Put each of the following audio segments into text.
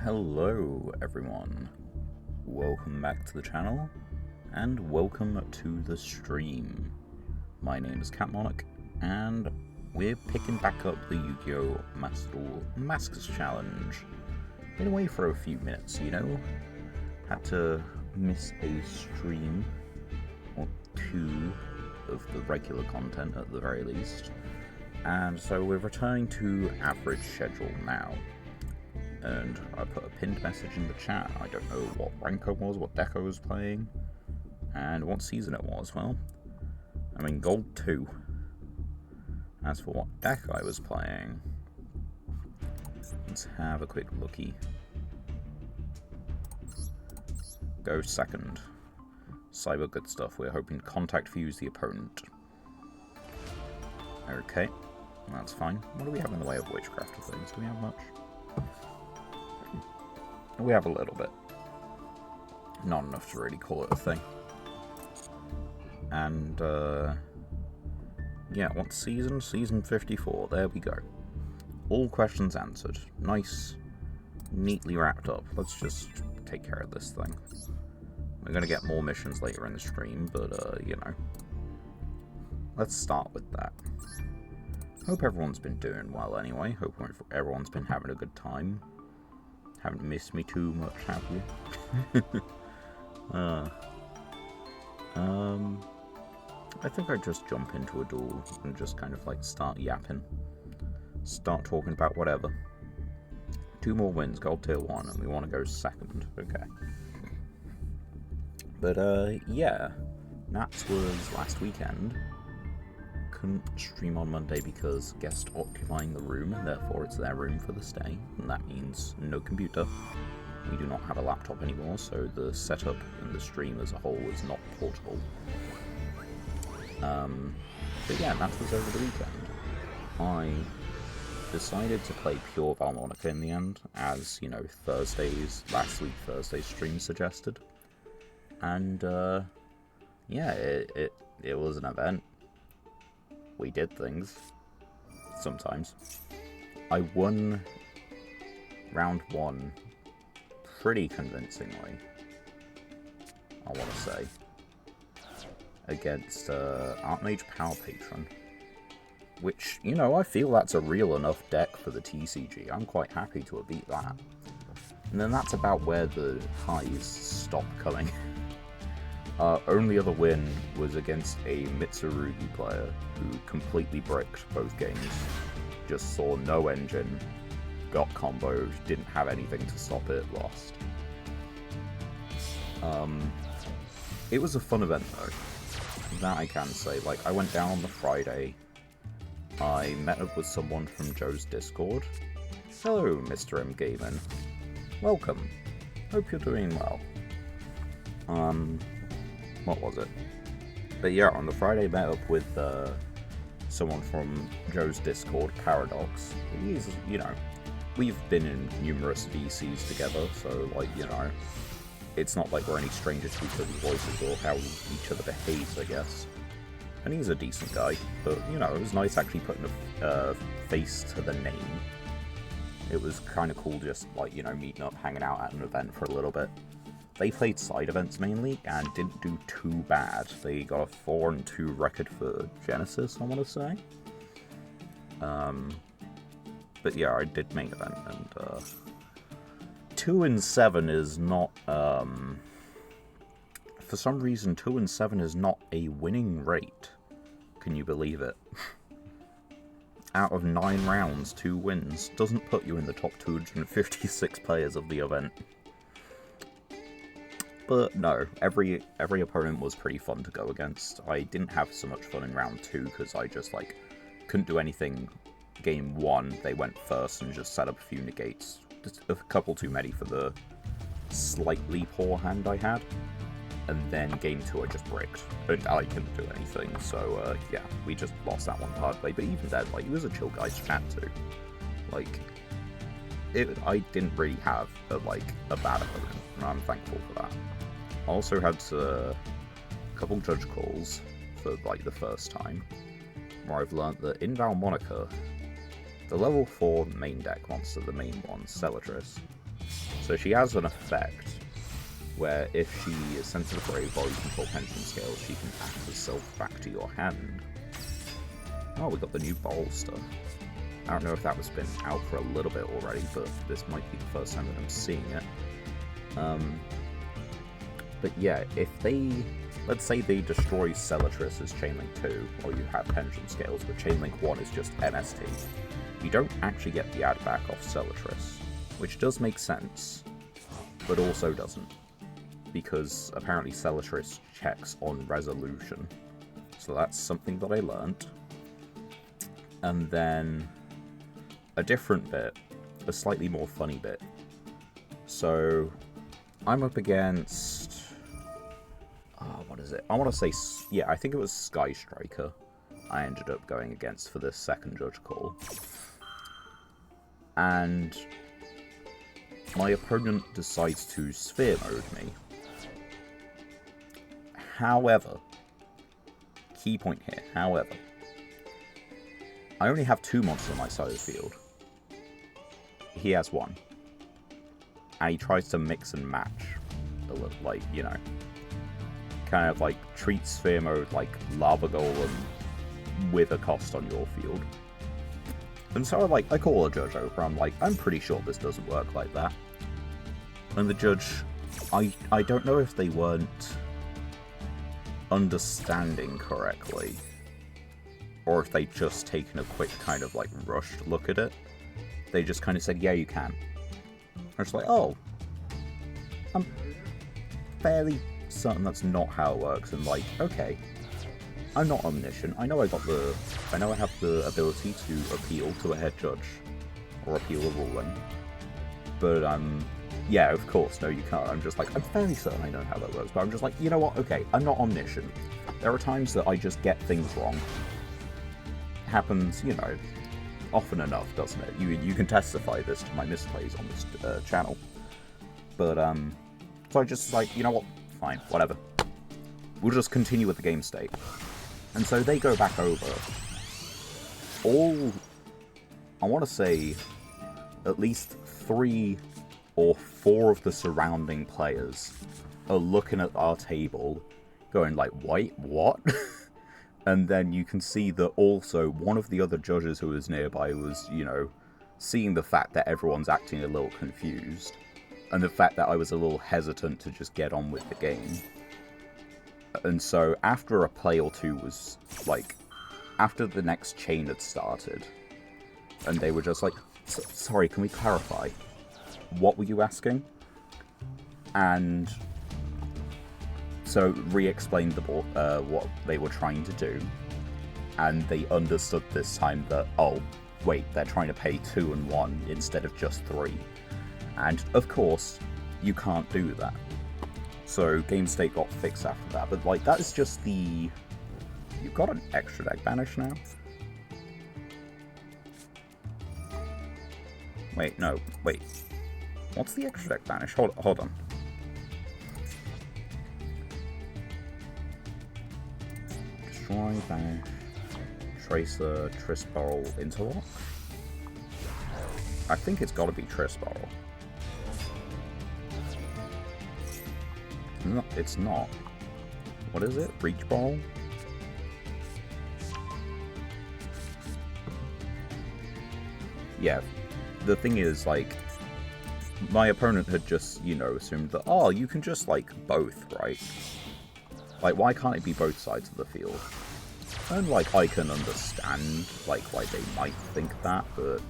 Hello everyone, welcome back to the channel, and welcome to the stream. My name is Catmonarch, and we're picking back up the Yugioh Duel Masochist challenge. Been away for a few minutes, you know, had to miss a stream or two of the regular content at the very least, and so we're returning to average schedule now. And I put a pinned message in the chat. I don't know what rank I was, what deck I was playing, and what season it was. Well, I'm in Gold 2, As for what deck I was playing, let's have a quick looky. Go second. Cyber good stuff. We're hoping to contact fuse the opponent. Okay, that's fine. What do we have in the way of witchcraft things? Do we have much? We have a little bit. Not enough to really call it a thing. And, yeah, what season? Season 54. There we go. All questions answered. Nice, neatly wrapped up. Let's just take care of this thing. We're going to get more missions later in the stream, but, you know. Let's start with that. Hope everyone's been doing well anyway. Hope everyone's been having a good time. Haven't missed me too much, have you? I think I'd just jump into a duel and just kind of like start yapping. Start talking about whatever. 2 more wins, gold tier 1, and we want to go second. Okay. But, yeah. Nats was last weekend. Couldn't stream on Monday because guest occupying the room, and therefore it's their room for the stay. And that means no computer. We do not have a laptop anymore, so the setup and the stream as a whole is not portable. But yeah, that was over the weekend. I decided to play pure Valmonica in the end, as, you know, last week Thursday's stream suggested. And, yeah, it was an event. We did things. Sometimes. I won round 1 pretty convincingly, I want to say, against Archmage Power Patron, which, you know, I feel that's a real enough deck for the TCG. I'm quite happy to have beat that. And then that's about where the highs stop coming. Only other win was against a Mitsurugi player who completely bricked both games. Just saw no engine, got comboed, didn't have anything to stop it, lost. It was a fun event though. That I can say. Like, I went down on the Friday. I met up with someone from Joe's Discord. Hello, Mr. M Gaming. Welcome. Hope you're doing well. What was it? But yeah, on the Friday, met up with someone from Joe's Discord, Paradox. He's, you know, we've been in numerous VCs together, so, like, you know, it's not like we're any strangers to each other's voices or how each other behaves, I guess. And he's a decent guy, but, you know, it was nice actually putting a face to the name. It was kind of cool just, like, you know, meeting up, hanging out at an event for a little bit. They played side events mainly, and didn't do too bad. They got a 4-2 record for Genesis, I want to say. But yeah, I did main event, and 2-7 is not, for some reason 2-7 is not a winning rate. Can you believe it? Out of 9 rounds, 2 wins doesn't put you in the top 256 players of the event. But no, every opponent was pretty fun to go against. I didn't have so much fun in round 2 because I just, like, couldn't do anything. Game 1, they went first and just set up a few negates. Just a couple too many for the slightly poor hand I had. And then game 2 I just bricked, and I couldn't do anything, so yeah, we just lost that one the hard way. But even then, like, he was a chill guy to chat to. Like, I didn't really have a bad opponent, and I'm thankful for that. I also had a couple judge calls for, like, the first time, where I've learnt that in Valmonica, the level 4 main deck monster, the main one, Cellatrix, so she has an effect where if she is sent to the grave while you control pension scales, she can act herself back to your hand. Oh, we got the new bowl stuff. I don't know if that was been out for a little bit already, but this might be the first time that I'm seeing it. But yeah, if they, let's say they destroy Cellatrix's Chainlink 2, or you have pension scales, but Chainlink 1 is just MST, you don't actually get the add back off Cellatrix, which does make sense, but also doesn't. Because apparently Cellatrix checks on resolution. So that's something that I learnt. and then a different bit, a slightly more funny bit. So I'm up against, what is it? I want to say, yeah, I think it was Sky Striker I ended up going against for this second judge call. And my opponent decides to sphere mode me. However, key point here, however, I only have 2 monsters on my side of the field. He has 1. And he tries to mix and match a little, like, you know, kind of like treat sphere mode like Lava Golem with a cost on your field. And so I call a judge over, I'm like, I'm pretty sure this doesn't work like that. And the judge, I don't know if they weren't understanding correctly, or if they'd just taken a quick kind of like rushed look at it. They just kind of said, yeah, you can. I was like, oh, I'm fairly certain that's not how it works, and like, okay, I'm not omniscient. I know I have the ability to appeal to a head judge, or appeal a ruling, but yeah, of course, no, you can't. I'm just like, I'm fairly certain I know how that works, but I'm just like, you know what, okay, I'm not omniscient. There are times that I just get things wrong. It happens, you know, often enough, doesn't it? You can testify this to my misplays on this channel. But, so I just like, you know what, fine, whatever. We'll just continue with the game state. And so they go back over. All, I want to say, at least 3 or 4 of the surrounding players are looking at our table, going like, wait, what? And then you can see that also one of the other judges who was nearby was, you know, seeing the fact that everyone's acting a little confused, and the fact that I was a little hesitant to just get on with the game. And so after a play or two was, like, after the next chain had started, and they were just like, sorry, can we clarify? What were you asking? And so re-explained what they were trying to do, and they understood this time that, oh, wait, they're trying to pay 2 and 1 instead of just 3. And, of course, you can't do that. So game state got fixed after that, but, like, that is just the... You've got an extra deck banish now? Wait, no, wait. What's the extra deck banish? Hold on. Destroy, banish, Tracer, Trisbarrel, Interlock? I think it's gotta be Trisbarrel. No, it's not. What is it? Reach Ball? Yeah, the thing is, like, my opponent had just, you know, assumed that, oh, you can just, like, both, right? Like, why can't it be both sides of the field? And, like, I can understand, like, why they might think that, but,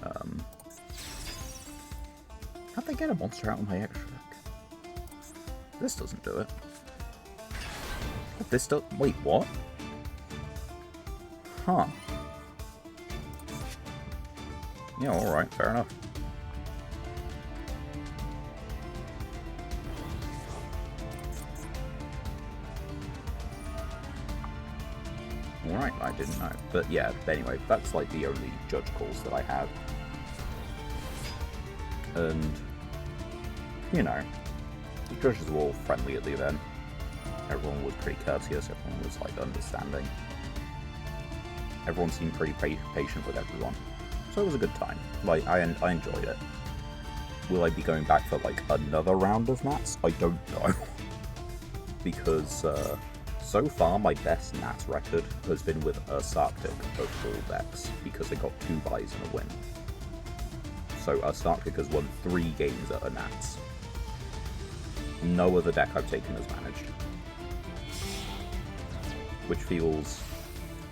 how'd they get a monster out of my extra deck? This doesn't do it. This does... Wait, what? Huh. Yeah, alright, fair enough. Alright, I didn't know. But yeah, anyway, that's like the only judge calls that I have. And, you know, the judges were all friendly at the event. Everyone was pretty courteous, everyone was like understanding. Everyone seemed pretty patient with everyone. So it was a good time. Like, I enjoyed it. Will I be going back for like another round of Nats? I don't know. Because so far my best Nats record has been with Sarctic of all decks, because they got 2 buys and a win. So Sarctic has won 3 games at a Nats. No other deck I've taken has managed. Which feels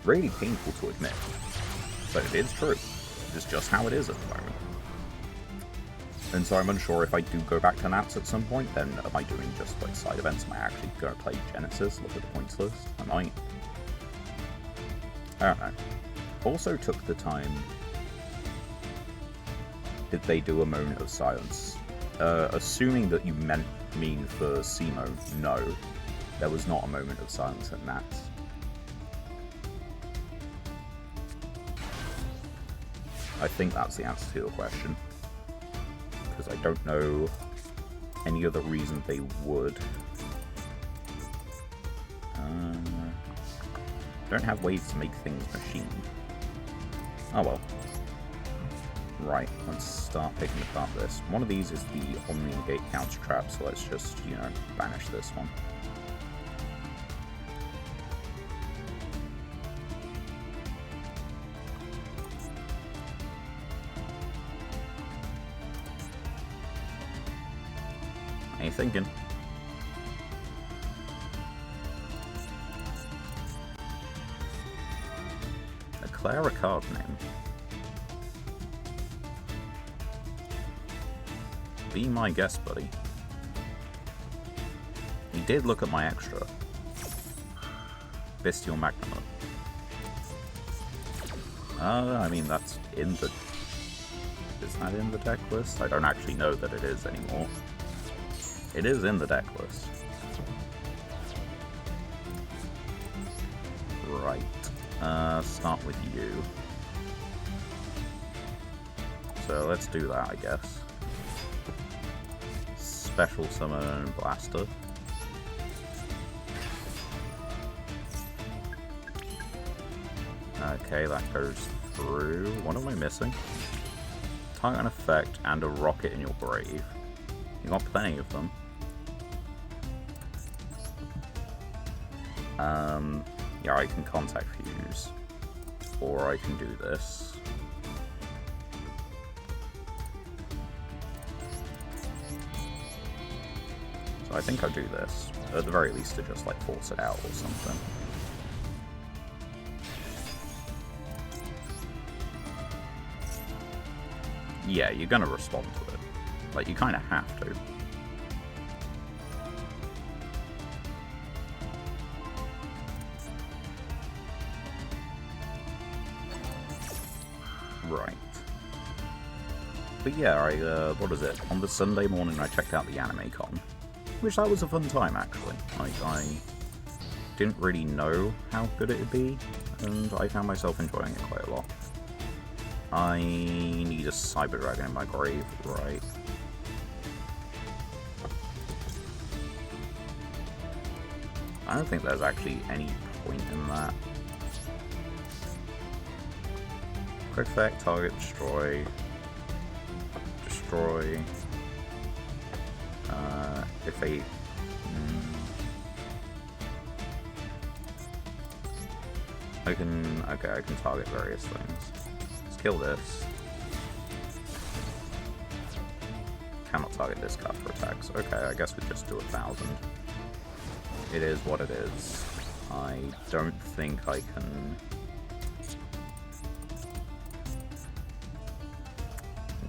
really painful to admit. But it is true. It's just how it is at the moment. And so I'm unsure if I do go back to Nats at some point, then am I doing just like side events? Am I actually going to play Genesis? Look at the points list? I might. I don't know. also took the time. Did they do a moment of silence? Assuming that you mean for Simo, no. There was not a moment of silence at Nats. I think that's the answer to your question. Because I don't know any other reason they would. Don't have ways to make things machined. Oh well. Right, let's start picking apart this. One of these is the Omni-Negate counter trap, so let's just, you know, banish this one. What are you thinking? Declare a card name. Be my guest, buddy. He did look at my extra. Bestial Magnum. I mean, that's in the... Is that in the deck list? I don't actually know that it is anymore. It is in the deck list. Right. Start with you. So let's do that, I guess. Special Summon Blaster. Okay, that goes through. What am I missing? Target an effect and a rocket in your grave. You got plenty of them. Yeah, I can contact Fuse. Or I can do this. So I think I'll do this. At the very least to just like force it out or something. Yeah, you're gonna respond to it. Like, you kinda have to. Right. But yeah, what is it? On the Sunday morning I checked out the Anime Con. Which that was a fun time, actually. I didn't really know how good it would be, and I found myself enjoying it quite a lot. I need a Cyber Dragon in my grave, right? I don't think there's actually any point in that. Quick effect, target, destroy. Destroy. If they... I can target various things. Let's kill this. Cannot target this card for attacks. Okay, I guess we just do 1,000. It is what it is. I don't think I can...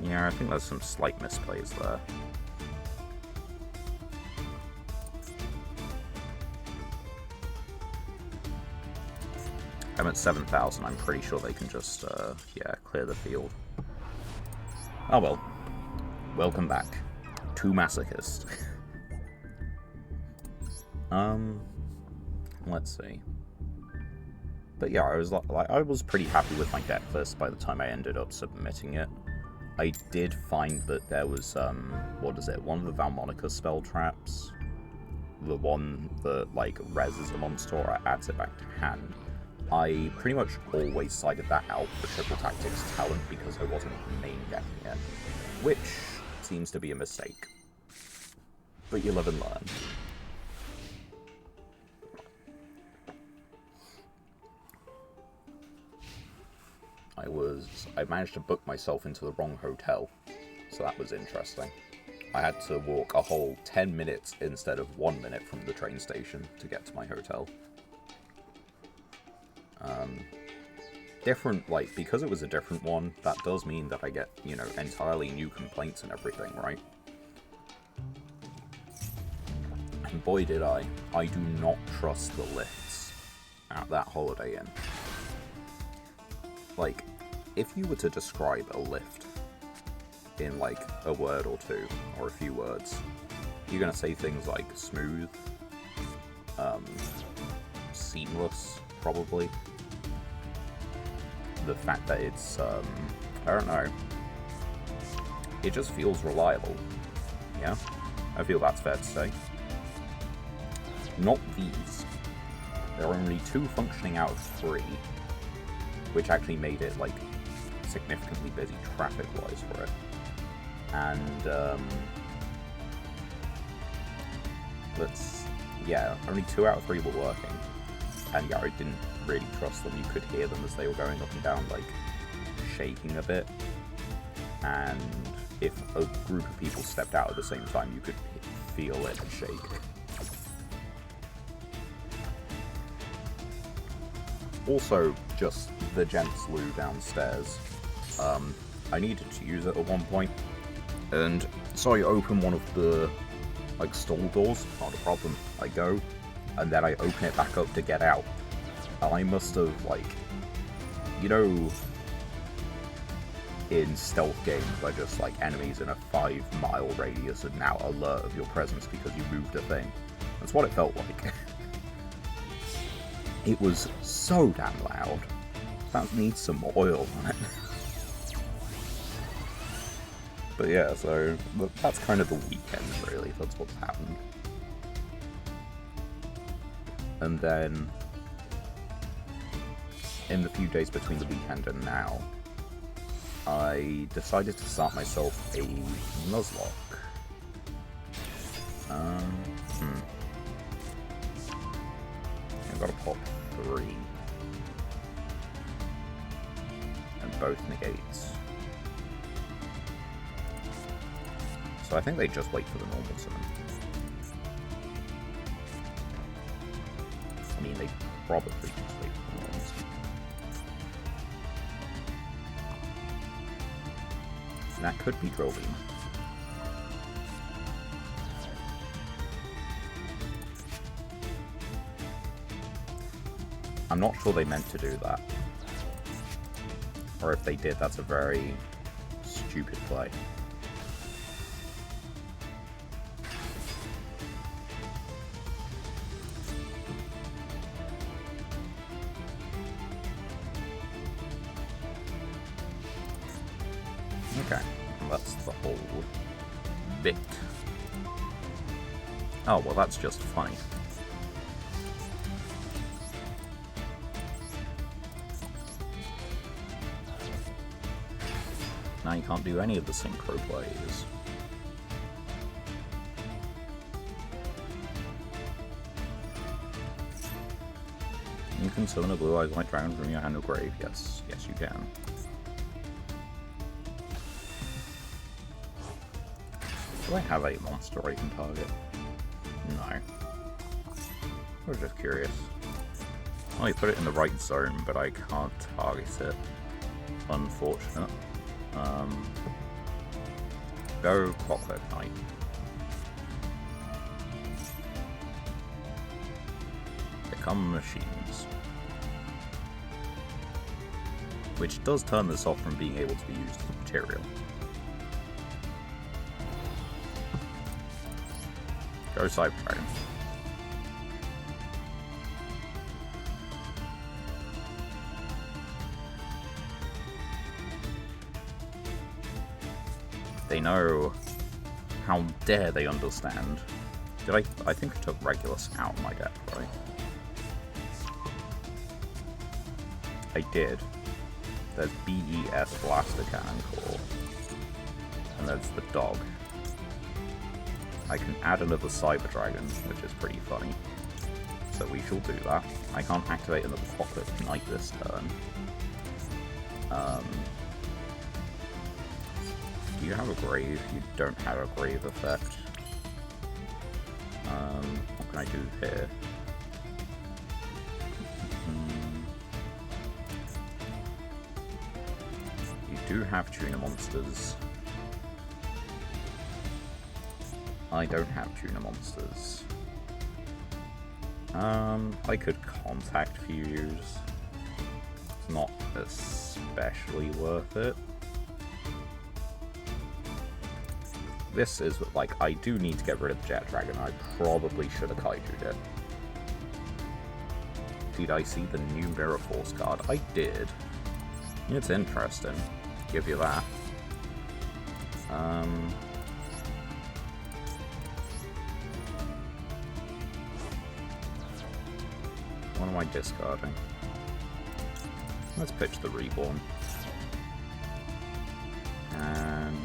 Yeah, I think there's some slight misplays there. I'm at 7,000. I'm pretty sure they can just, yeah, clear the field. Oh well. Welcome back to Masochist. Let's see. But yeah, I was pretty happy with my deck list by the time I ended up submitting it. I did find that there was, what is it? One of the Valmonica spell traps. The one that, like, reses a monster or adds it back to hand. I pretty much always sided that out for Triple Tactics talent because I wasn't main decking it. Which seems to be a mistake. But you live and learn. I managed to book myself into the wrong hotel, so that was interesting. I had to walk a whole 10 minutes instead of 1 minute from the train station to get to my hotel. Different, like, because it was a different one, that does mean that I get, you know, entirely new complaints and everything, right? And boy did I. I do not trust the lifts at that Holiday Inn. like, if you were to describe a lift in, like, a word or two, or a few words, you're gonna say things like smooth, seamless, probably. The fact that it's, I don't know, it just feels reliable, yeah? I feel that's fair to say. Not these. There are only 2 functioning out of 3, which actually made it, like, significantly busy traffic-wise for it. And, yeah, only 2 out of 3 were working. And yeah, I didn't really trust them. You could hear them as they were going up and down, like, shaking a bit. And if a group of people stepped out at the same time, you could feel it shake. Also, just the gents loo downstairs. I needed to use it at one point, and so I open one of the, like, stall doors, not a problem. I go, and then I open it back up to get out. I must have, like, you know, in stealth games where just, like, enemies in a 5-mile radius are now alert of your presence because you moved a thing. That's what it felt like. It was so damn loud. That needs some more oil on it. But yeah, so that's kind of the weekend, really. That's what's happened. And then, in the few days between the weekend and now, I decided to start myself a Nuzlocke. I've got to pop 3. And both negates. So I think they just wait for the normal summon. I mean, they probably just wait for the normal summon. And that could be Drill Beam. I'm not sure they meant to do that. Or if they did, that's a very stupid play. Okay, that's the whole bit. Oh, well, that's just funny. Now you can't do any of the synchro plays. You can summon a blue-eyed white dragon from your hand or grave. Yes, yes you can. Do I have a monster I can target? No. I was just curious. Well, you put it in the right zone, but I can't target it. Unfortunate. Go Clockwork Knight. Become machines. Which does turn this off from being able to be used as material. Go Cyber Dragon. They know. How dare they understand? Did I think I took Regulus out of my deck, right? I did. There's BES Blaster Cannon Core. And there's the dog. I can add another Cyber Dragon, which is pretty funny. So we shall do that. I can't activate another Clockwork Knight this turn. Do you have a grave? You don't have a grave effect. What can I do here? You do have tuner monsters. I don't have tuner monsters. I could contact Fuse. It's not especially worth it. This is, like, I do need to get rid of the Jet Dragon. I probably should have Kaiju'd it. Did I see the new Mirror Force card? I did. It's interesting. Give you that. What am I discarding? Let's pitch the Reborn. And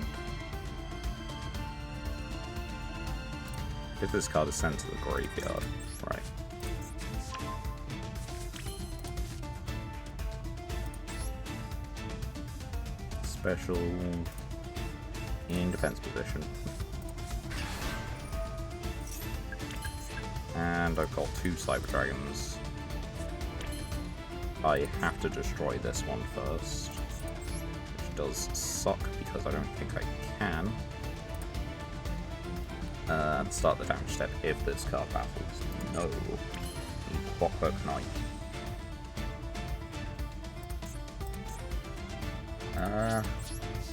if this card is sent to the graveyard, right. Special in defense position. And I've got 2 Cyber Dragons. I have to destroy this one first, which does suck because I don't think I can. And start the damage step if this card battles. No. Clockwork Knight.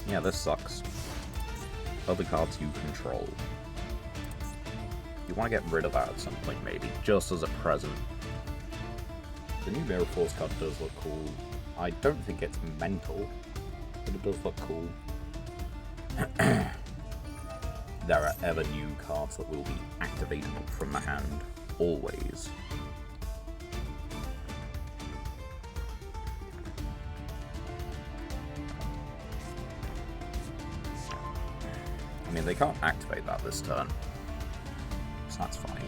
Yeah, this sucks. Other cards you control. You want to get rid of that at some point, maybe, just as a present. The new Mirror Force card does look cool. I don't think it's mental, but it does look cool. There are ever new cards that will be activatable from the hand, always. I mean, they can't activate that this turn, so that's fine.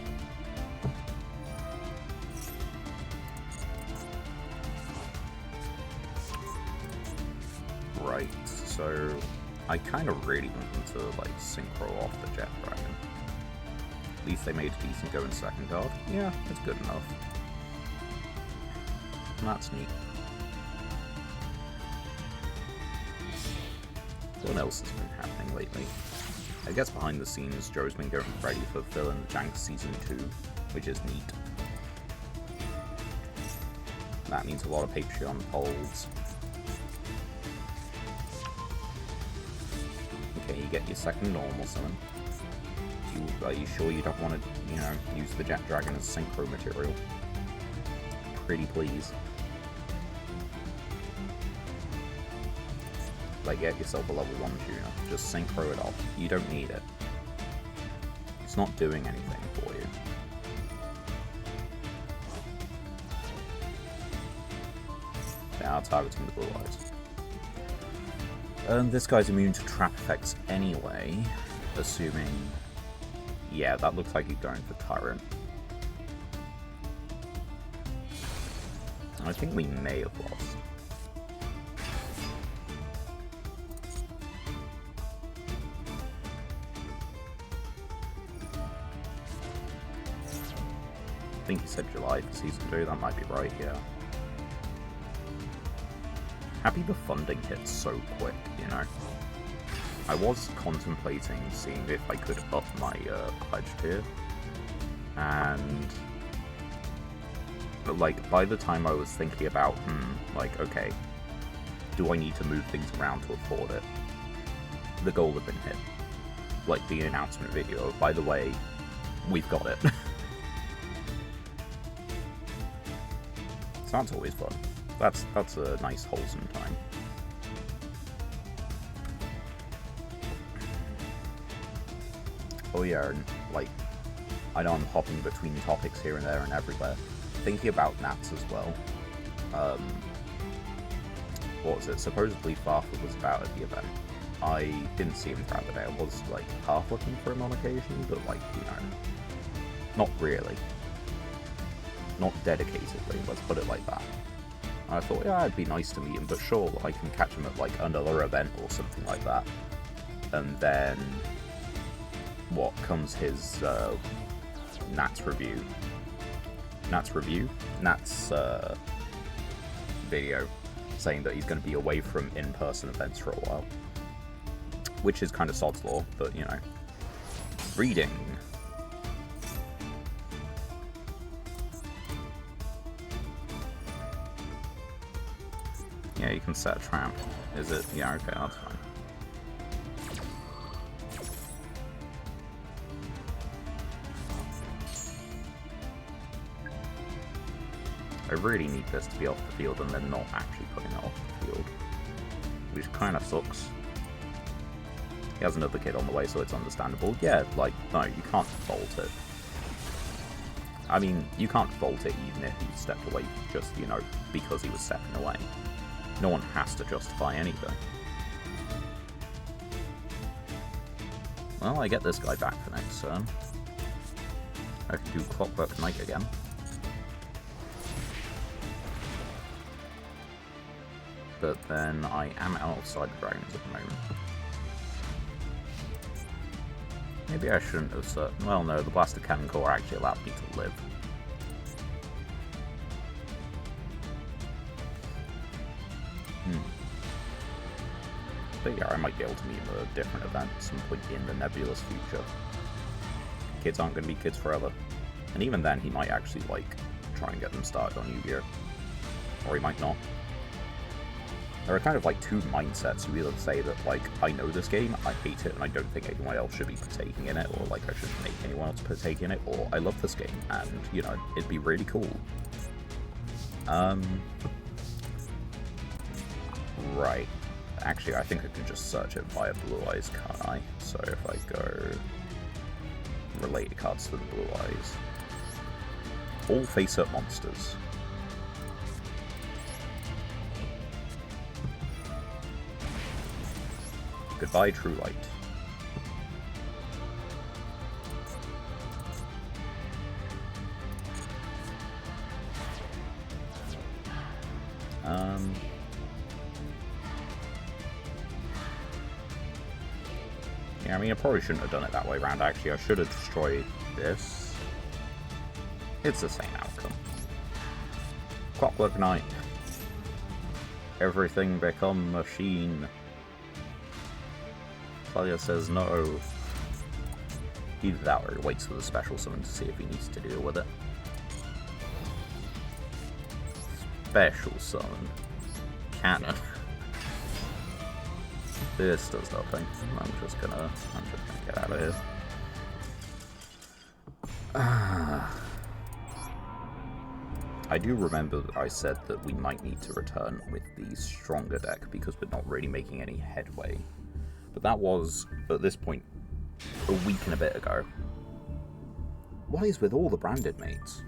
Right, so I kind of really want them to, like, synchro off the Jet Dragon. At least they made a decent go in second card. Yeah, it's good enough. And that's neat. What else has been happening lately? I guess behind the scenes, Joe's been getting ready for Phil and the Jank Season 2, which is neat. That means a lot of Patreon polls. Okay, you get your second normal summon. Are you sure you don't want to, use the Jet Dragon as synchro material? Pretty please. Like, get yourself a level 1 tuner. Just synchro it off. You don't need it. It's not doing anything for you. They are targeting the blue eyes. This guy's immune to trap effects anyway, assuming... Yeah, that looks like he's going for Tyrant. I think we may have lost. I think he said July for Season 2, that might be right, yeah. Happy the funding hit so quick, I was contemplating seeing if I could up my pledge tier, and like by the time I was thinking about, okay, do I need to move things around to afford it? The goal had been hit. Like the announcement video, by the way, we've got it. So that's always fun. That's a nice wholesome time. Oh yeah, and I know I'm hopping between topics here and there and everywhere. Thinking about Nats as well. What was it? Supposedly Farford was about at the event. I didn't see him throughout the day. I was half looking for him on occasion, but not really. Not dedicatedly, let's put it like that. And I thought, yeah, it'd be nice to meet him, but sure, I can catch him at another event or something like that. And then what comes his Nats review. Nats video saying that he's going to be away from in-person events for a while. Which is kind of sod's law, but reading. Yeah, you can set a trap. Is it? Yeah, okay, that's fine. I really need this to be off the field and they're not actually putting it off the field. Which kind of sucks. He has another kid on the way, so it's understandable. Yeah, like, no, you can't fault it. I mean, you can't fault it even if he stepped away just, you know, because he was stepping away. No one has to justify anything. Well, I get this guy back for next turn. I can do Clockwork Knight again. But then I am outside the grounds at the moment. Maybe I shouldn't have said... Well, no, the Blasted Cannon Core actually allowed me to live. But yeah, I might be able to meet him at a different event at some point in the nebulous future. Kids aren't going to be kids forever. And even then, he might actually, like, try and get them started on Yu-Gi-Oh! Or he might not. There are kind of like two mindsets. You either say that, like, I know this game, I hate it, and I don't think anyone else should be partaking in it, or, like, I shouldn't make anyone else partake in it, or I love this game, and, you know, it'd be really cool. Right. Actually, I think I can just search it via Blue Eyes, can't I? So if I go... related cards to the Blue Eyes. All face-up monsters. Goodbye, True Light. Yeah, I mean, I probably shouldn't have done it that way around, actually. I should have destroyed this. It's the same outcome. Clockwork Knight. Everything become machine. Claudia says no. Either that or he waits for the special summon to see if he needs to deal with it. Special summon. Cannon. This does nothing. I'm just gonna get out of here. I do remember that I said that we might need to return with the stronger deck because we're not really making any headway. But that was, at this point, a week and a bit ago. What is with all the branded mates?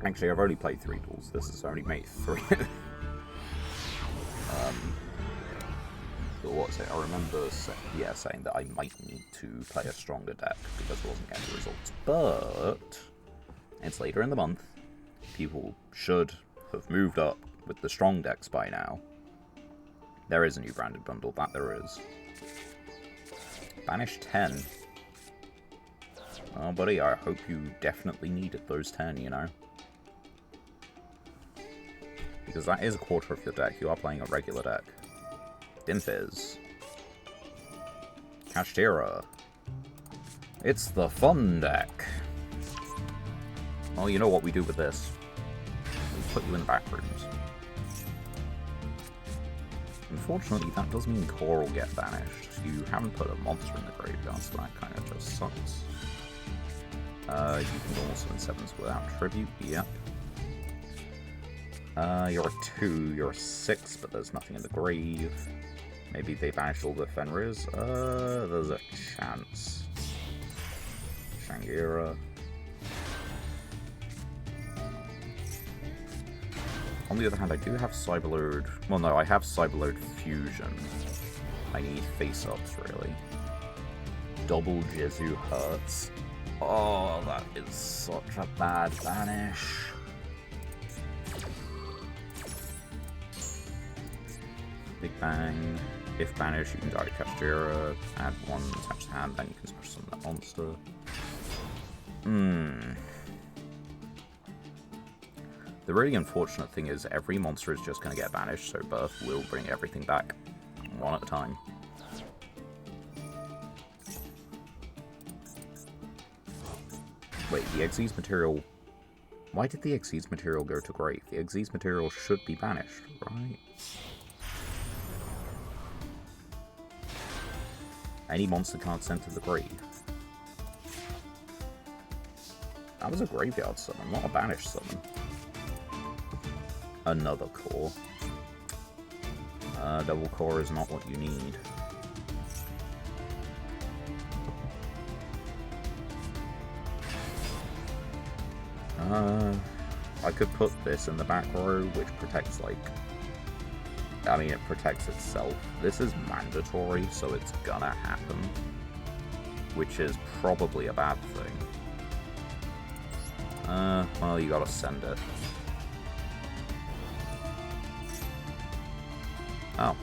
Actually, I've only played 3 duels. This is only mate 3. But what's it? I remember saying that I might need to play a stronger deck because I wasn't getting the results. But it's later in the month. People should have moved up with the strong decks by now. There is a new branded bundle, that there is. Banish 10. Oh, buddy, I hope you definitely needed those 10, you know? Because that is a quarter of your deck. You are playing a regular deck. Dimfizz. Kashtira. It's the fun deck. Well, you know what we do with this. We put you in the back rooms. Unfortunately, that does mean Core will get banished. You haven't put a monster in the graveyard, so that kind of just sucks. You can normal summon 7s without tribute, yep. You're a 2, you're a 6, but there's nothing in the grave. Maybe they banished all the Fenrirs? There's a chance. Shangira. On the other hand, I do have Cyberlord. Well, no, I have Cyberlord Fusion. I need face-ups, really. Double Jesu hurts. Oh, that is such a bad banish. Big Bang. If banished, you can die to Kashtira. Add 1, attach to hand, then you can special summon that monster. The really unfortunate thing is every monster is just going to get banished, so Birth will bring everything back, one at a time. Wait, the Xyz material... Why did the Xyz material go to grave? The Xyz material should be banished, right? Any monster card sent to the grave. That was a graveyard summon, not a banished summon. Another core. Double core is not what you need. I could put this in the back row, which protects, like... I mean, it protects itself. This is mandatory, so it's gonna happen. Which is probably a bad thing. Well, you gotta send it. Oh.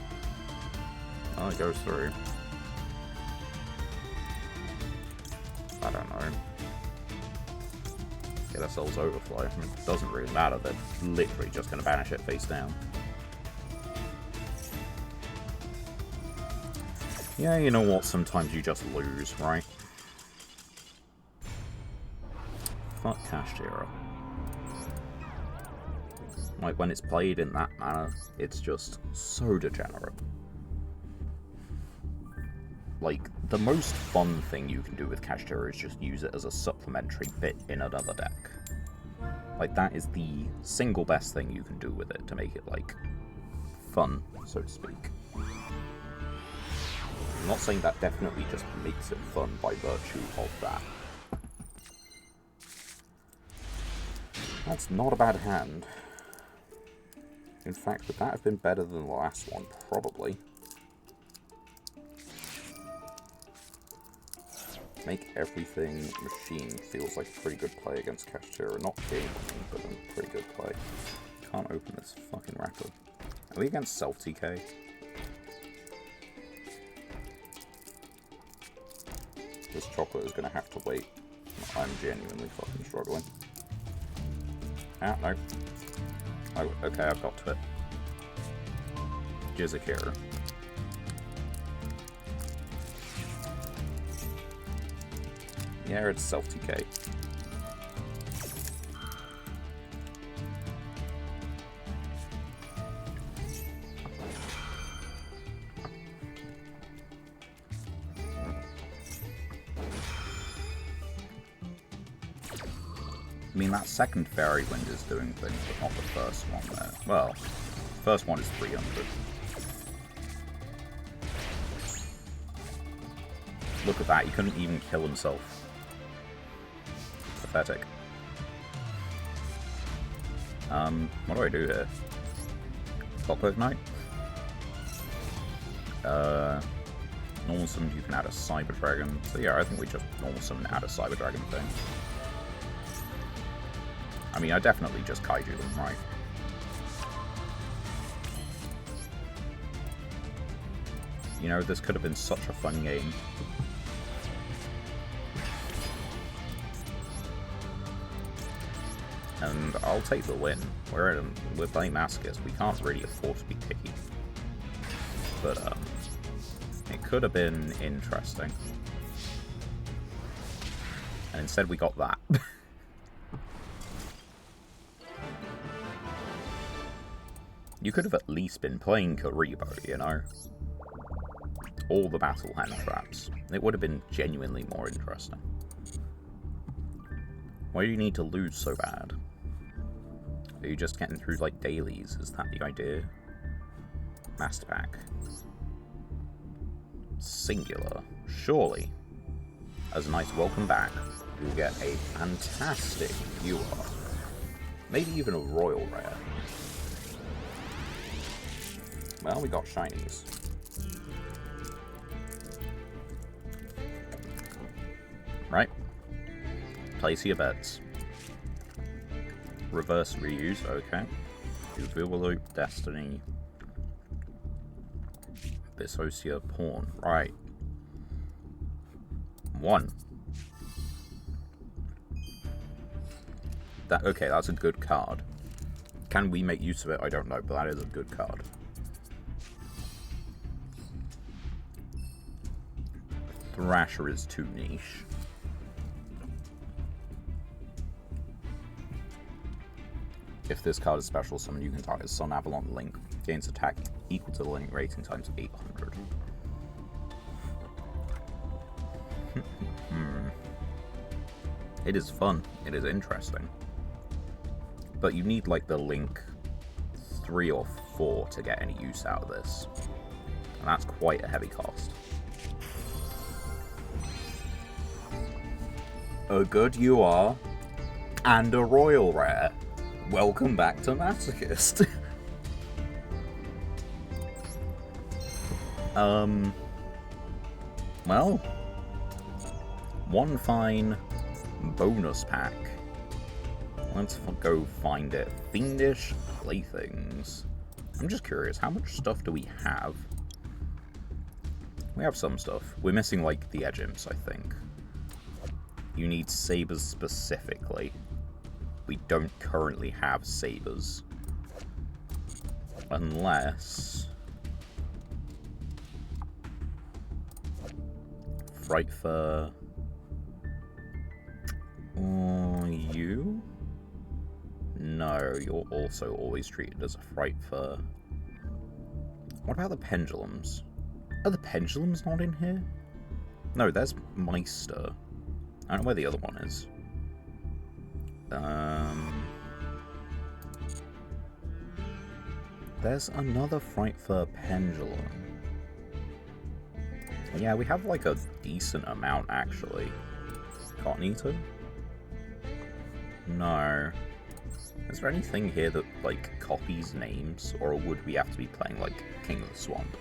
Well, it goes through. I don't know. Get ourselves overflow. I mean, it doesn't really matter. They're literally just gonna banish it face down. Yeah, you know what? Sometimes you just lose, right? Fuck Kashtira. Like, when it's played in that manner, it's just so degenerate. Like, the most fun thing you can do with Kashtira is just use it as a supplementary bit in another deck. Like, that is the single best thing you can do with it to make it, like, fun, so to speak. I'm not saying that definitely just makes it fun by virtue of that. That's not a bad hand. In fact, would that have been better than the last one? Probably. Make everything machine feels like a pretty good play against Kashtira. Not game winning, but a pretty good play. Can't open this fucking wrapper. Are we against self-TK? This chocolate is going to have to wait. I'm genuinely fucking struggling. Ah, no. Oh, okay, I've got to it. Yugioh. Yeah, it's self-TK. I mean, that second Fairy Wind is doing things, but not the first one there. Well, the first one is 300. Look at that, he couldn't even kill himself. Pathetic. What do I do here? Clockwork Knight? Normal summon, you can add a Cyber Dragon. So yeah, I think we just normal summon add a Cyber Dragon thing. I mean, I definitely just kaiju them, right? You know, this could have been such a fun game. And I'll take the win. We're playing Masochist. We can't really afford to be picky. But, it could have been interesting. And instead we got that. You could have at least been playing Karibo, you know? All the battle hand traps. It would have been genuinely more interesting. Why do you need to lose so bad? Are you just getting through, like, dailies? Is that the idea? Master Pack. Singular. Surely. As a nice welcome back, you'll get a fantastic Yugioh. Maybe even a royal rare. Well, we got shinies. Right. Place your bets. Reverse reuse, okay. Duel Destiny. Bisocia Pawn, right. 1. Okay, that's a good card. Can we make use of it? I don't know, but that is a good card. Thrasher is too niche. If this card is special summon, you can target Sun Avalon Link. Gains attack equal to the Link rating times 800. It is fun. It is interesting. But you need like the Link 3 or 4 to get any use out of this. And that's quite a heavy cost. A good you are, and a royal rare. Welcome back to Masochist. Well, one fine bonus pack. Let's go find it. Fiendish Playthings. I'm just curious, how much stuff do we have? We have some stuff. We're missing, like, the edge imps, I think. You need sabers specifically. We don't currently have sabers. Unless... Fright Fur... you? No, you're also always treated as a Fright Fur. What about the pendulums? Are the pendulums not in here? No, there's Meister. I don't know where the other one is. There's another Fright Fur pendulum. Yeah, we have like a decent amount actually. Cotton Eater? No. Is there anything here that like copies names, or would we have to be playing like King of the Swamp?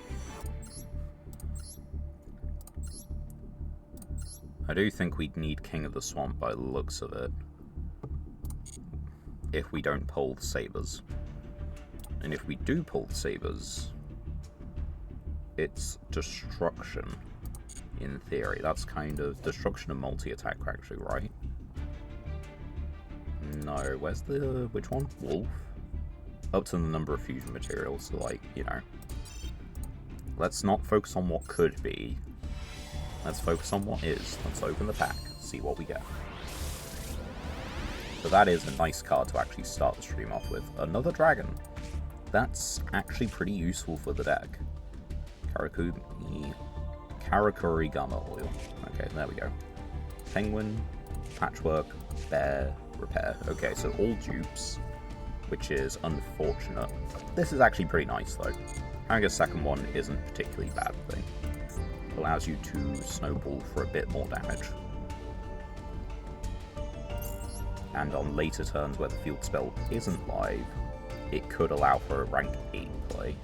I do think we'd need King of the Swamp by the looks of it. If we don't pull the sabers. And if we do pull the sabers, it's destruction, in theory. That's kind of destruction and multi-attack, actually, right? No, where's the... which one? Wolf? Up to the number of fusion materials, so like, you know. Let's not focus on what could be. Let's focus on what is. Let's open the pack, see what we get. But that is a nice card to actually start the stream off with. Another dragon. That's actually pretty useful for the deck. Karakuri Gamma Oil. Okay, there we go. Penguin, Patchwork, Bear, Repair. Okay, so all dupes, which is unfortunate. This is actually pretty nice though. Having a second one isn't a particularly bad thing. Allows you to snowball for a bit more damage. And on later turns where the field spell isn't live, it could allow for a rank 8 play.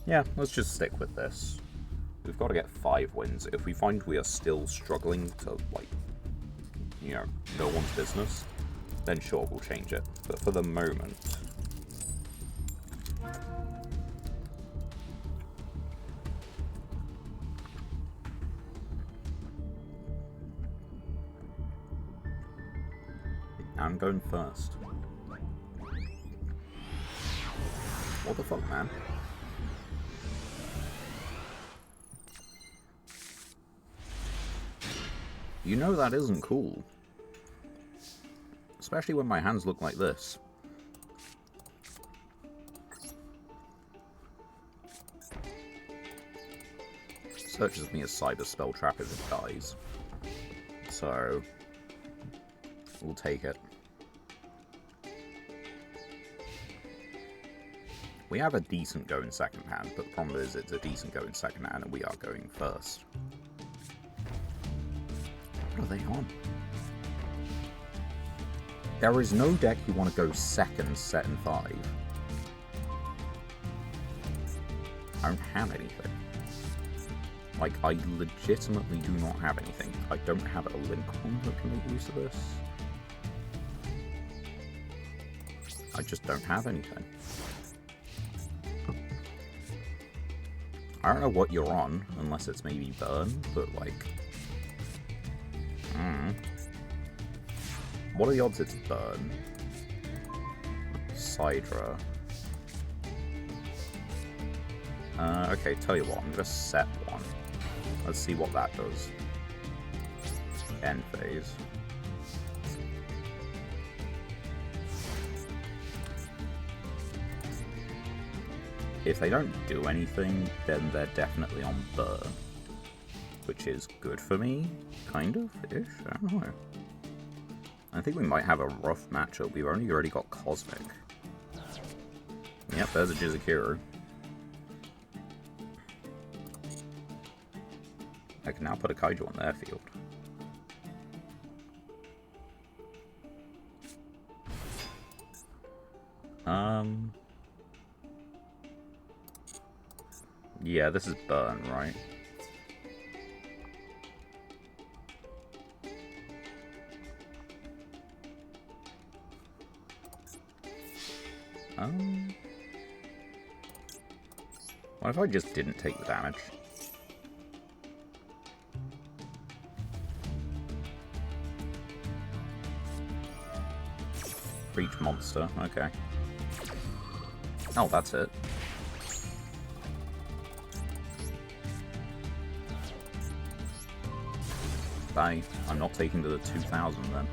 Yeah, let's just stick with this. We've got to get 5 wins. If we find we are still struggling to, like, you know, no one's business, then sure, we'll change it. But for the moment... I'm going first. What the fuck, man? You know that isn't cool. Especially when my hands look like this. Searches me as Cyber Spell Trap if it dies. So... we'll take it. We have a decent go in second hand, but the problem is it's a decent go in second hand and we are going first. What are they on? There is no deck you want to go second set in 5. I don't have anything. Like, I legitimately do not have anything. I don't have a Link one that can make use of this. I just don't have anything. I don't know what you're on, unless it's maybe Burn, but like... What are the odds it's Burn? Sidra. Okay, tell you what, I'm gonna set one. Let's see what that does. End phase. if they don't do anything, then they're definitely on burn. Which is good for me, kind of-ish, I don't know. I think we might have a rough matchup. We've already got Cosmic. Yep, there's a Yugioh. I can now put a Kaiju on their field. Yeah, this is burn, right? What if I just didn't take the damage? For each monster, okay. Oh, that's it. Bye. I'm not taking the 2000 then.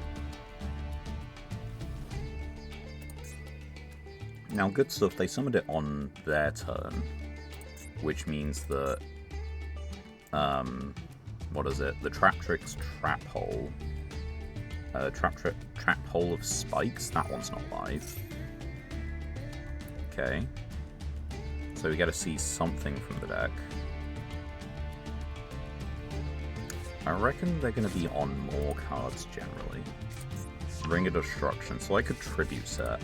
Now, good stuff, they summoned it on their turn, which means that, what is it? The Traptrix Trap Hole. Trap Hole of Spikes, that one's not live. Okay. So we gotta see something from the deck. I reckon they're gonna be on more cards generally. Ring of Destruction, so I could Tribute Set.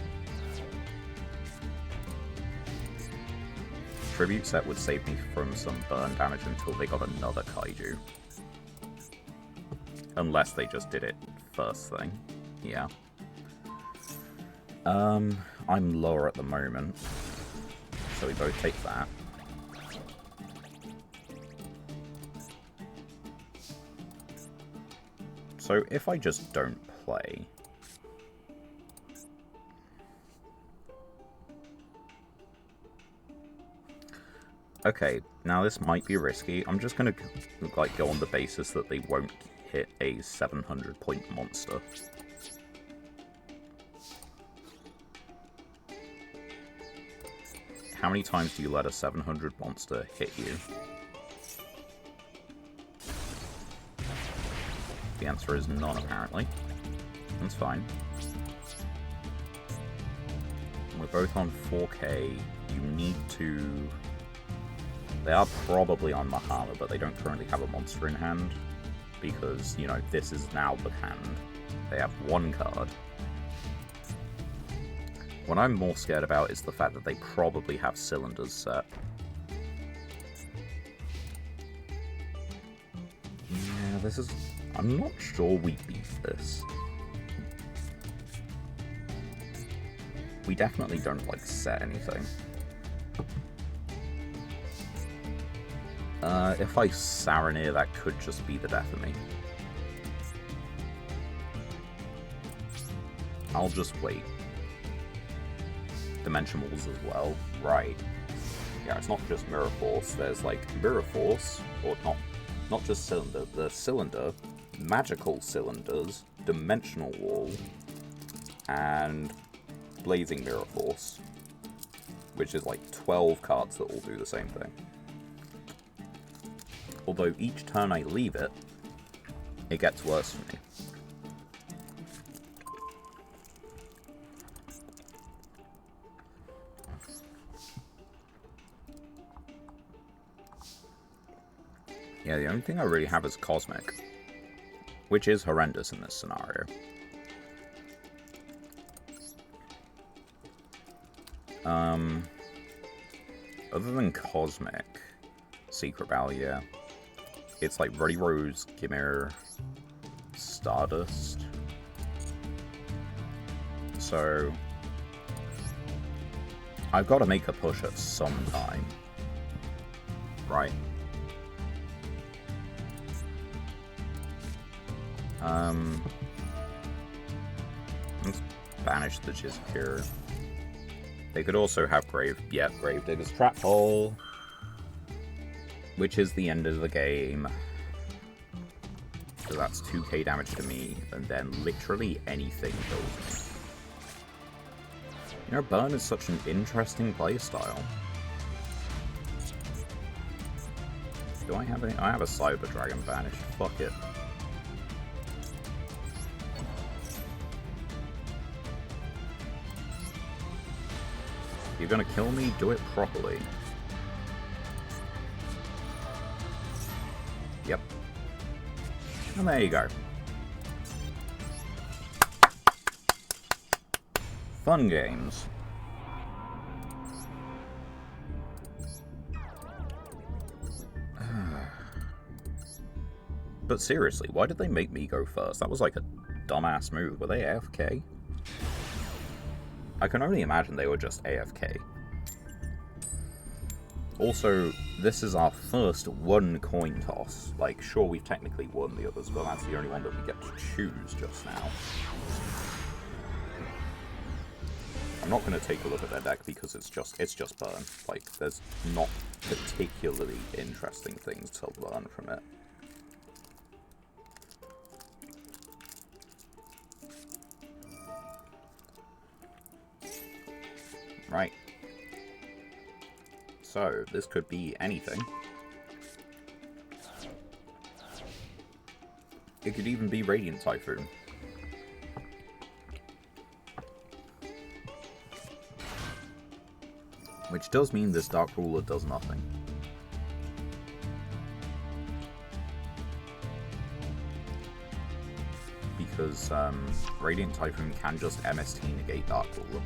Tribute Set would save me from some burn damage until they got another Kaiju. Unless they just did it first thing. Yeah. I'm lower at the moment. So we both take that. So if I just don't play... Okay, now this might be risky. I'm just gonna like go on the basis that they won't hit a 700-point monster. How many times do you let a 700 monster hit you? The answer is none, apparently. That's fine. We're both on 4K. You need to... They are probably on Mahama, but they don't currently have a monster in hand. Because, you know, this is now the hand. They have one card. What I'm more scared about is the fact that they probably have cylinders set. Yeah, this is... I'm not sure we beat this. We definitely don't, like, set anything. If I Saronir, that could just be the death of me. I'll just wait. Dimension Walls as well. Right. Yeah, it's not just Mirror Force. There's, like, Mirror Force, or not just Cylinder. The Cylinder, Magical Cylinders, Dimensional Wall, and Blazing Mirror Force. Which is, like, 12 cards that all do the same thing. Although each turn I leave it, it gets worse for me. Yeah, the only thing I really have is Cosmic, which is horrendous in this scenario. Other than Cosmic, Secret Battle, yeah. It's like Ruddy Rose, Gimir, Stardust. So I've got to make a push at some time. Right. Let's banish the Yugioh. They could also have Gravedigger's Trap Hole, which is the end of the game. So that's 2k damage to me, and then literally anything kills me. You know, Burn is such an interesting playstyle. Do I have any? I have a Cyber Dragon banished. Fuck it. If you're gonna kill me, do it properly. Yep. And there you go. Fun games. But seriously, why did they make me go first? That was like a dumbass move. Were they AFK? I can only imagine they were just AFK. Also, this is our first one coin toss. Like, sure, we've technically won the others, but that's the only one that we get to choose just now. I'm not going to take a look at their deck because it's just burn. Like, there's not particularly interesting things to learn from it. Right. So, this could be anything. It could even be Radiant Typhoon. Which does mean this Dark Ruler does nothing. Because Radiant Typhoon can just MST negate Dark Ruler.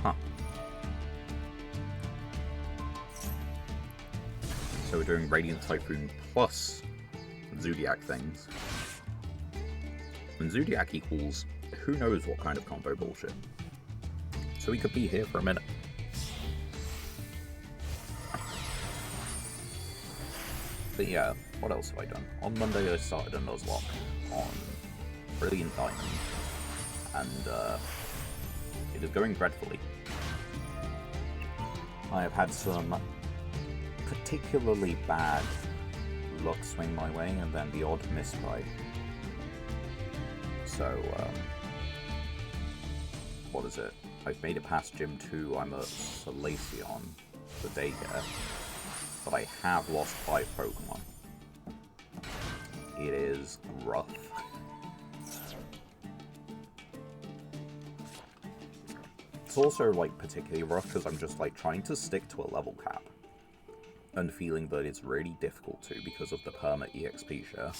Huh. So we're doing Radiant Typhoon plus Zodiac things. And Zodiac equals who knows what kind of combo bullshit. So we could be here for a minute. But yeah, what else have I done? On Monday I started a Nuzlocke on Brilliant Diamond. And it is going dreadfully. I have had some particularly bad luck swing my way, and then the odd misplay. So, what is it? I've made it past Gym 2, I'm at Salacion for daycare, but I have lost 5 Pokemon. It is rough. It's also, like, particularly rough because I'm just, like, trying to stick to a level cap. And feeling that it's really difficult to because of the perma EXP share.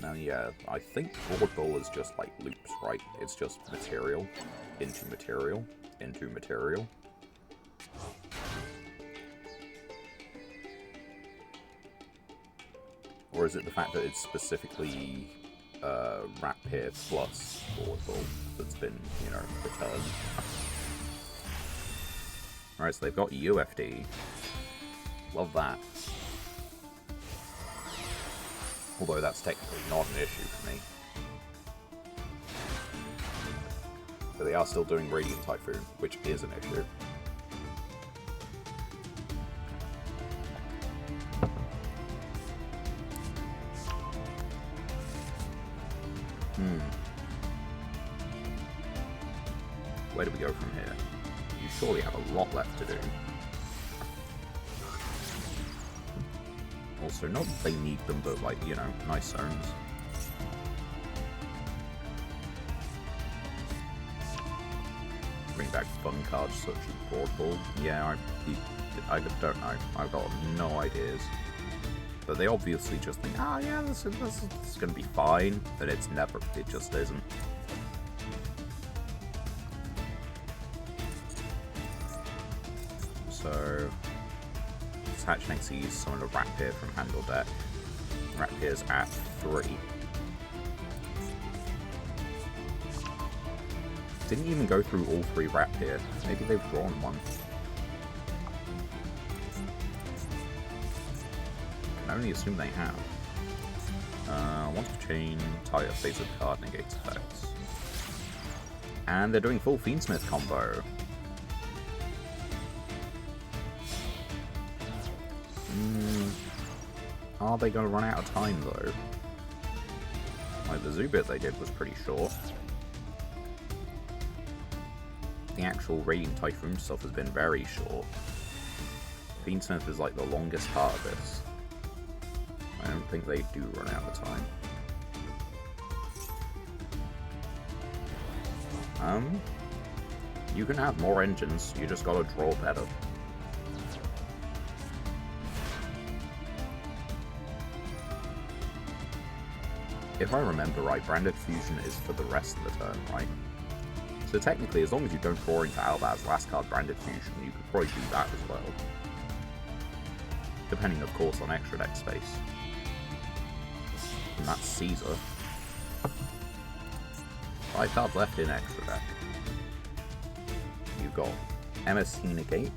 Now, yeah, I think Broad Bull is just, like, loops, right? It's just material, into material, into material. Or is it the fact that it's specifically Rapier plus Broad Bull that's been, you know, returned? Alright, so they've got UFD. Love that. Although that's technically not an issue for me. But they are still doing Radiant Typhoon, which is an issue. Where do we go from here? You surely have a lot left to do. Also, not that they need them, but, like, you know, nice zones. Bring back fun cards such as Broad Bull. Yeah, I don't know. I've got no ideas. But they obviously just think, oh yeah, this is going to be fine. But it just isn't. So, Hatch next to use summon a Rapier from hand or deck. Rapier's at 3. Didn't even go through all 3 Rapier. Maybe they've drawn one. Can only assume they have. Want to chain, target face of card, negates effects. And they're doing full Fiendsmith combo. Are they going to run out of time, though? Like, the zoo bit they did was pretty short. actual Radiant Typhoon stuff has been very short. Fiendsmith is like the longest part of this. I don't think they do run out of time. You can have more engines, you just gotta draw better. If I remember right, Branded Fusion is for the rest of the turn, right? So technically, as long as you don't draw into Albaz's last card Branded Fusion, you could probably do that as well. Depending, of course, on extra deck space. And that's Caesar. 5 cards left in extra deck. You've got MST Negate.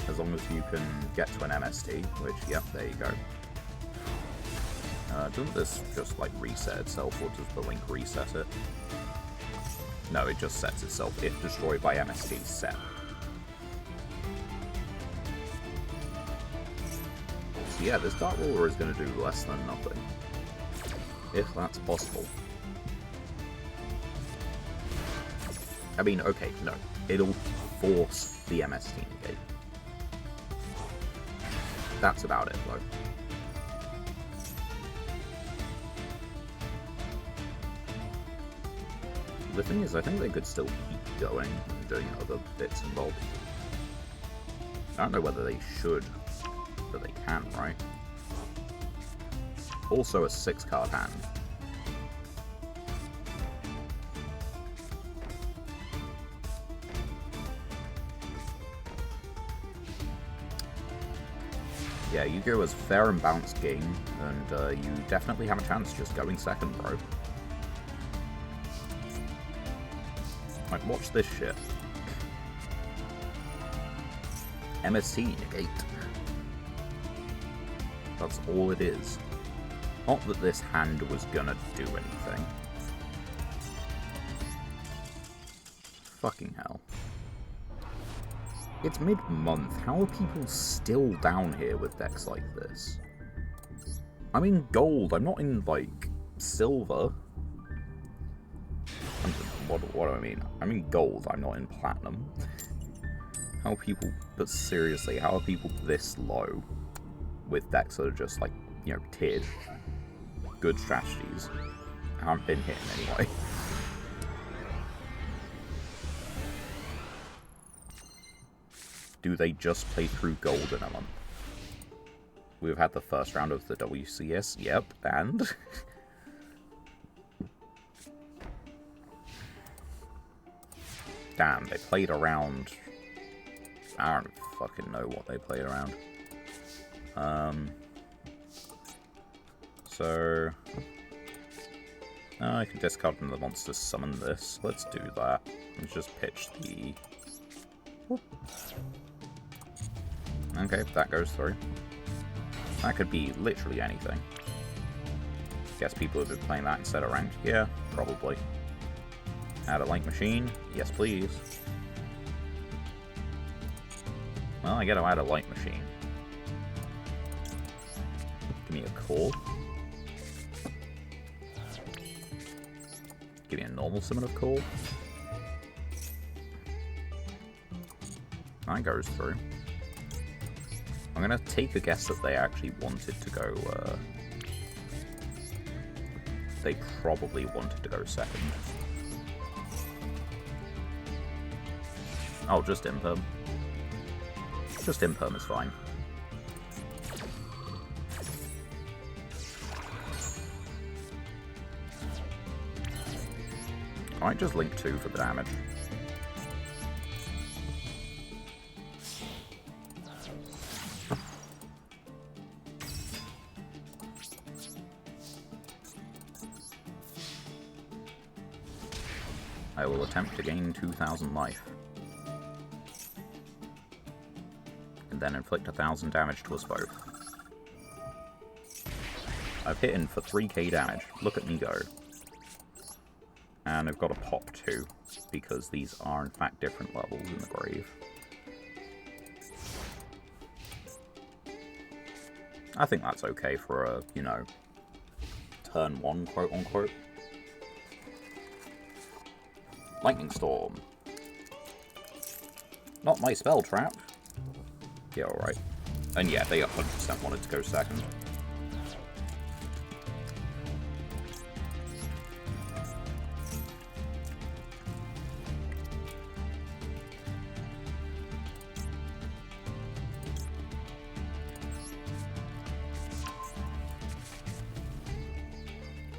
As long as you can get to an MST, which, yep, there you go. Doesn't this just, like, reset itself, or does the link reset it? No, it just sets itself. If destroyed by MST, set. So yeah, this Dark Ruler is going to do less than nothing. If that's possible. I mean, okay, no. It'll force the MST negate. That's about it, though. The thing is, I think they could still keep going and doing other bits and bobs. I don't know whether they should, but they can, right? Also a 6-card hand. Yeah, Yugioh was fair and balanced game, and you definitely have a chance just going second, bro. Like, watch this shit. MST negate. That's all it is. Not that this hand was gonna do anything. Fucking hell. It's mid-month. How are people still down here with decks like this? I'm in gold. I'm not in, like, silver. What do I mean? I'm in gold. I'm not in platinum. How are people... But seriously, how are people this low with decks that are just, like, you know, tiered? Good strategies. I haven't been hitting anyway. Do they just play through gold in a month? We've had the first round of the WCS. Yep, and... Damn, they played around... I don't fucking know what they played around. So... I can discard from the monsters, summon this. Let's do that. Let's just pitch the... Whoop. Okay, that goes through. That could be literally anything. Guess people have been playing that instead of ranked. Yeah, probably. Add a light machine? Yes, please. Well, I gotta add a light machine. Give me a call. Give me a normal summon of call. That goes through. I'm gonna take a guess that they actually wanted to go, they probably wanted to go second. Oh, just imperm. Just imperm is fine. I might just link 2 for the damage. I will attempt to gain 2,000 life. And then inflict 1,000 damage to us both. I've hit in for 3k damage. Look at me go. And I've got a pop too, because these are in fact different levels in the grave. I think that's okay for a, you know, turn 1, quote unquote. Lightning Storm. Not my spell trap. Yeah, alright. And yeah, they 100% wanted to go second.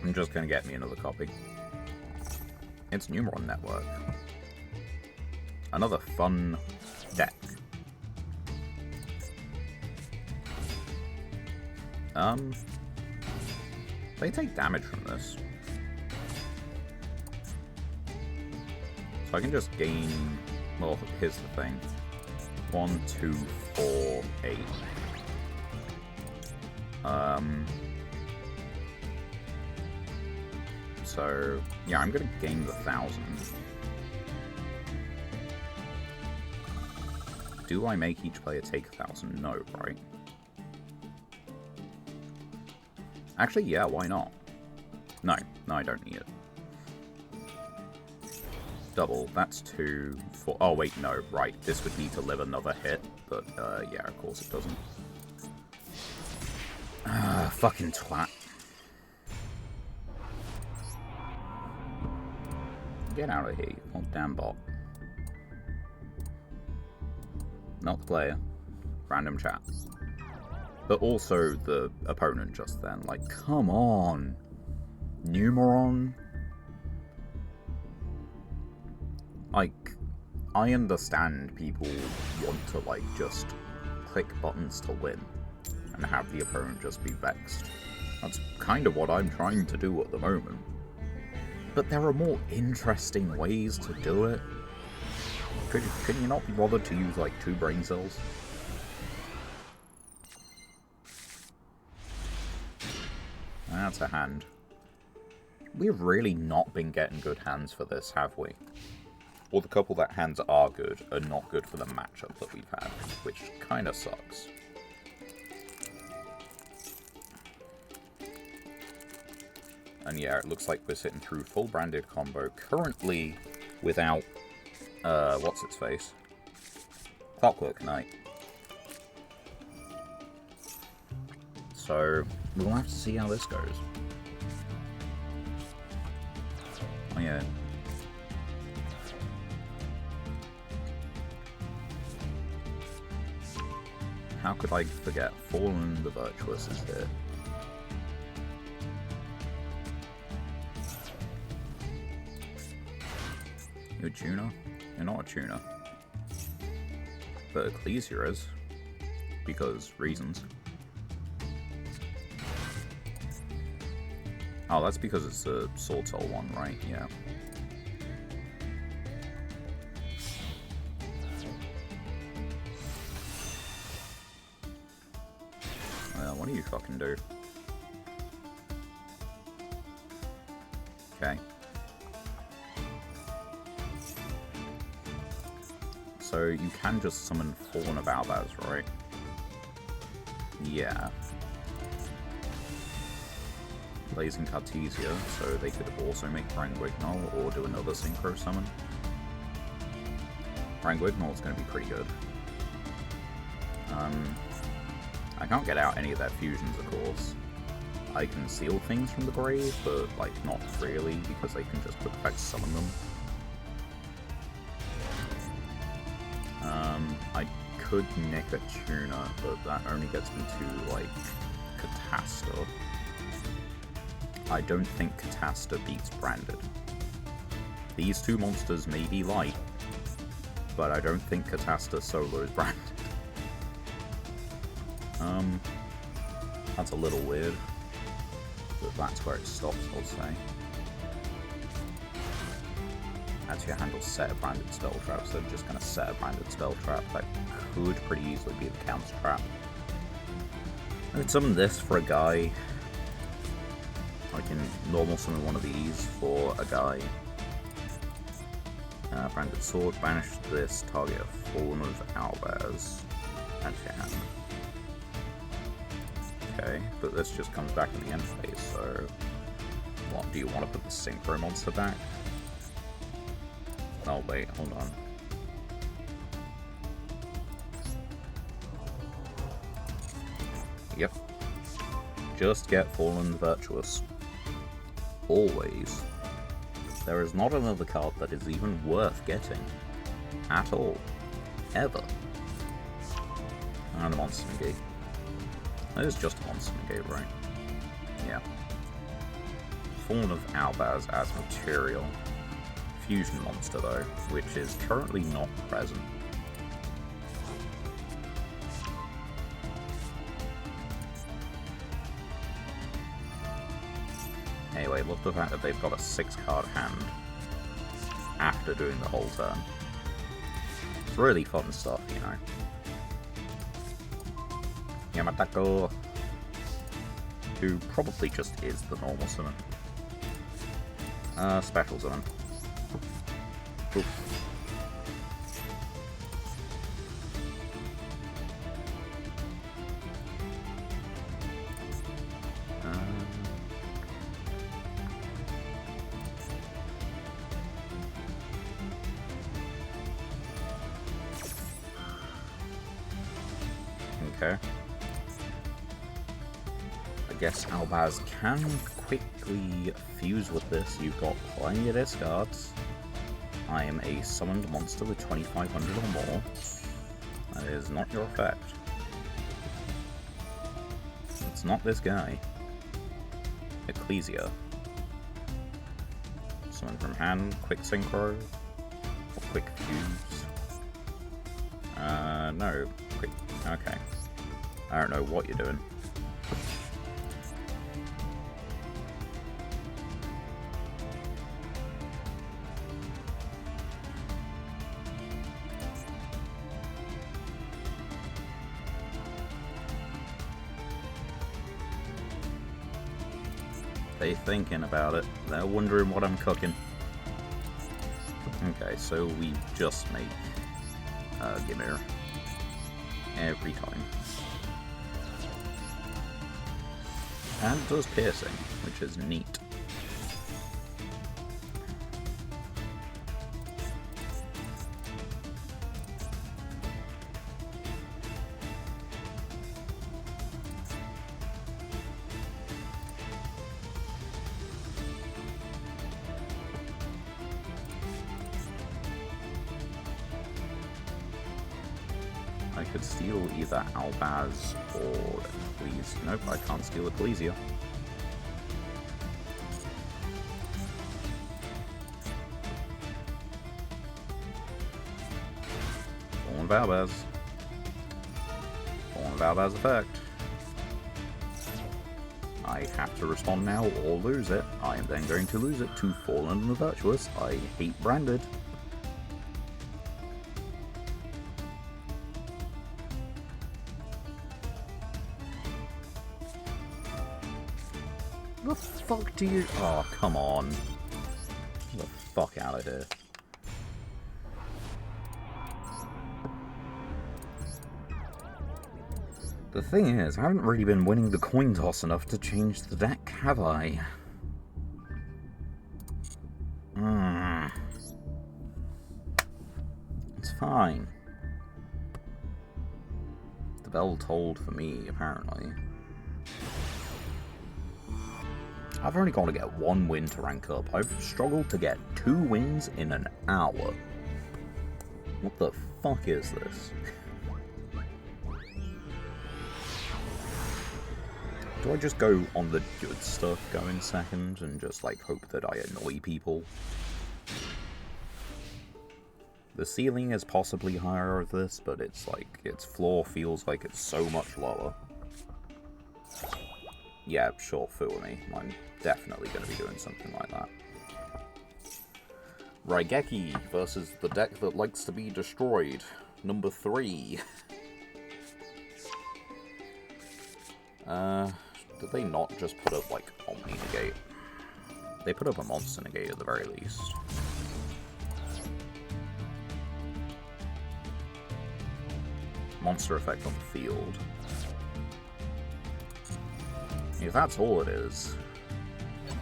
I'm just gonna get me another copy. It's Numeron Network. Another fun deck. They take damage from this. So I can just gain... Well, here's the thing. 1, 2, 4, 8. So, yeah, I'm gonna gain the 1,000. Do I make each player take 1,000? No, right? Actually, yeah, why not? No, I don't need it. Double, that's 2, 4... Oh, wait, no, right. This would need to live another hit, but, yeah, of course it doesn't. Fucking twat. Get out of here, you old damn bot. Not the player. Random chat. But also the opponent just then. Like, come on! Numeron? Like, I understand people want to, like, just click buttons to win. And have the opponent just be vexed. That's kind of what I'm trying to do at the moment. But there are more interesting ways to do it. Could you not be bothered to use, like, 2 brain cells? That's a hand. We've really not been getting good hands for this, have we? Or the couple that hands are good are not good for the matchup that we've had, which kind of sucks. And yeah, it looks like we're sitting through full branded combo, currently without, what's its face? Clockwork Knight. So, we'll have to see how this goes. Oh yeah. How could I forget? Fallen the Virtuous is here. You're a tuner? You're not a tuner. But Ecclesia is. Because reasons. Oh, that's because it's a Sword Soul one, right? Yeah. Well, what do you fucking do? Okay. So you can just summon Fallen Abalbaz, right? Yeah. Blazing Cartesia, so they could also make Ranguignol or do another Synchro Summon. Ranguignol's going to be pretty good. I can't get out any of their fusions, of course. I can seal things from the grave, but, like, not really, because they can just quick effect summon them. I could nick a tuner, but that only gets me to, like, Catasta. I don't think Catasta beats Branded. These two monsters may be light, but I don't think Catasta solo is Branded. That's a little weird, but that's where it stops, I'll say. Actually, I handle set a branded spell trap, so I'm just going to set a branded spell trap. That could pretty easily be the counter trap. I could summon this for a guy. I can normal summon one of these for a guy. Branded sword, banish this, target a Fallen of Albaz. Actually, I haven't. Okay, but this just comes back in the end phase, so... What, do you want to put the Synchro monster back? Oh wait, hold on. Yep. Just get Fallen Virtuous. Always. There is not another card that is even worth getting. At all. Ever. And a Monster Negate. That is just a Monster Negate, right? Yeah. Fallen of Albaz as material. Fusion monster, though, which is currently not present. Anyway, look at the fact that they've got a 6-card hand after doing the whole turn. It's really fun stuff, you know. Yamatako, who probably just is the normal summon. Special summon. Oof. Okay. I guess Albaz can quickly fuse with this. You've got plenty of discards. I am a summoned monster with 2,500 or more. That is not your effect. It's not this guy. Ecclesia. Summon from hand, quick synchro, or quick fuse. No, quick. Okay. I don't know what you're doing. They're thinking about it. They're wondering what I'm cooking. Okay, so we just make Gimir every time. And it does piercing, which is neat. I could steal either Albaz or Ecclesia. Nope, I can't steal Ecclesia. Fallen of Albaz. Fallen of Albaz effect. I have to respond now or lose it. I am then going to lose it to Fallen the Virtuous. I hate branded. The fuck do you... Oh, come on. Get the fuck out of here. The thing is, I haven't really been winning the coin toss enough to change the deck, have I? It's fine. The bell tolled for me, apparently. I've only got to get 1 win to rank up. I've struggled to get 2 wins in an hour. What the fuck is this? Do I just go on the good stuff going second and just like hope that I annoy people? The ceiling is possibly higher of this, but it's like, its floor feels like it's so much lower. Yeah, sure, fool me. I'm definitely going to be doing something like that. Raigeki versus the deck that likes to be destroyed. Number 3. Did they not just put up, like, Omni Negate? They put up a Monster Negate at the very least. Monster effect on the field. If that's all it is,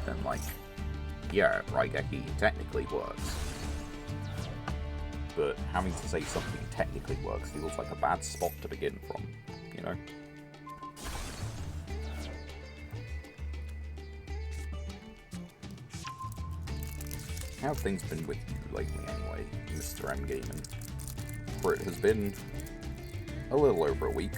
then, like, yeah, Raigeki technically works. But having to say something technically works feels like a bad spot to begin from, you know? How have things been with you lately anyway, Mr. Endgame? For it has been a little over a week.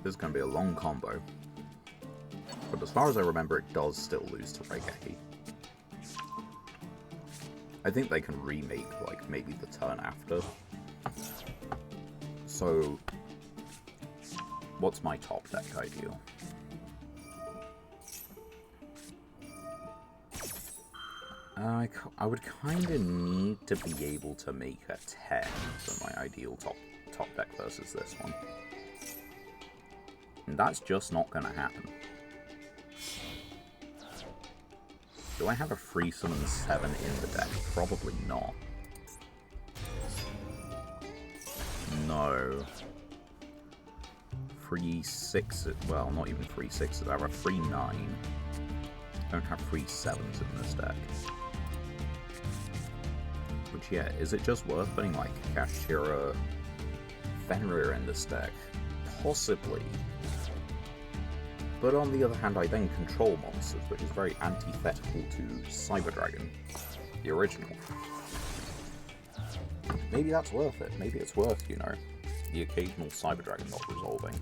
This is going to be a long combo. But as far as I remember, it does still lose to Raigeki. I think they can remake, like, maybe the turn after. So, what's my top deck ideal? I would kind of need to be able to make a 10 for my ideal top deck versus this one. And that's just not going to happen. Do I have a free summon 7 in the deck? Probably not. No. Free 6, well, not even free 6s. I have a free 9. I don't have free 7s in this deck. Which, yeah, is it just worth putting, like, Kashira, Fenrir in this deck? Possibly. But on the other hand, I then control monsters, which is very antithetical to Cyber Dragon, the original. Maybe that's worth it. Maybe it's worth, you know, the occasional Cyber Dragon not resolving,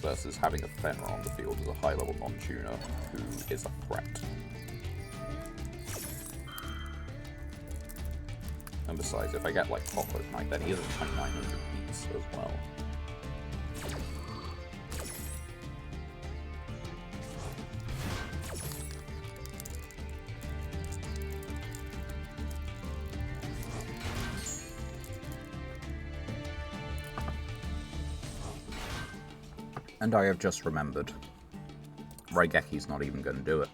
versus having a Fenrir on the field as a high-level non-tuner who is a threat. And besides, if I get, like, Poplar Knight, then he has a 2900 beats as well. And I have just remembered, Raigeki's not even going to do it.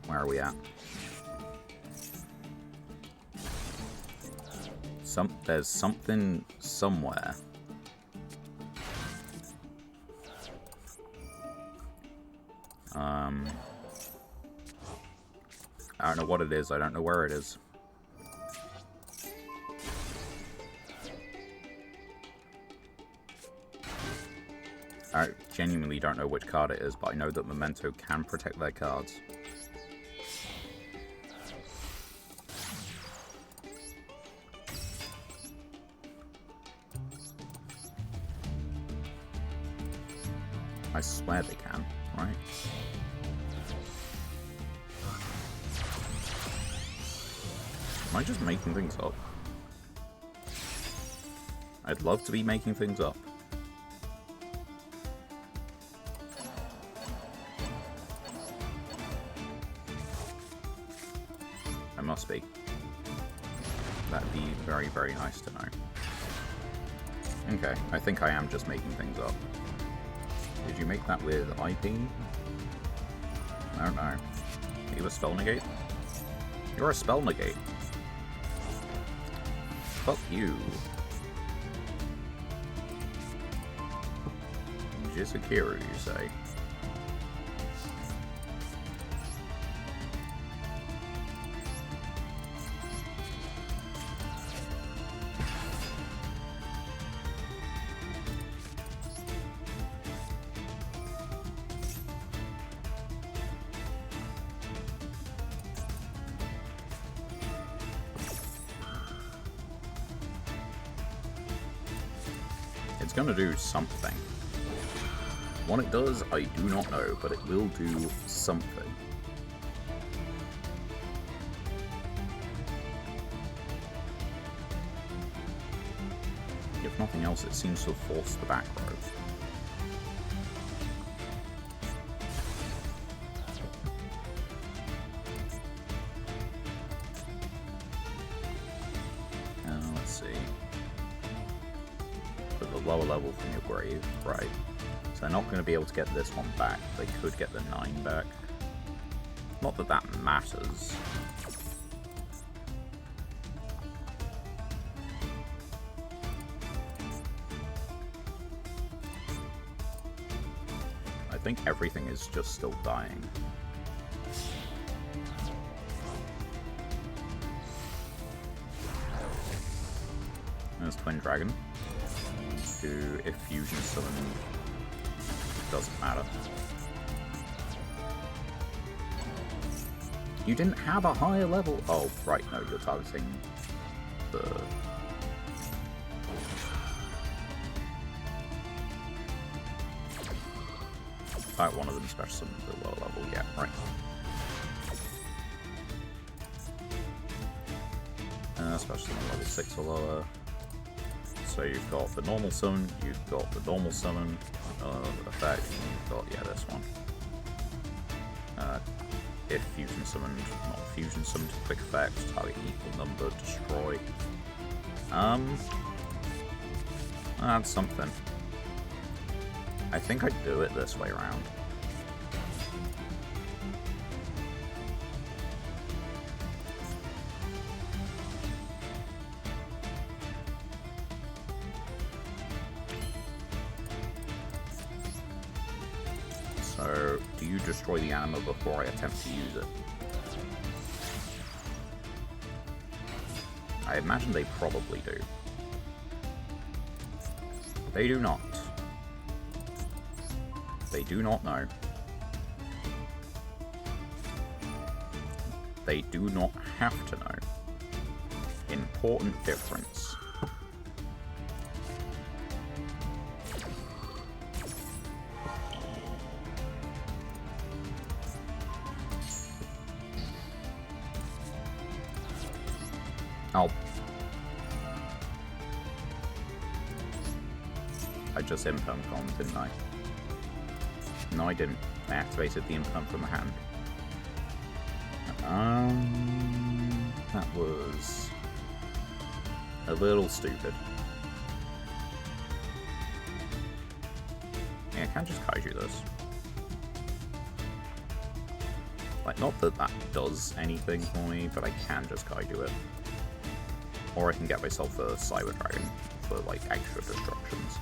Where are we at? There's something somewhere. I don't know what it is, I don't know where it is. I genuinely don't know which card it is, but I know that Memento can protect their cards. I swear they can, right? Am I just making things up? I'd love to be making things up. Must be. That'd be very, very nice to know. Okay, I think I am just making things up. Did you make that with IP? I don't know. Are you a spell negate? You're a spell negate. Fuck you. Jizukiru, you say? It's gonna do something. What it does, I do not know, but it will do something. If nothing else, it seems to force the back row. Let's see. Lower level from your grave, right? So they're not going to be able to get this one back. They could get the 9 back. Not that that matters. think everything is just still dying. There's Twin Dragon, who, if fusion summoned, doesn't matter. You didn't have a higher level. Oh, right, no, you're targeting the. Like one of them special summoned the lower level, yeah, right. Special summon level 6 or lower. So you've got the normal summon, you've got the normal summon effect, and you've got, yeah, this one. If fusion summoned, not fusion summoned, quick effect, target equal number, destroy. That's something. I think I'd do it this way around. So, do you destroy the anima before I attempt to use it? I imagine they probably do. They do not. They do not know. They do not have to know. Important difference. Oh. I just impermed on, didn't I? No, I didn't. I activated the imperm from the hand. That was a little stupid. Yeah, I can just kaiju this. Like, not that that does anything for me, but I can just kaiju it. Or I can get myself a Cyber Dragon for, like, extra destructions.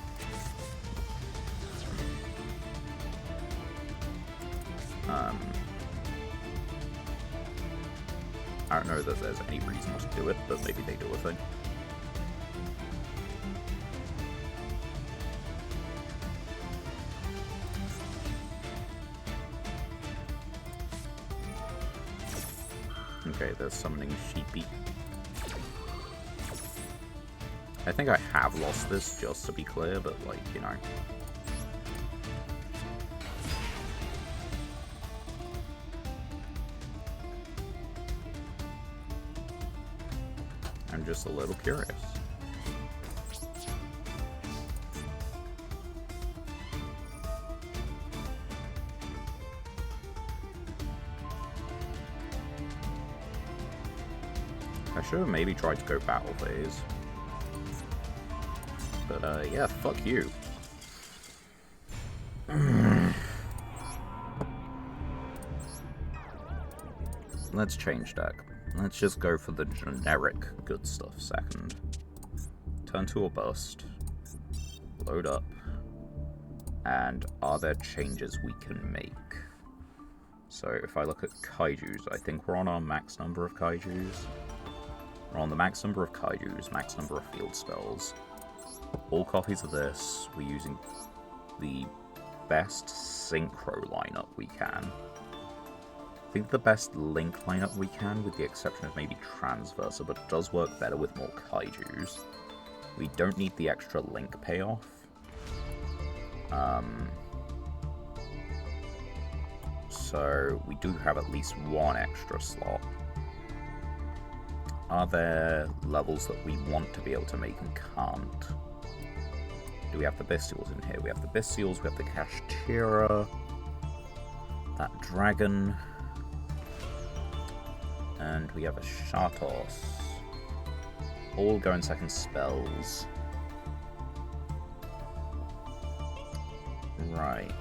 I don't know that there's any reason to do it, but maybe they do a thing. Okay, they're summoning Sheepy. I think I have lost this, just to be clear, but, like, you know. I'm just a little curious. I should have maybe tried to go battle phase. But, yeah, fuck you. Let's change deck. Let's just go for the generic good stuff second. Turn to a bust. Load up. And are there changes we can make? So if I look at kaijus, I think we're on our max number of kaijus. We're on the max number of kaijus, max number of field spells. All copies of this, we're using the best synchro lineup we can. I think the best link lineup we can, with the exception of maybe Transversa, but it does work better with more kaijus. We don't need the extra link payoff. So we do have at least one extra slot. Are there levels that we want to be able to make and can't? Do we have the Bestials in here? We have the Bestials, we have the Kashtira, that dragon, and we have a Shatos. All go in second spells. Right.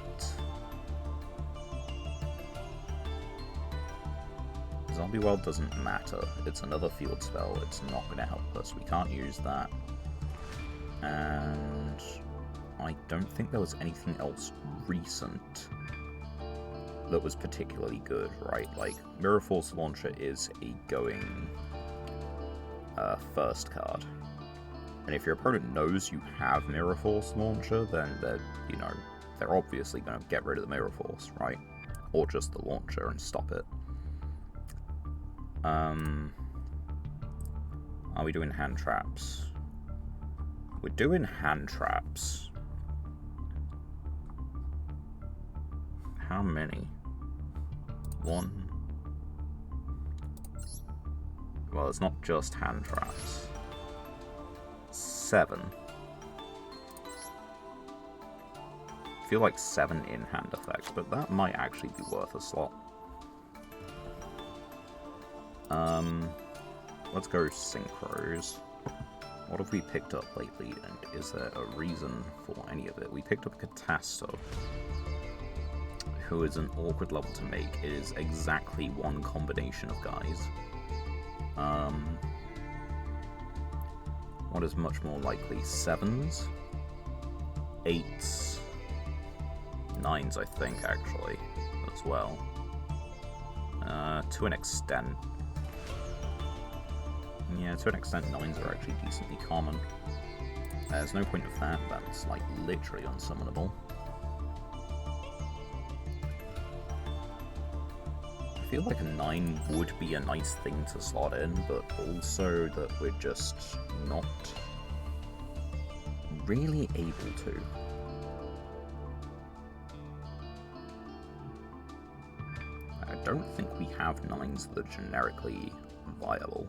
Zombie World doesn't matter. It's another field spell. It's not going to help us. We can't use that. And I don't think there was anything else recent that was particularly good, right? Like, Mirror Force Launcher is a going first card. And if your opponent knows you have Mirror Force Launcher, then they're obviously going to get rid of the Mirror Force, right? Or just the launcher and stop it. Are we doing hand traps? We're doing hand traps. How many? 1. Well, it's not just hand traps. 7. I feel like 7 in-hand effects, but that might actually be worth a slot. Let's go synchros. What have we picked up lately, and is there a reason for any of it? We picked up Catastro, who is an awkward level to make. It is exactly one combination of guys. What is much more likely? 7s? 8s? 9s, I think, actually, as well. To an extent. Yeah, to an extent, 9s are actually decently common. There's no point of that, that's, like, literally unsummonable. I feel like a 9 would be a nice thing to slot in, but also that we're just not really able to. I don't think we have 9s that are generically viable.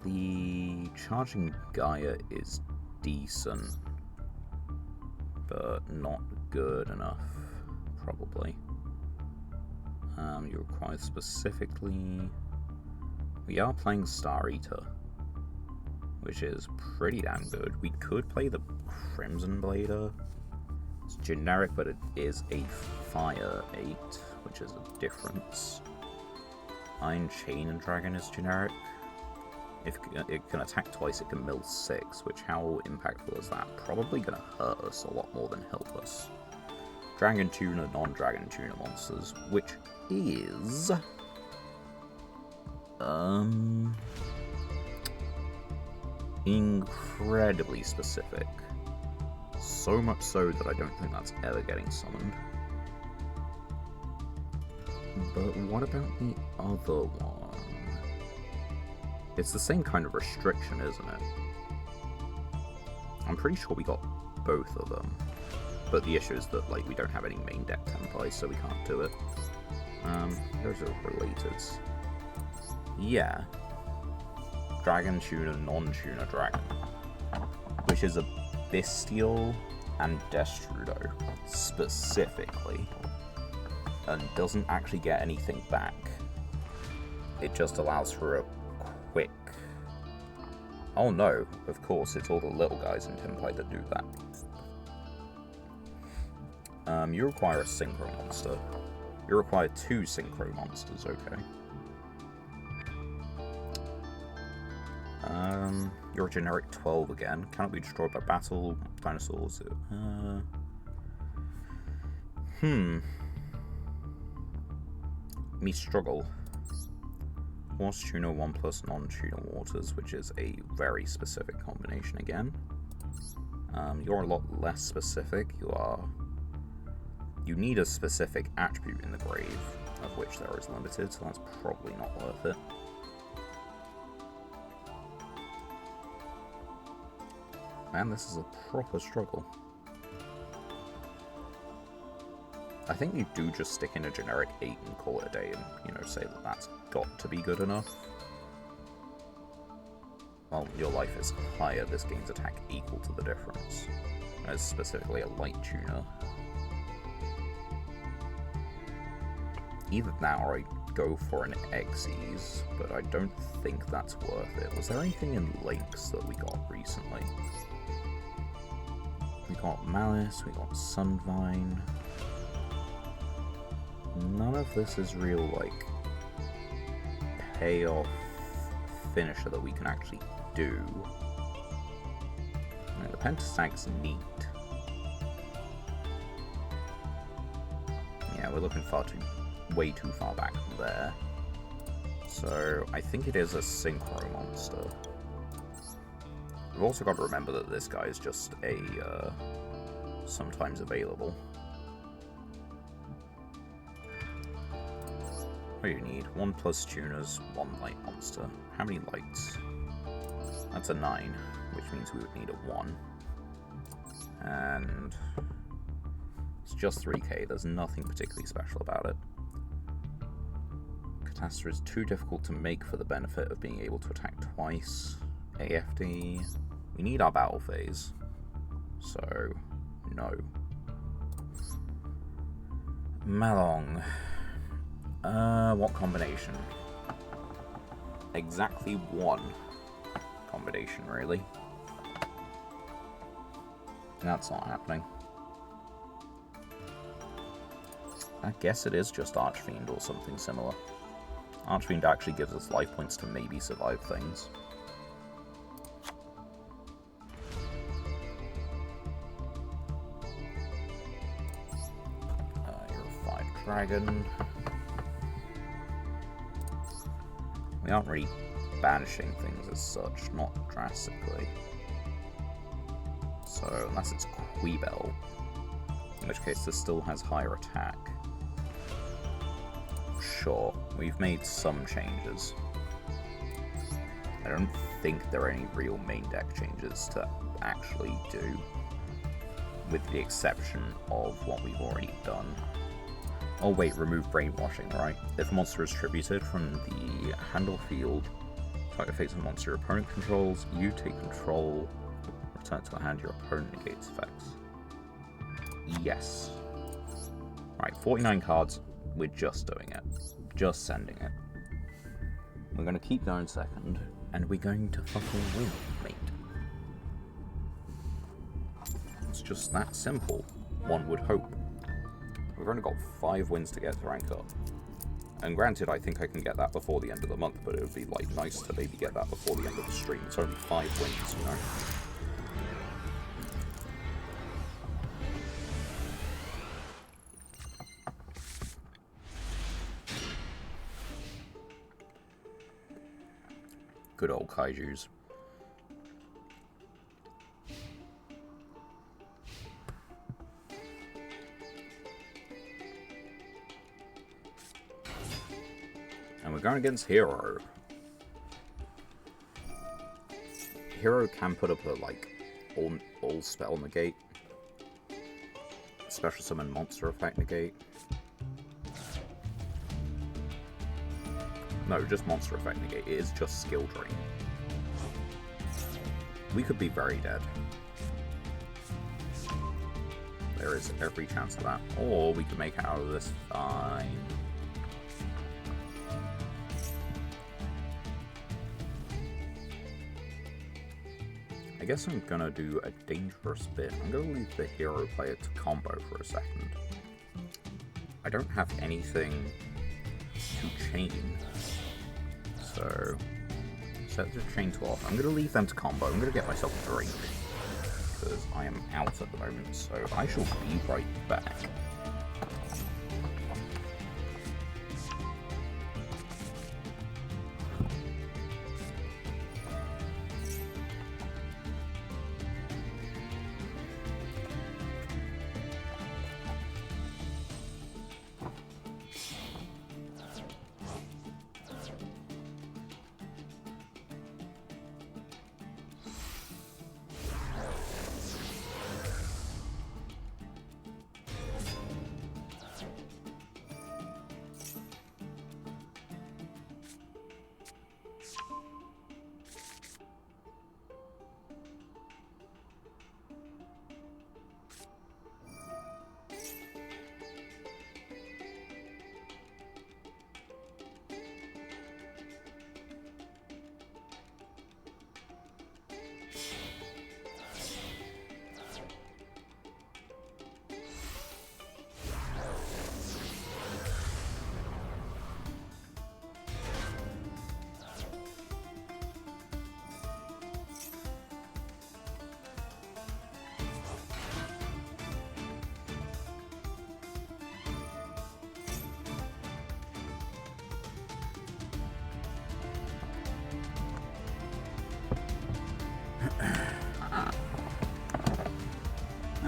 The Charging Gaia is decent, but not good enough, probably. You require specifically... We are playing Star Eater, which is pretty damn good. We could play the Crimson Blader. It's generic, but it is a Fire 8, which is a difference. Iron Chain and Dragon is generic. If it can attack twice, it can mill 6, which how impactful is that? Probably going to hurt us a lot more than help us. Dragon Tuner, non-Dragon Tuner monsters, which is... incredibly specific. So much so that I don't think that's ever getting summoned. But what about the other one? It's the same kind of restriction, isn't it? I'm pretty sure we got both of them. But the issue is that, like, we don't have any main deck templates, so we can't do it. Those are related. Yeah. Dragon Tuner, non-Tuner Dragon. Which is a Bestial and Destrudo, specifically. And doesn't actually get anything back. It just allows for a quick... Oh no, of course, it's all the little guys in template that do that. You require a Synchro monster. You require 2 Synchro monsters, okay. You're a generic 12 again. Cannot be destroyed by battle. Dinosaurs. Me struggle. Horse Tuner 1 plus non-tuner waters, which is a very specific combination again. You're a lot less specific. You need a specific attribute in the grave, of which there is limited, so that's probably not worth it. Man, this is a proper struggle. I think you do just stick in a generic 8 and call it a day and, say that that's got to be good enough. Well, your life is higher, this gains attack equal to the difference. As specifically a light tuner. Either that or I go for an Xyz, but I don't think that's worth it. Was there anything in Links that we got recently? We got Malice, we got Sunvine. None of this is real, like, payoff finisher that we can actually do. Right, the Pentastag's neat. Yeah, we're looking way too far back from there. So I think it is a synchro monster. We've also got to remember that this guy is just a sometimes available. What do you need? 1 plus tuners, 1 light monster. How many lights? That's a 9, which means we would need a 1. And it's just 3k, there's nothing particularly special about it. Catastrophe is too difficult to make for the benefit of being able to attack twice. AFD. We need our battle phase. So, no. Malong. What combination? Exactly 1 combination, really. That's not happening. I guess it is just Archfiend or something similar. Archfiend actually gives us life points to maybe survive things. You're a 5 dragon. We aren't really banishing things as such, not drastically. So, unless it's Quibel, in which case this still has higher attack. Sure, we've made some changes. I don't think there are any real main deck changes to actually do, with the exception of what we've already done. Oh wait, remove brainwashing, right? If a monster is tributed from the handle field, target face a monster your opponent controls, you take control, return to the hand your opponent negates effects. Yes. Right, 49 cards, we're just doing it. Just sending it. We're going to keep going second, and we're going to fucking win, mate. It's just that simple, one would hope. We've only got 5 wins to get to rank up. And granted, I think I can get that before the end of the month, but it would be like nice to maybe get that before the end of the stream. It's only 5 wins, you know? Good old kaijus. And we're going against Hero. Hero can put up a, like, all spell negate. Special summon monster effect negate. No, just monster effect negate. It is just skill drain. We could be very dead. There is every chance of that. Or we could make it out of this fine. I guess I'm gonna do a dangerous bit. I'm gonna leave the hero player to combo for a second. I don't have anything to chain. So, set the chain to off. I'm gonna leave them to combo. I'm gonna get myself a drink. Because I am out at the moment, so I shall be right back.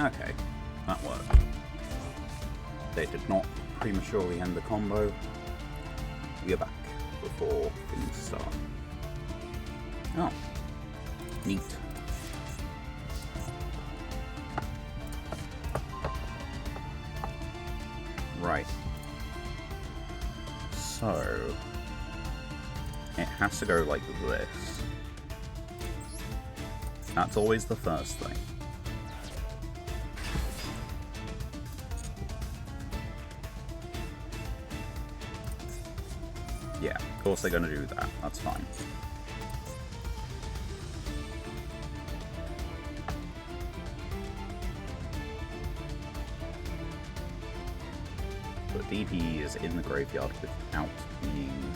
Okay, that worked. They did not prematurely end the combo. We are back before things start. Oh, neat. Right. So, it has to go like this. That's always the first thing. Yeah, of course they're going to do that. That's fine. But DP is in the graveyard without being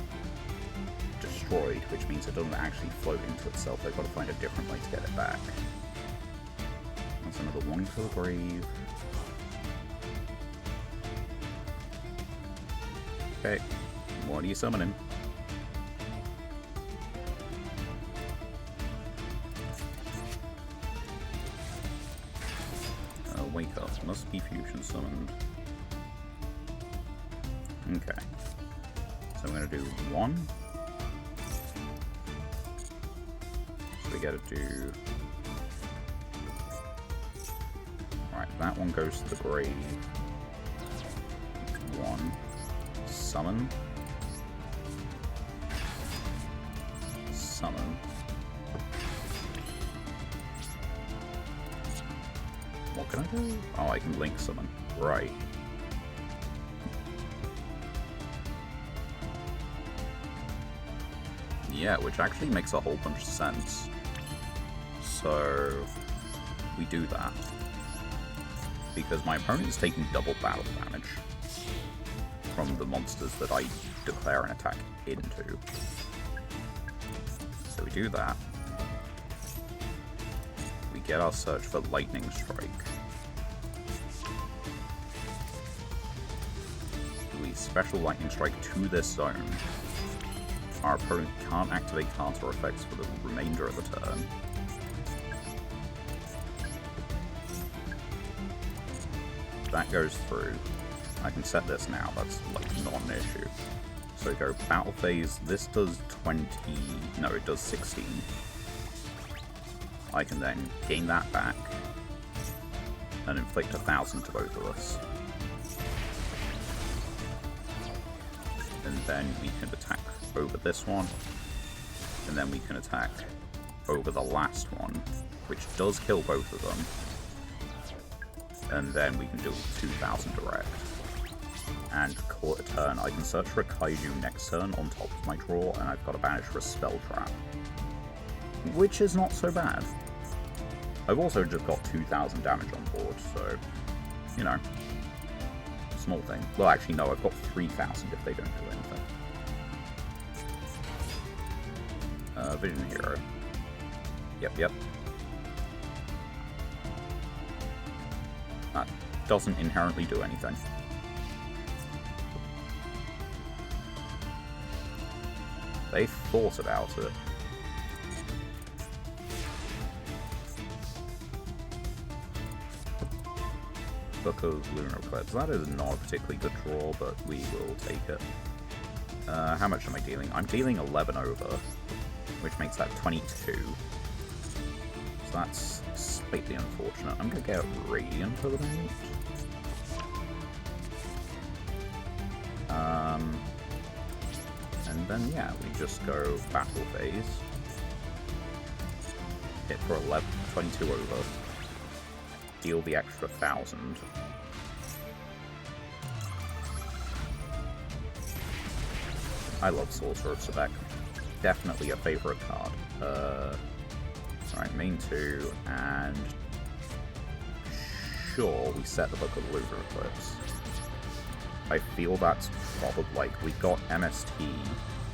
destroyed, which means it doesn't actually float into itself. They've got to find a different way to get it back. That's another one for the grave. Okay, what are you summoning? Wake up. Must be fusion summoned. Okay. So I'm going to do one. So we got to do... Right, that one goes to the grave. One. Summon. Summon. What can I do? Oh, I can link summon. Right. Yeah, which actually makes a whole bunch of sense. So, we do that. Because my opponent is taking double battle damage from the monsters that I declare an attack into. So we do that. We get our search for Lightning Strike. We special Lightning Strike to this zone. Our opponent can't activate cards or effects for the remainder of the turn. That goes through. I can set this now, that's like not an issue. So we go battle phase, this does 20, no it does 16. I can then gain that back and inflict 1,000 to both of us. And then we can attack over this one, and then we can attack over the last one, which does kill both of them. And then we can do 2,000 direct. And call it a turn. I can search for a Kaiju next turn on top of my draw, and I've got to banish for a Spell Trap. Which is not so bad. I've also just got 2,000 damage on board, so, you know, small thing. Well, actually, no, I've got 3,000 if they don't do anything. Vision Hero. Yep. That doesn't inherently do anything. They thought about it. Book of Lunar Eclipse. That is not a particularly good draw, but we will take it. How much am I dealing? I'm dealing 11 over, which makes that 22. So that's slightly unfortunate. I'm going to get Radiant for the moment. And then, yeah, we just go battle phase. Hit for 11, 22 over. Deal the extra 1,000. I love Sorcerer of Sebek. Definitely a favourite card. Alright, main 2, and... Sure, we set the Book of Lunar Eclipse. I feel that's probably, like, we got MST,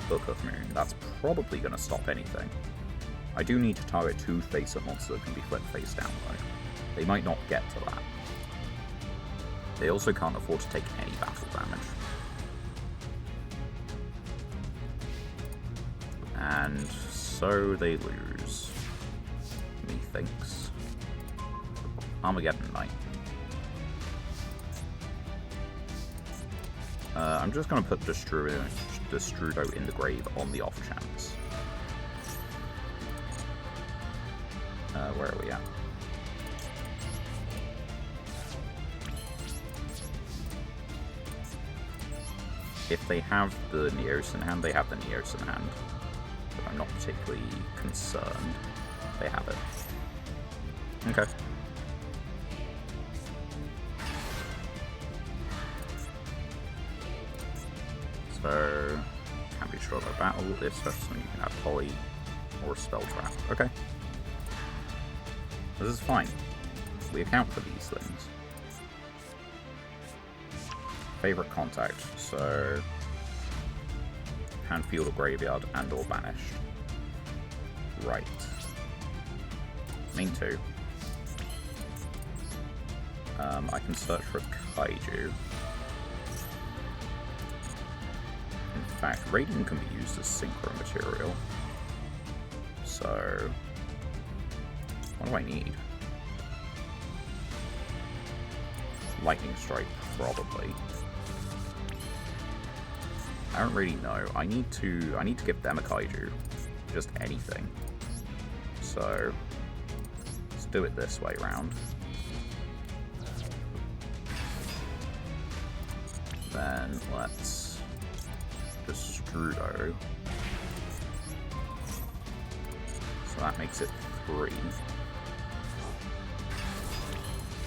Book of Moon, that's probably going to stop anything. I do need to target 2 face-up monsters that can be flipped face down, though. They might not get to that. They also can't afford to take any battle damage. And so they lose, methinks. Armageddon Knight. I'm just going to put Destrudo in the grave on the off chance. Where are we at? If they have the Neos in hand, they have the Neos in hand. But I'm not particularly concerned. They have it. Okay. So, can be destroyed by battle. If special you can have Poly or Spell Trap. Okay. This is fine. We account for these things. Favorite contact. So, hand, field, or graveyard, and or banished. Right. Main 2. I can search for Kaiju. In fact, Radiant can be used as synchro material. So, what do I need? Lightning Strike, probably. I don't really know. I need to give them a Kaiju. Just anything. So, let's do it this way round. Then let's Destrudo. So that makes it 3.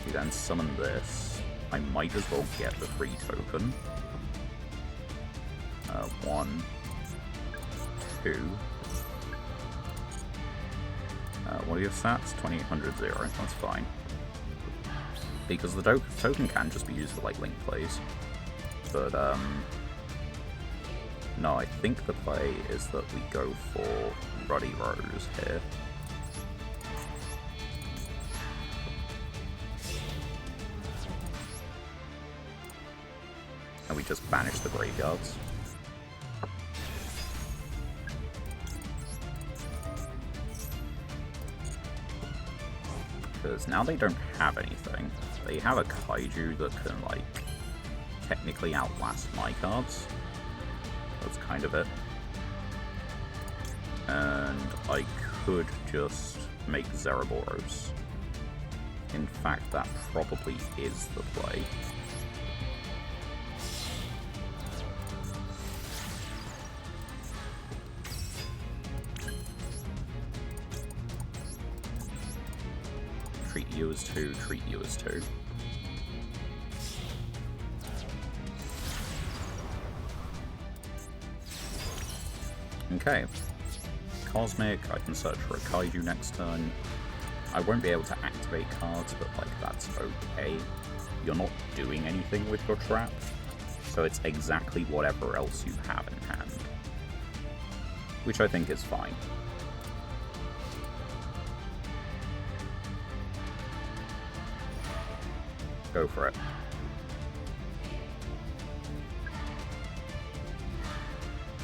We then summon this. I might as well get the free token. 1, 2. What are your stats? 2800 0. That's fine. Because the token can just be used for like link plays. But no, I think the play is that we go for Ruddy Rose here. And we just banish the graveyards. Because now they don't have anything. They have a Kaiju that can, like, technically outlast my cards. That's kind of it. And I could just make Zeraboros. In fact, that probably is the play. Treat you as 2, treat you as 2. Okay. Cosmic, I can search for a Kaiju next turn. I won't be able to activate cards, but like that's okay. You're not doing anything with your trap, so it's exactly whatever else you have in hand. Which I think is fine. Go for it.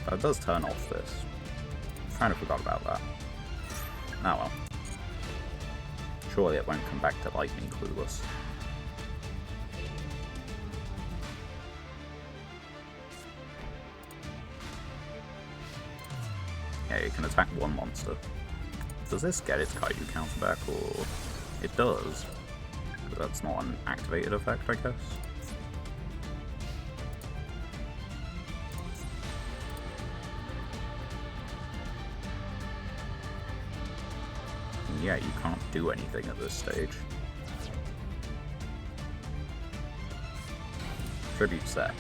That does turn off this. Kind of forgot about that. Oh well. Surely it won't come back to bite me clueless. Yeah, you can attack one monster. Does this get its Kaiju counter back, or... It does. But that's not an activated effect, I guess. Yeah, you can't do anything at this stage. Tribute set.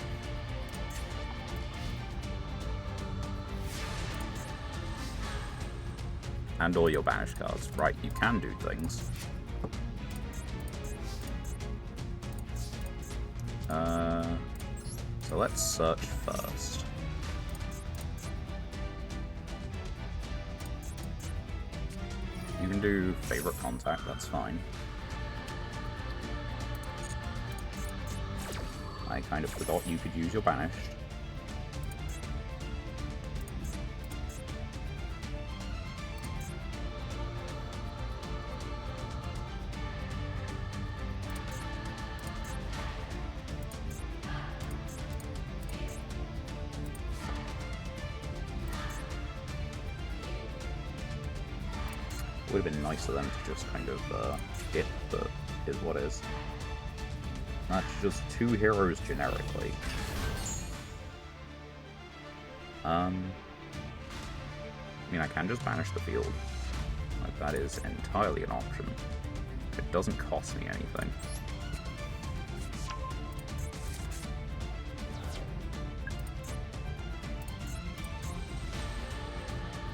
And all your banished cards. Right, you can do things. So let's search first. You can do favorite contact, that's fine. I kind of forgot you could use your banished. would have been nice of them to just kind of hit, but is what is. That's just 2 heroes generically. I mean, I can just banish the field. Like, that is entirely an option. It doesn't cost me anything.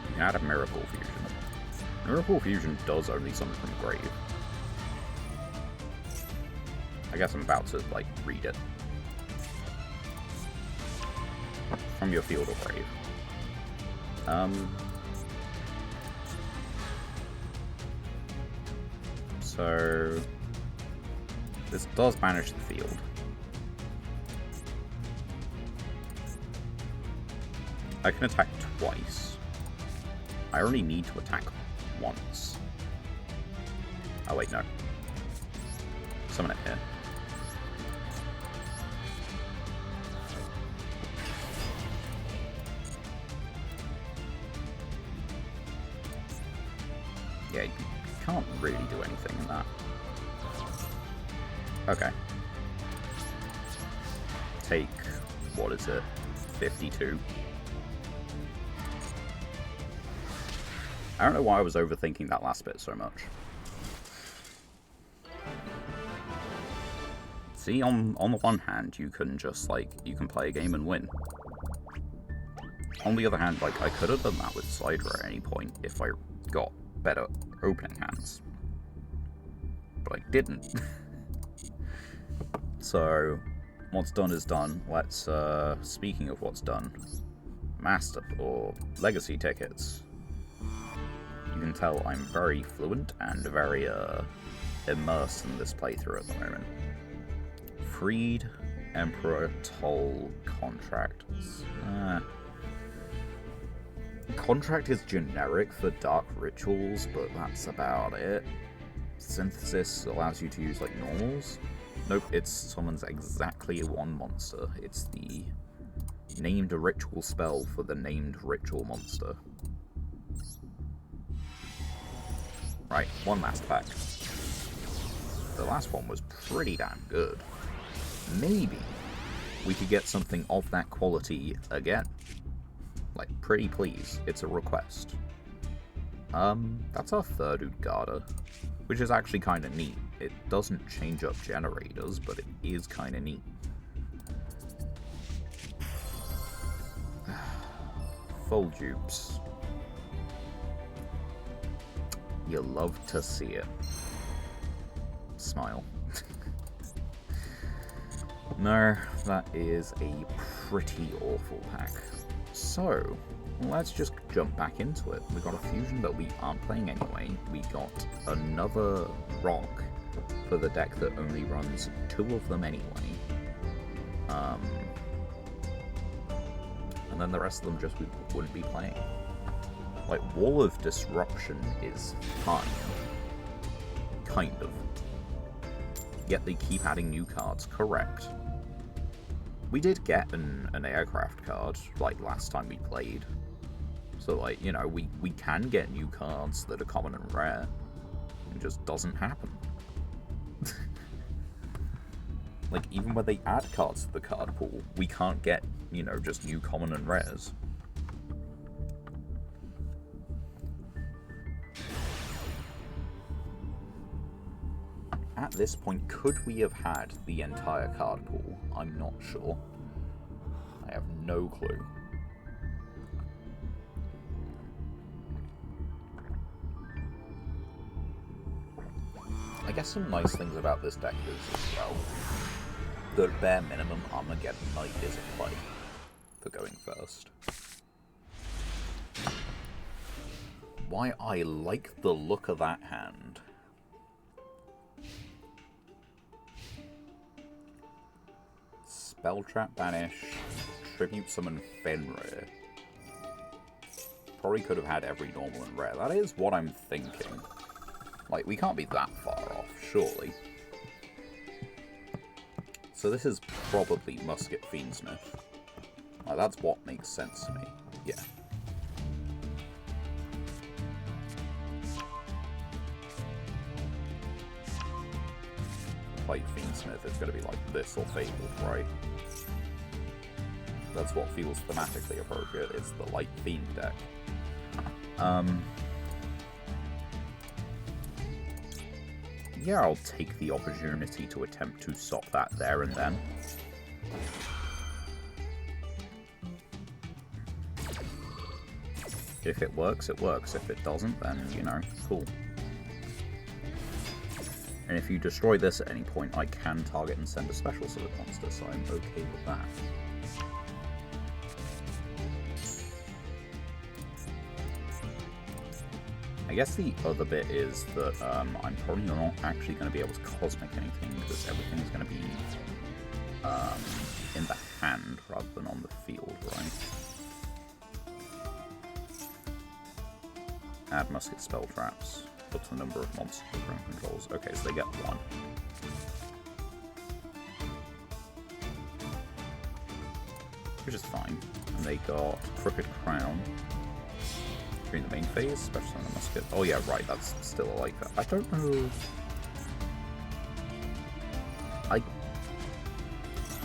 You can add a Miracle Fusion. Miracle Fusion does only summon from Grave. I guess I'm about to, like, read it. From your field or grave. So this does banish the field. I can attack twice. I only need to attack once. Oh wait, no. Summon it here. Yeah, you can't really do anything in that. Okay. Take, what is it, 52. I don't know why I was overthinking that last bit so much. See, on the one hand, you can just, like, you can play a game and win. On the other hand, like, I could have done that with Sidra at any point if I got better opening hands. But I didn't. So, what's done is done. Let's, speaking of what's done, Master, or Legacy tickets. You can tell I'm very fluent and very, immersed in this playthrough at the moment. Freed, Emperor, Toll, Contract. Contract is generic for Dark Rituals, but that's about it. Synthesis allows you to use, like, normals. Nope, it summons exactly one monster. It's the named ritual spell for the named ritual monster. Right, one last pack. The last one was pretty damn good. Maybe we could get something of that quality again. Like, pretty please, it's a request. That's our third Udgada, which is actually kind of neat. It doesn't change up generators, but it is kind of neat. Full dupes. You love to see it. Smile. No, that is a pretty awful pack. So, let's just jump back into it. We got a fusion that we aren't playing anyway. We got another rock for the deck that only runs 2 of them anyway. And then the rest of them just we wouldn't be playing. Like, Wall of Disruption is fun. Kind of. Yet they keep adding new cards, correct. We did get an aircraft card, like, last time we played. So, like, you know, we can get new cards that are common and rare. It just doesn't happen. Like, even when they add cards to the card pool, we can't get, you know, just new common and rares. At this point, could we have had the entire card pool? I'm not sure. I have no clue. I guess some nice things about this deck is, as well, the bare minimum Armageddon Knight is a play for going first. Why I like the look of that hand. Spell Trap Banish, Tribute Summon Fenrir. Probably could have had every normal and rare. That is what I'm thinking. Like, we can't be that far off, surely. So this is probably Musket Fiendsmith. Like, that's what makes sense to me. Yeah. Light Fiendsmith, it's going to be like this or Fabled, right? That's what feels thematically appropriate. It's the Light Fiend deck. Yeah, I'll take the opportunity to attempt to stop that there and then. If it works, it works. If it doesn't, then, you know, cool. And if you destroy this at any point, I can target and send a special sword monster, so I'm okay with that. I guess the other bit is that I'm probably not actually going to be able to cosmic anything, because everything is going to be in the hand rather than on the field, right? Add musket spell traps. Up to the number of monster program controls. Okay, so they get one. Which is fine. And they got Crooked Crown during the main phase, especially on the musket. Oh yeah, right, that's still a like that. I don't know.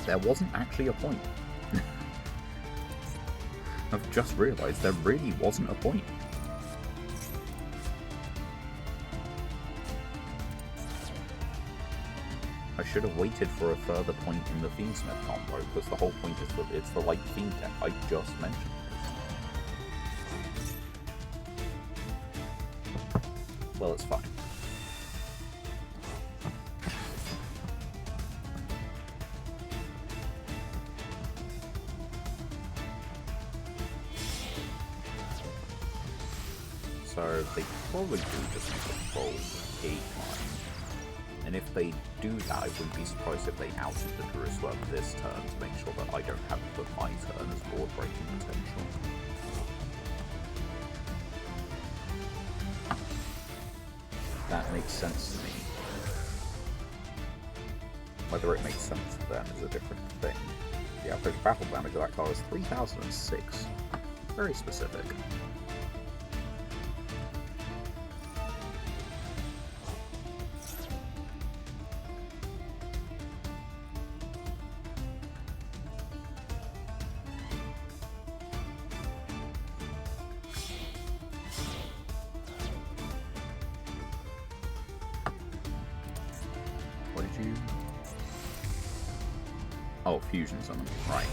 There wasn't actually a point. I've just realised there really wasn't a point. I should have waited for a further point in the Fiendsmith combo, because the whole point is that it's the Light Fiend deck I just mentioned. Well, it's fine. So they probably do just need to roll 8 times. And if they do that, I wouldn't be surprised if they outed the Jerusalem this turn to make sure that I don't have to put my turn as board breaking potential. That makes sense to me. Whether it makes sense to them is a different thing. The average battle damage of that card is 3006. Very specific. Oh, fusions on them, right.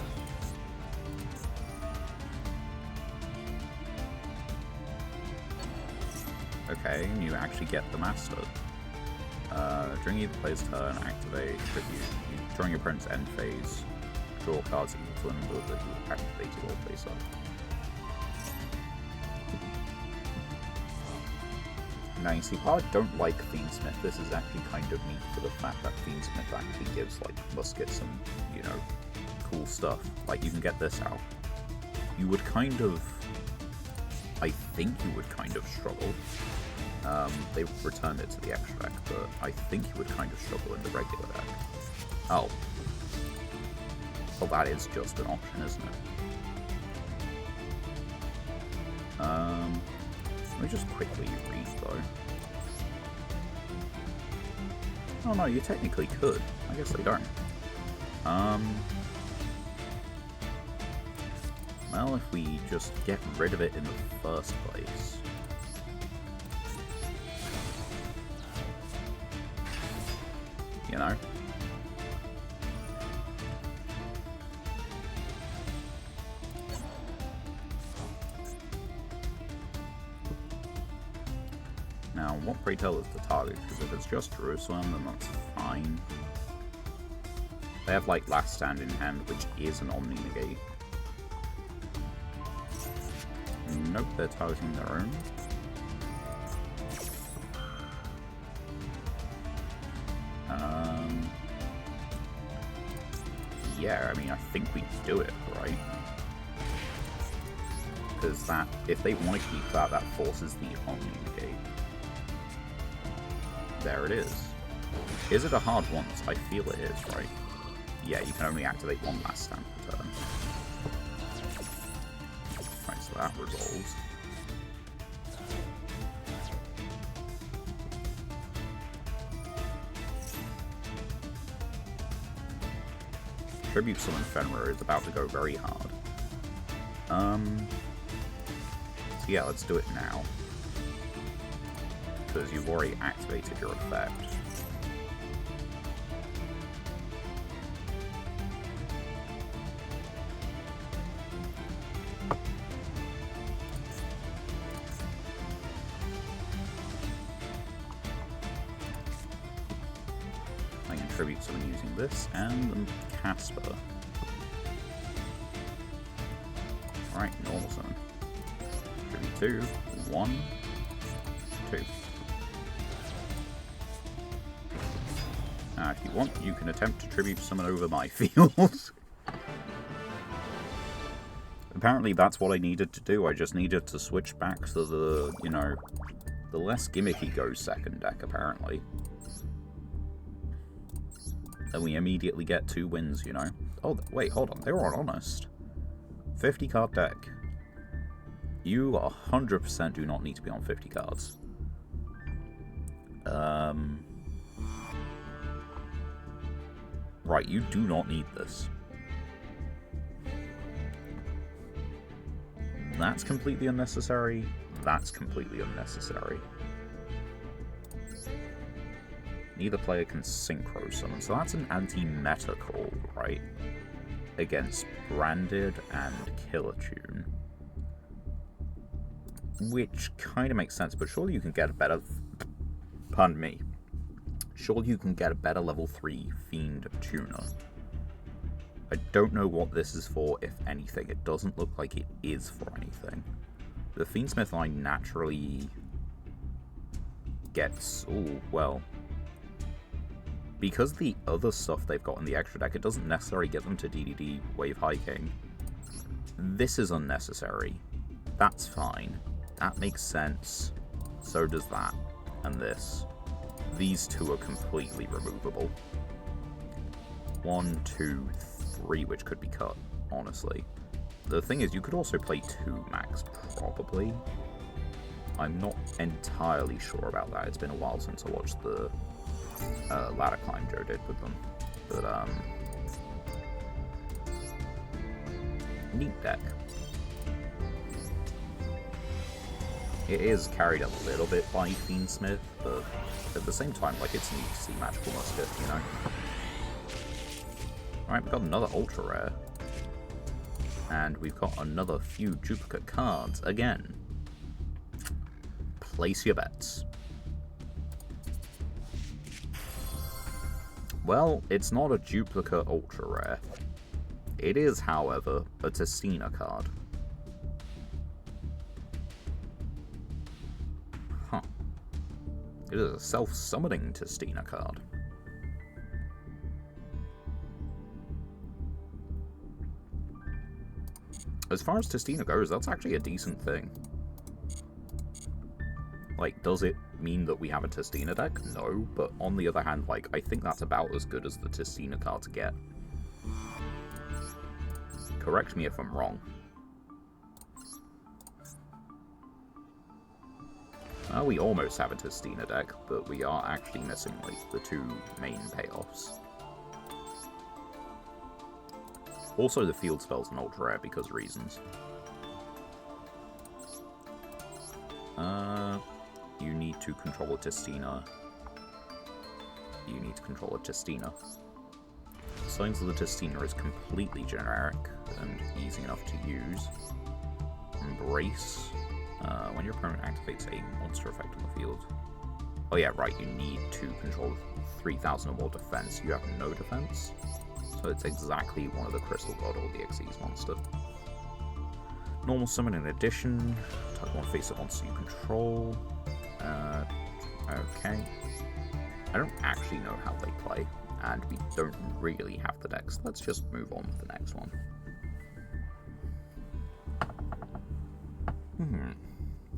Okay, and you actually get the Master. During either player's turn, activate during your opponent's end phase, draw cards equal to a number that you activated or face up. Now you see, while I don't like Fiendsmith, this is actually kind of neat for the fact that Fiendsmith actually gives like muskets and, you know, cool stuff. Like you can get this out. You would kind of, I think you would kind of struggle. They returned it to the extra deck, but I think you would kind of struggle in the regular deck. Oh. Well, that is just an option, isn't it? Let me just quickly read, though. Oh no, you technically could. I guess they don't. Well, if we just get rid of it in the first place. You know? Now, what pray tell is the target? Because if it's just Jerusalem, then that's fine. They have, like, Last Stand in hand, which is an Omni Negate. Nope, they're targeting their own. Yeah, I mean, I think we do it, right? Because that, if they want to keep that, that forces the Omni Negate. There it is. Is it a hard once? I feel it is, right? Yeah, you can only activate one Last Stand per turn. Right, so that resolves. Tribute Summon Fenrir is about to go very hard. So yeah, let's do it now. Because you've already activated your effect. I can tribute someone using this, and Casper. Alright, normal summon. Tribute 2, 1, 2. If you want, you can attempt to tribute summon over my field. Apparently that's what I needed to do. I just needed to switch back to the, you know, the less gimmicky Go second deck, apparently. Then we immediately get 2 wins, you know. Oh, wait, hold on. They were honest. 50 card deck. You 100% do not need to be on 50 cards. Right, you do not need this. That's completely unnecessary. That's completely unnecessary. Neither player can synchro summon, so that's an anti-meta call, right? Against Branded and Killer Tune. Which kind of makes sense, but surely you can get a better... Pardon me. Surely you can get a better level 3 Fiend Tuner. I don't know what this is for, if anything. It doesn't look like it is for anything. The Fiendsmith line naturally gets... Ooh, well... Because the other stuff they've got in the extra deck, it doesn't necessarily get them to DDD Wave Hiking. This is unnecessary. That's fine. That makes sense. So does that. And this. These two are completely removable. 1, 2, 3, which could be cut, honestly. The thing is, you could also play 2 max, probably. I'm not entirely sure about that. It's been a while since I watched the ladder climb Joe did with them. But, neat deck. It is carried a little bit by Fiendsmith, but at the same time, like, it's neat to see Magical Musket, you know? Alright, we've got another Ultra Rare. And we've got another few duplicate cards again. Place your bets. Well, it's not a duplicate Ultra Rare. It is, however, a Testina card. Huh. It is a self-summoning Testina card. As far as Testina goes, that's actually a decent thing. Like, does it mean that we have a Testina deck? No, but on the other hand, like, I think that's about as good as the Testina cards get. Correct me if I'm wrong. We almost have a Testina deck, but we are actually missing, like, the 2 main payoffs. Also, the field spell's an ultra rare because reasons. You need to control a Testina. You need to control a Testina. Signs of the Testina is completely generic and easy enough to use. Embrace. When your opponent activates a monster effect on the field. Oh yeah, right, you need to control 3,000 or more defense. You have no defense. So it's exactly one of the Crystal God or the Xyz monster. Normal summon in addition. Type 1 face-up monster you control. Okay. I don't actually know how they play, and we don't really have the decks. Let's just move on to the next one.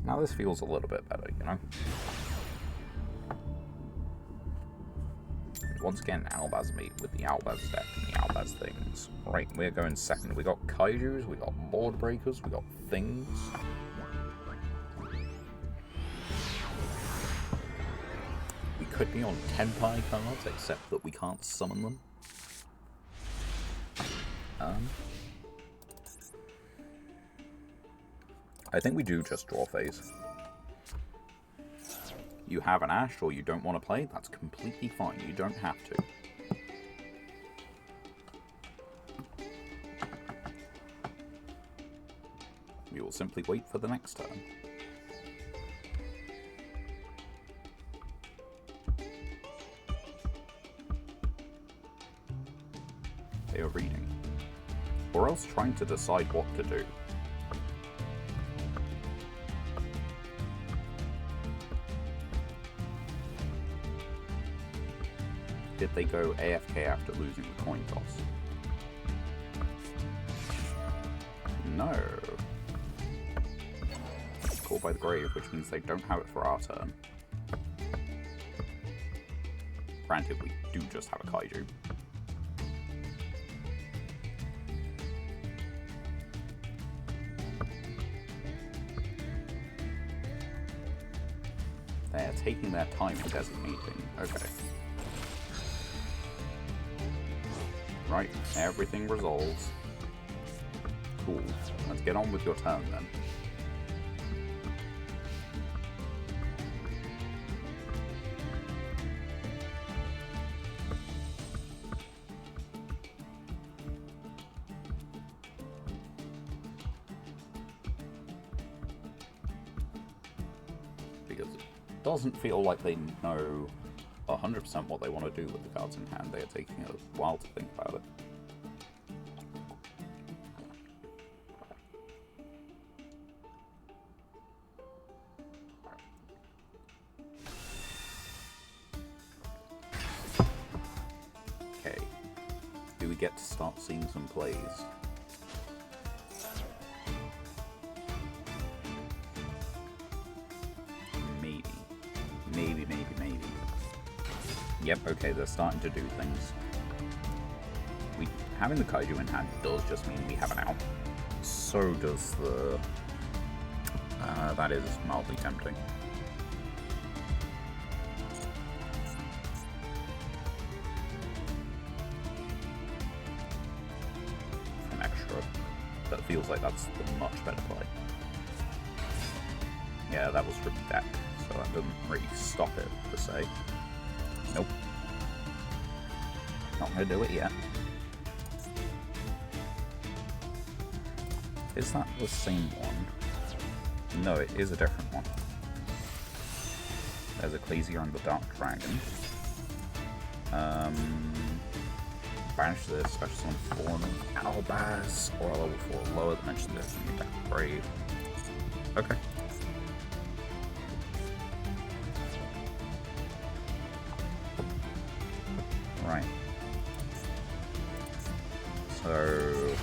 Now this feels a little bit better, you know? Once again, Albaz meet with the Albaz deck and the Albaz things. Right, we're going second. We got Kaijus, we got Board Breakers, we got things. We could be on Tenpai cards, except that we can't summon them. I think we do just draw phase. You have an Ash or you don't want to play, that's completely fine. You don't have to. We will simply wait for the next turn. They are reading. Or else trying to decide what to do. Did they go AFK after losing the coin toss? No. Caught by the grave, which means they don't have it for our turn. Granted, we do just have a kaiju. They're taking their time in designating. Okay. Right, everything resolves. Cool. Let's get on with your turn then. Because it doesn't feel like they know 100% what they want to do with the cards in hand. They are taking a while to think about it. Okay. Do we get to start seeing some plays? Maybe. Yep, okay, they're starting to do things. Having the kaiju in hand does just mean we have an out. So does the... that is mildly tempting. An extra. That feels like that's the much better play. Yeah, that was for deck, so that doesn't really stop it, per se. Nope. Not gonna do it yet. Is that the same one? No, it is a different one. There's Ecclesia and the Dark Dragon. Banish this, special summon form, Albaz, or a level 4 lower that mentions this in the deck Brave. Okay. Right. So,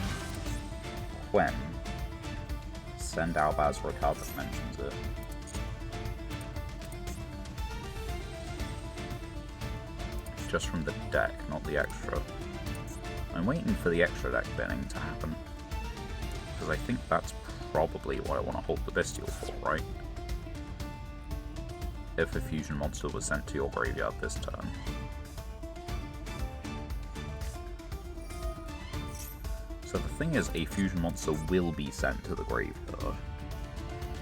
when send Albaz for a card that mentions it. Just from the deck, not the extra. I'm waiting for the extra deck binning to happen. Because I think that's probably what I want to hold the Bestial for, right? If a fusion monster was sent to your graveyard this turn. So the thing is, a fusion monster will be sent to the graveyard.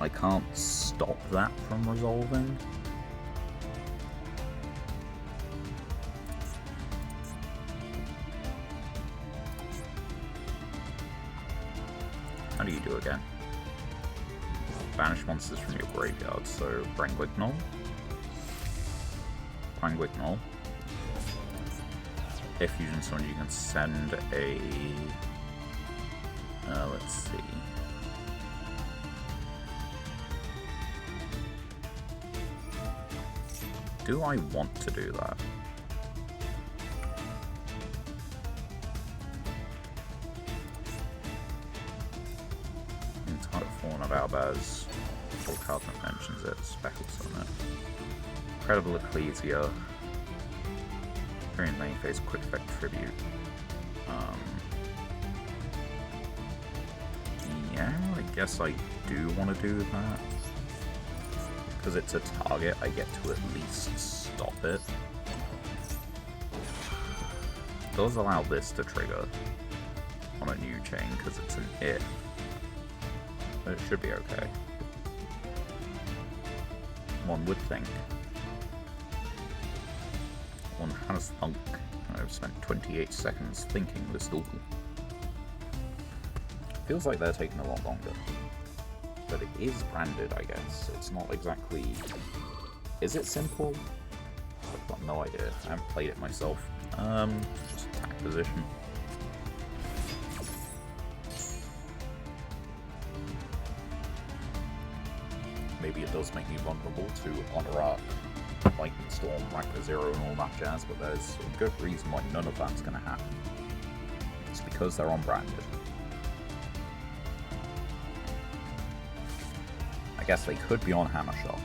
I can't stop that from resolving. How do you do again? Banish monsters from your graveyard, so Brangwignol. Brangwignol. If fusion summon, you can send a... let's see. Do I want to do that? Entire form of Albaz. Full card that mentions it. Speckle Summit. Incredible Ecclesia. Variant main phase quick effect tribute. Yeah, I guess I do want to do that. Because it's a target, I get to at least stop it. It does allow this to trigger. on a new chain because it's an if. But it should be okay. One would think. One has thunk. I've spent 28 seconds thinking this duel. Feels like they're taking a lot longer. But it is branded, I guess. It's not exactly... Is it simple? I've got no idea. I haven't played it myself. Just attack position. Maybe it does make me vulnerable to Honor Arc, Lightning Storm, Rank 0 and all that jazz, but there's a good reason why none of that's going to happen. It's because they're unbranded. I guess they could be on Hammer Shot.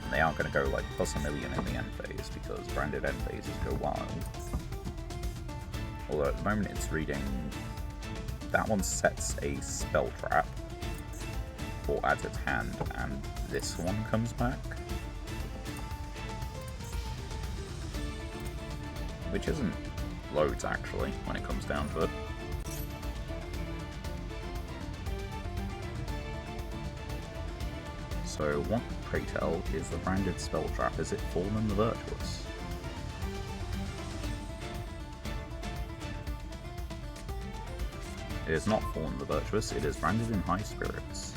And they aren't going to go like plus a million in the end phase, because branded end phases go wild. Although at the moment it's reading... That one sets a spell trap, or adds its hand, and this one comes back. Which isn't loads, actually, when it comes down to it. So what, pray tell, is the branded spell trap? Is it Fallen the Virtuous? It is not Fallen the Virtuous, it is branded in High Spirits.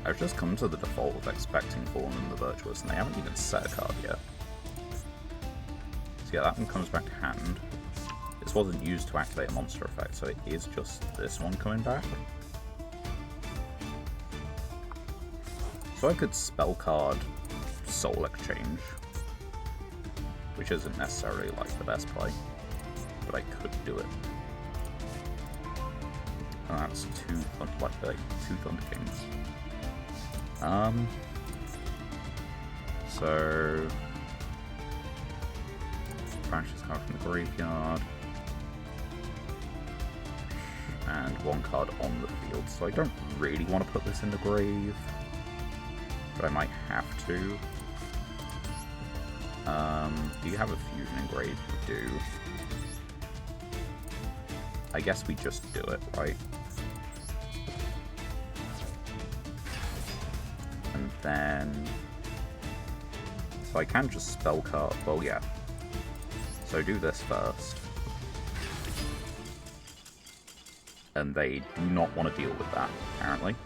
I've just come to the default of expecting Fallen the Virtuous, and they haven't even set a card yet. So yeah, that one comes back to hand. This wasn't used to activate a monster effect, so it is just this one coming back. So I could spell card Soul Exchange, which isn't necessarily like the best play, but I could do it. And that's two Thunder Kings. So banish this card from the graveyard, and one card on the field. So I don't really want to put this in the grave, but I might have to. Do you have a fusion engraved? You do. I guess we just do it, right? And then... So I can just spell card. Well, yeah. So do this first. And they do not want to deal with that, apparently.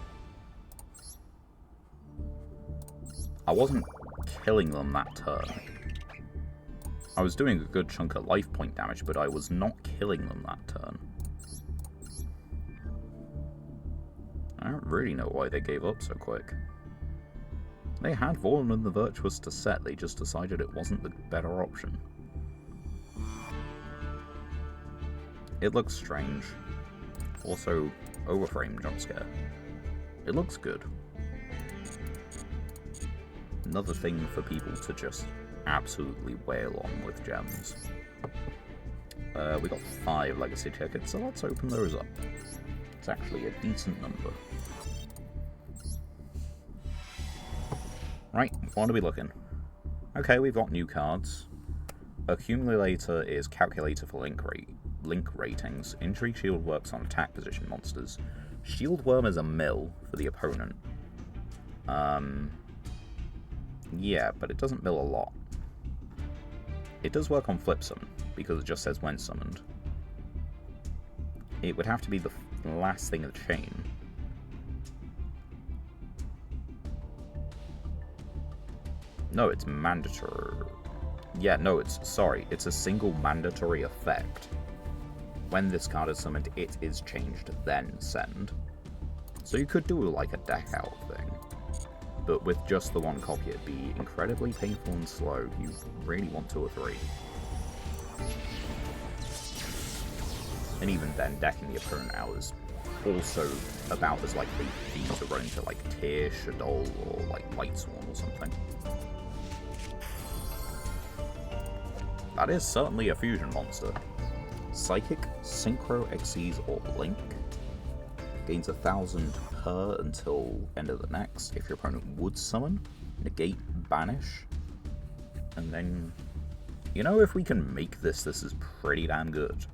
I wasn't killing them that turn. I was doing a good chunk of life point damage, but I was not killing them that turn. I don't really know why they gave up so quick. They had Fallen the Virtuous to set, they just decided it wasn't the better option. It looks strange. Also, overframe jump scare. It looks good. Another thing for people to just absolutely wail on with gems. We got 5 legacy tickets, so let's open those up. It's actually a decent number. Right, what are we looking? Okay, we've got new cards. Accumulator is calculator for link ratings. Intrigue Shield works on attack position monsters. Shield Worm is a mill for the opponent. Yeah, but it doesn't mill a lot. It does work on flip summon, because it just says when summoned. It would have to be the last thing of the chain. No, it's mandatory. Yeah, no, it's a single mandatory effect. When this card is summoned, it is changed, then send. So you could do like a deck out thing. But with just the one copy, it'd be incredibly painful and slow. You really want 2 or 3. And even then, decking the opponent out is also about as likely for you to run into like Tyr, Shadol, or like Lightsworn or something. That is certainly a fusion monster. Psychic, Synchro, Xyz, or Blink. Gains 1,000 per until end of the next. If your opponent would summon, negate, banish, and then, you know, if we can make this, this is pretty damn good.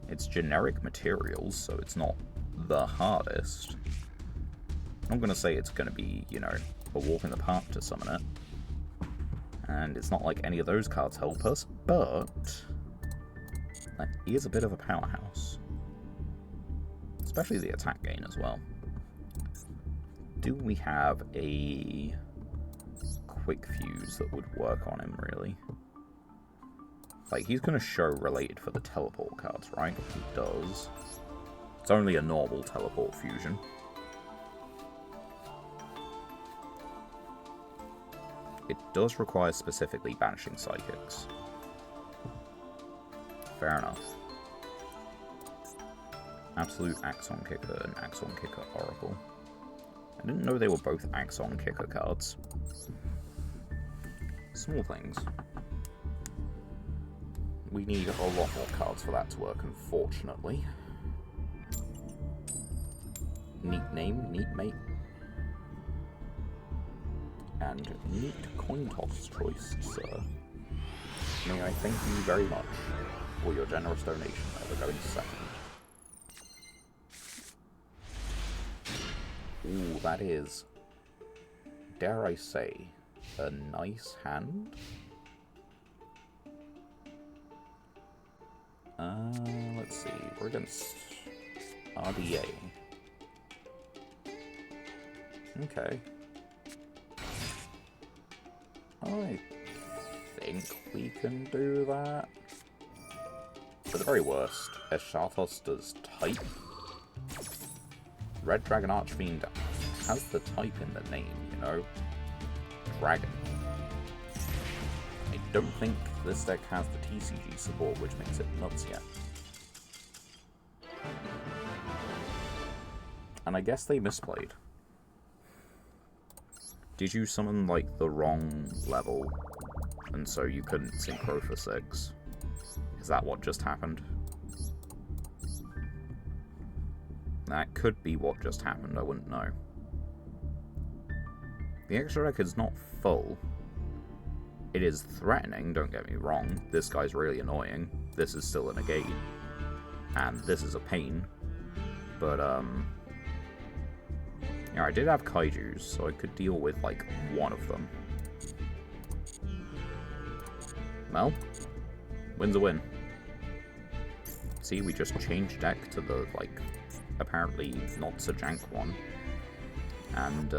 It's generic materials, so it's not the hardest. I'm gonna say it's gonna be, you know, a walk in the park to summon it. And it's not like any of those cards help us, but that is a bit of a powerhouse. Especially the attack gain as well. Do we have a quick fuse that would work on him, really? Like, he's going to show related for the teleport cards, right? He does. It's only a normal teleport fusion. It does require specifically banishing psychics. Fair enough. Absolute Axon Kicker and Axon Kicker Oracle. I didn't know they were both Axon Kicker cards. Small things. We need a lot more cards for that to work, unfortunately. Neat name, neat mate. And neat coin toss choice, sir. May I thank you very much for your generous donation. I will go in second. Ooh, that is, dare I say, a nice hand? Let's see, we're against RDA. Okay. I think we can do that. For the very worst, Eschatos does type. Red Dragon Archfiend has the type in the name, you know? Dragon. I don't think this deck has the TCG support, which makes it nuts yet. And I guess they misplayed. Did you summon, like, the wrong level, and so you couldn't synchro for 6? Is that what just happened? That could be what just happened, I wouldn't know. The extra deck is not full. It is threatening, don't get me wrong. This guy's really annoying. This is still a negate. And this is a pain. But, yeah, I did have kaijus, so I could deal with, like, one of them. Well, win's a win. See, we just changed deck to the, like, apparently not so jank one. And,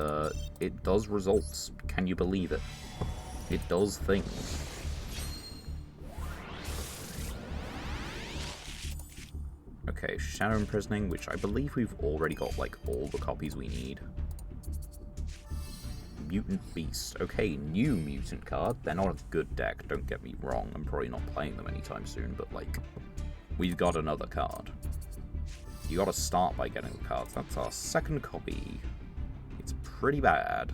it does results. Can you believe it? It does things. Okay, Shadow Imprisoning, which I believe we've already got, like, all the copies we need. Mutant Beast. Okay, new mutant card. They're not a good deck, don't get me wrong. I'm probably not playing them anytime soon, but, like, we've got another card. You gotta start by getting the cards. That's our second copy. It's pretty bad.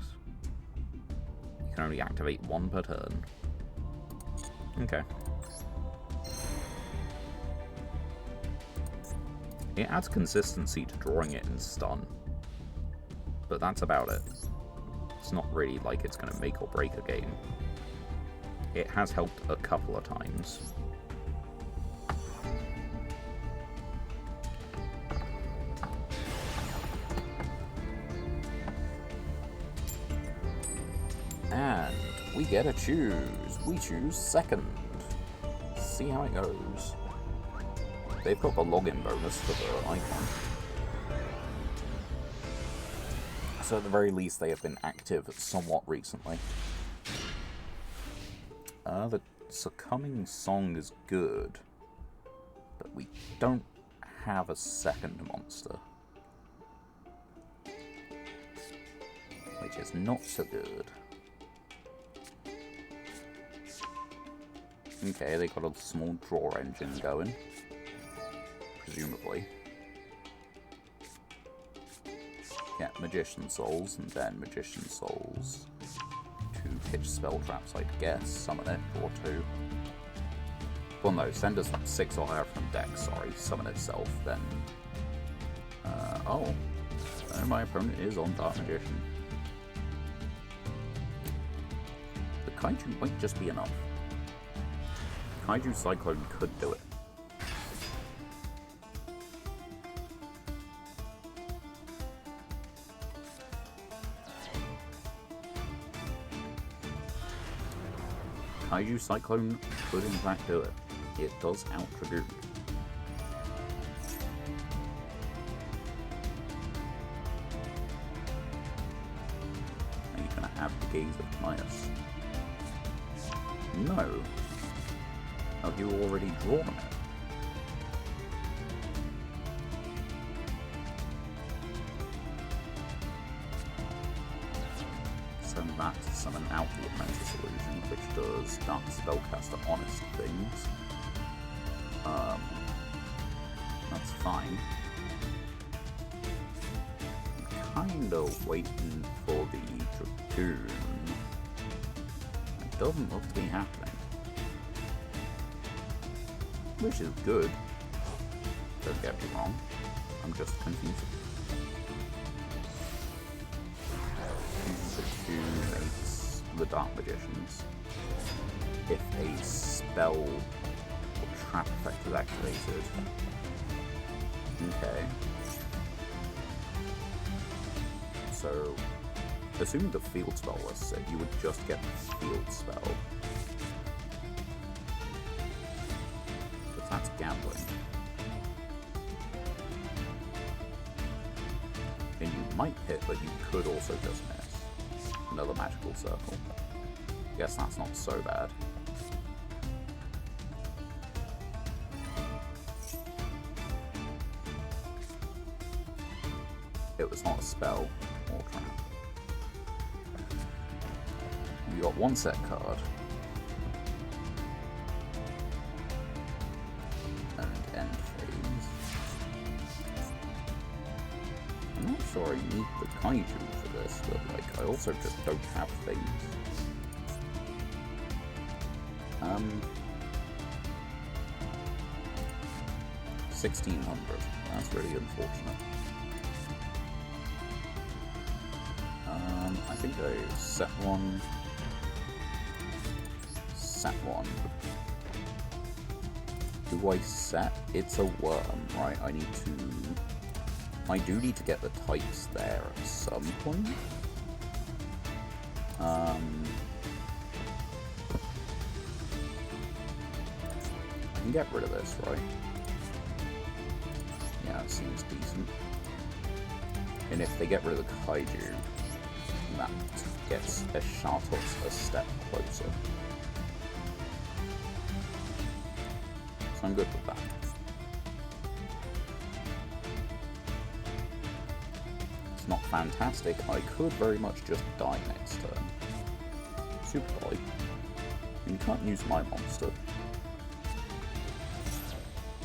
You can only activate one per turn. Okay. It adds consistency to drawing it in stun. But that's about it. It's not really like it's going to make or break a game. It has helped a couple of times. And we get to choose. We choose second. See how it goes. They've got the login bonus for the icon. So at the very least, they have been active somewhat recently. The Succumbing Song is good, but we don't have a second monster, which is not so good. Okay, they got a small draw engine going. Presumably. Get Magician Souls, and then Magician Souls to pitch spell traps, I'd guess. Summon it, draw 2. Well, no, send us 6 or higher from deck, sorry. Summon itself, then Oh, my opponent is on Dark Magician. The Kaiju might just be enough. Kaiju Cyclone could do it. Kaiju Cyclone could in fact do it. It does out Dragoon. Are you gonna have the gaze of Mias? No. Have you already drawn it? Send that to summon out the Apprentice Illusion, which does Dark Spellcaster Honest things. That's fine. I'm kinda waiting for the Dragoon. It doesn't look to be happening. Which is good. Don't get me wrong. I'm just confused. Makes the Dark Magicians. If a spell or trap effect is activated. Okay. So, assuming the field spell was set, you would just get the field spell. But that's gambling. And you might hit, but you could also just miss. Another magical circle. Guess that's not so bad. It was not a spell or trap. You got one set card. And end phase. I'm not sure I need the Kaiju for this, but like I also just don't have things. 1600. That's really unfortunate. I think I set one. Set one. Do I set? It's a worm, right? I do need to get the types there at some point. I can get rid of this, right? Yeah, it seems decent. And if they get rid of the Kaiju, that gets a Shartos a step closer. So I'm good with that. It's not fantastic. I could very much just die next turn. Super Volley. You can't use my monster.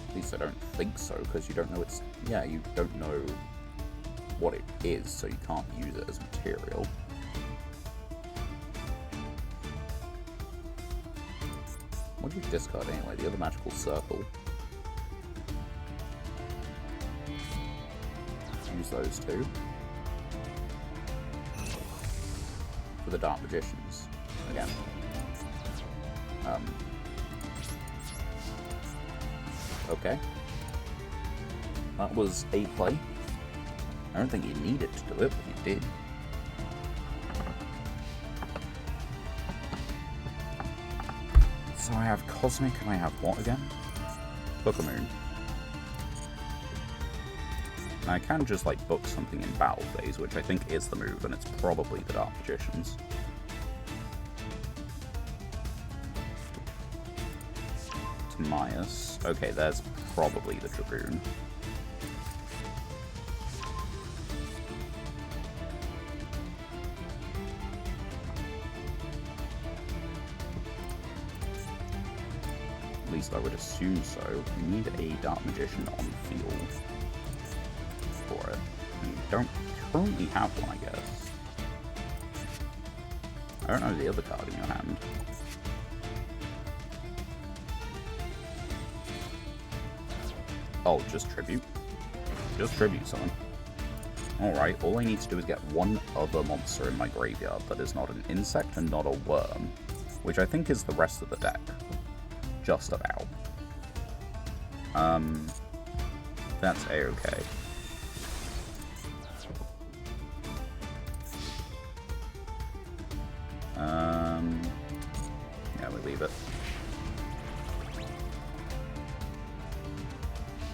At least I don't think so, because you don't know it's... Yeah, you don't know what it is, so you can't use it as material. What do you discard anyway? The other magical circle. Use those two. For the Dark Magicians. Again. Okay. That was a play. I don't think you needed to do it, but you did. So I have Cosmic and I have what again? Book a Moon. I can just like book something in battle phase, which I think is the move, and it's probably the Dark Magicians. Timaeus. Okay, there's probably the Dragoon. At least I would assume so. You need a Dark Magician on field for it. You don't currently have one, I guess. I don't know the other card in your hand. Oh, just Tribute? Just Tribute someone. Alright, all I need to do is get one other monster in my graveyard that is not an insect and not a worm, which I think is the rest of the deck. Just about. That's a-okay. Yeah, we leave it.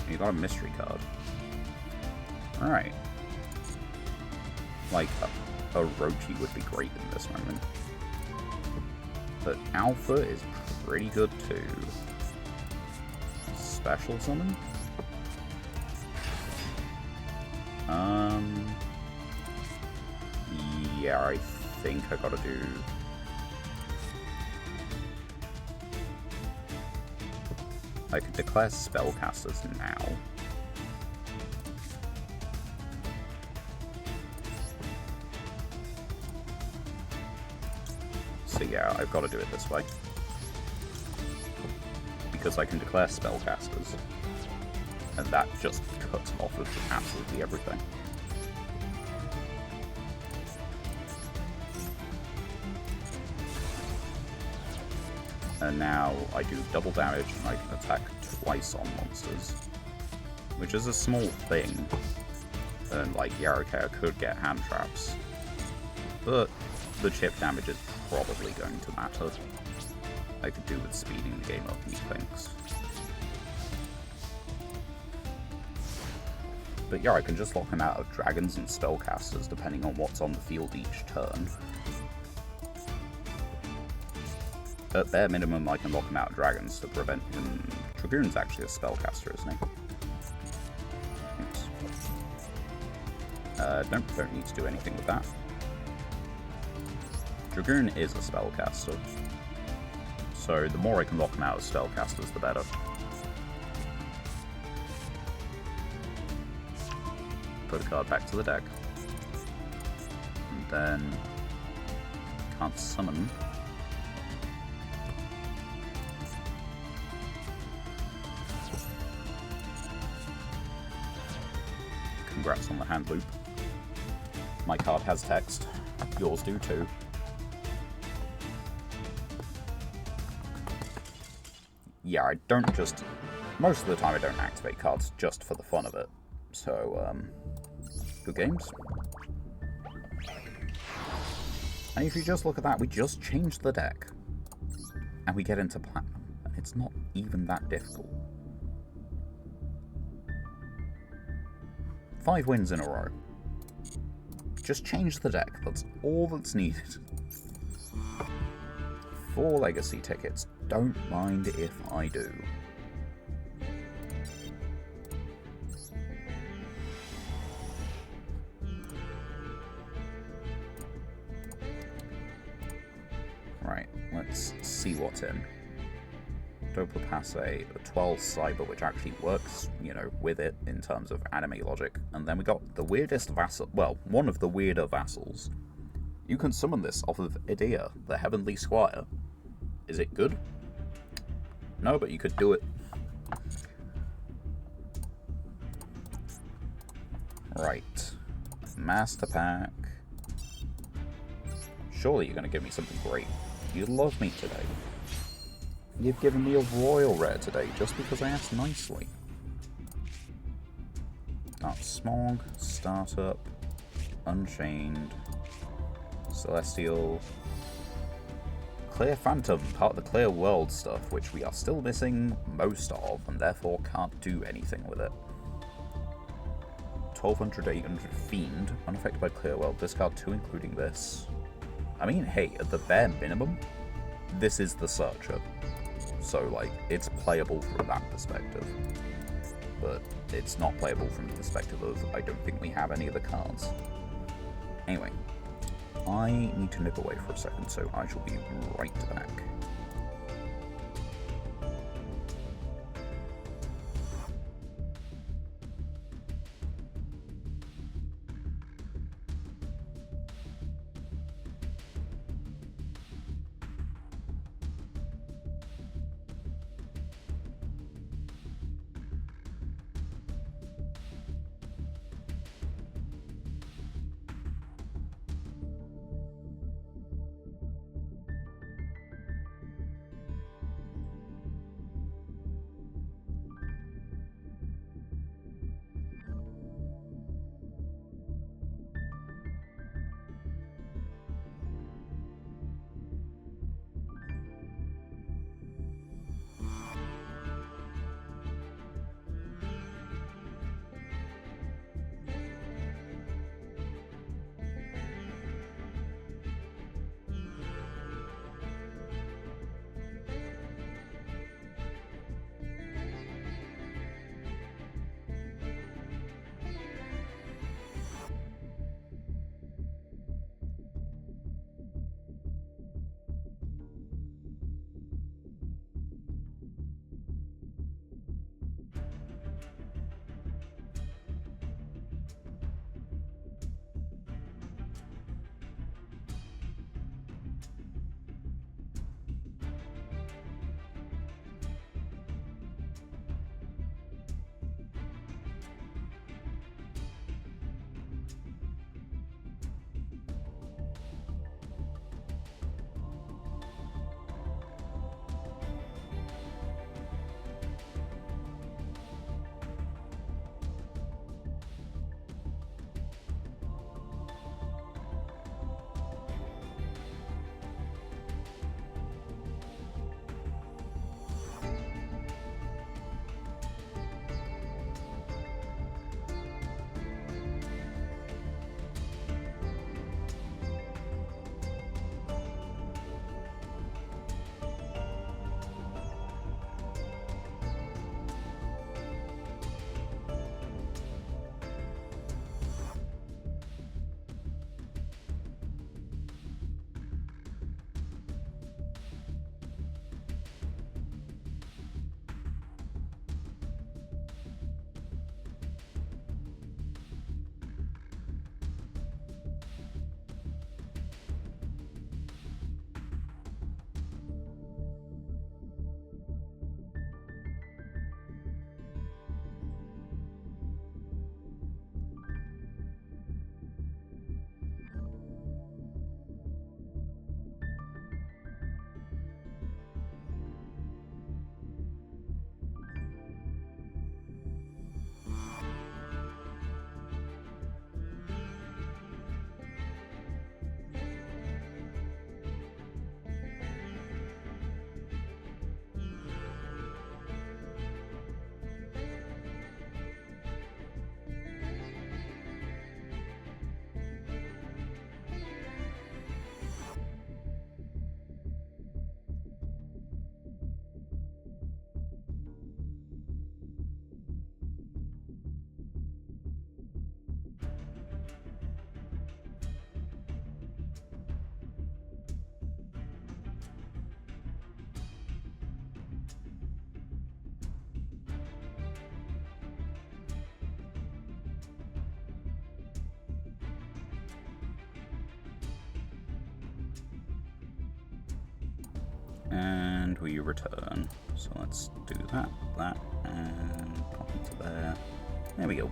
You got a mystery card. Alright. Like, a Rochi would be great in this moment. But Alpha is pretty good too. Special summon? Yeah, I think I gotta do... I could declare spellcasters now. So yeah, I've got to do it this way. Because I can declare spellcasters. And that just cuts off of absolutely everything. And now I do double damage and I can attack twice on monsters. Which is a small thing. And like, yeah, okay, I could get hand traps. But the chip damage is probably going to matter. I could do with speeding the game up, methinks. But yeah, I can just lock him out of dragons and spellcasters depending on what's on the field each turn. At bare minimum, I can lock him out of dragons to prevent him... Dragoon's actually a spellcaster, isn't he? Oops. Don't need to do anything with that. Dragoon is a spellcaster. So the more I can lock him out of spellcasters, the better. Put a card back to the deck. And then... Can't summon. Congrats on the hand loop. My card has text. Yours do too. Yeah, I don't just... Most of the time I don't activate cards just for the fun of it. So, good games. And if you just look at that, we just changed the deck. And we get into Platinum. And it's not even that difficult. 5 wins in a row. Just change the deck. That's all that's needed. 4 legacy tickets. Don't mind if I do. Right, let's see what's in. Doppler Passe, a 12 Cyber, which actually works, you know, with it in terms of anime logic. And then we got the weirdest vassal, well, one of the weirder vassals. You can summon this off of Idea, the Heavenly Squire. Is it good? No, but you could do it. Right. Master Pack. Surely you're going to give me something great. You love me today. You've given me a royal rare today just because I asked nicely. Dark Smog, Startup, Unchained, Celestial, Clear Phantom, part of the Clear World stuff, which we are still missing most of, and therefore can't do anything with it. 1200, 800 Fiend, unaffected by Clear World, discard 2 including this. I mean, hey, at the bare minimum, this is the Searcher. So, like, it's playable from that perspective. But it's not playable from the perspective of, I don't think we have any of the cards. Anyway, I need to nip away for a second, so I shall be right back. And we return. So let's do that, and pop into there. There we go.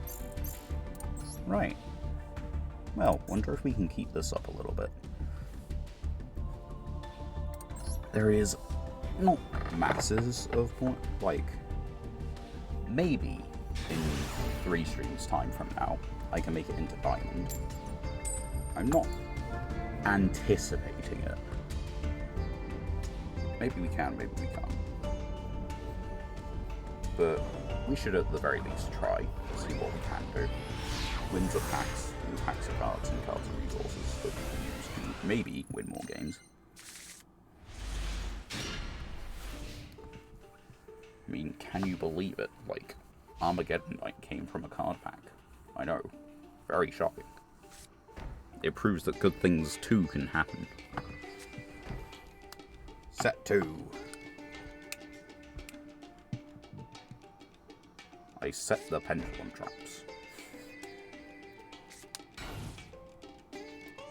Right. Well, wonder if we can keep this up a little bit. There is not masses of point, like, maybe in 3 streams time from now, I can make it into Diamond. I'm not anticipating it. Maybe we can, maybe we can't. But we should at the very least try to see what we can do. Wins of packs, and packs of cards, and cards of resources that we can use to maybe win more games. I mean, can you believe it? Like, Armageddon Knight came from a card pack. I know. Very shocking. It proves that good things too can happen. Set 2. I set the pendulum traps.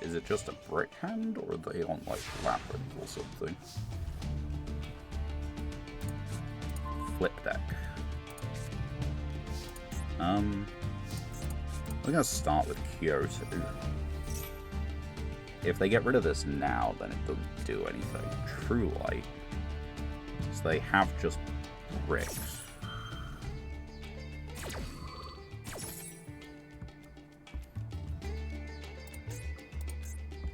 Is it just a brick hand, or are they on, like, labyrinth or something? Flip deck. We're gonna start with Kyoto. If they get rid of this now, then it doesn't do anything. True Light. So they have just bricks.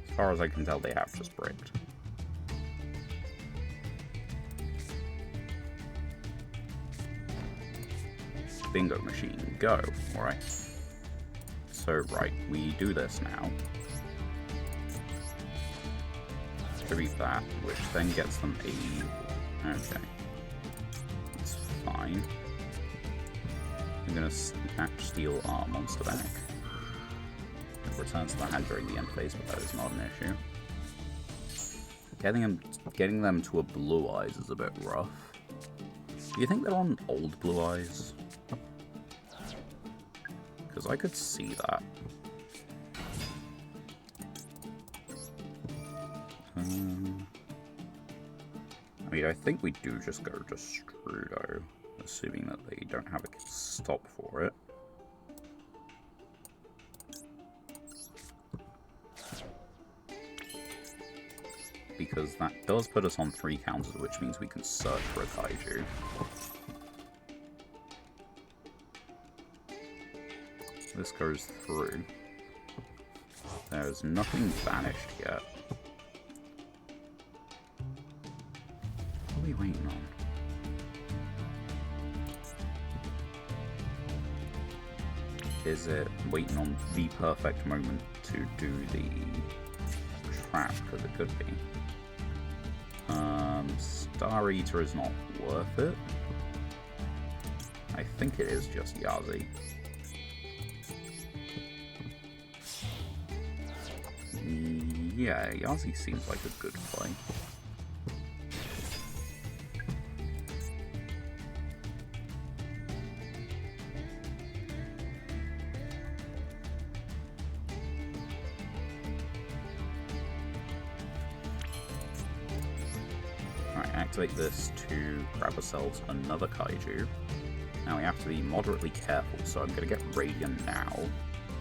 As far as I can tell, they have just bricked. Bingo machine, go. Alright. So, right, we do this now. Tribute that, which then gets them a... Okay. That's fine. I'm gonna steal our monster back. It returns to the hand during the end phase, but that is not an issue. Getting them to a Blue Eyes is a bit rough. Do you think they're on old Blue Eyes? Because I could see that. I mean, I think we do just go to Strudo, assuming that they don't have a stop for it. Because that does put us on 3 counters, which means we can search for a Kaiju. This goes through. There's nothing banished yet. What are we waiting on? Is it waiting on the perfect moment to do the trap? Because it could be. Star Eater is not worth it. I think it is just Yazi. Yeah, Yazi seems like a good play. Alright, activate this to grab ourselves another Kaiju. Now we have to be moderately careful, so I'm going to get Radiant now,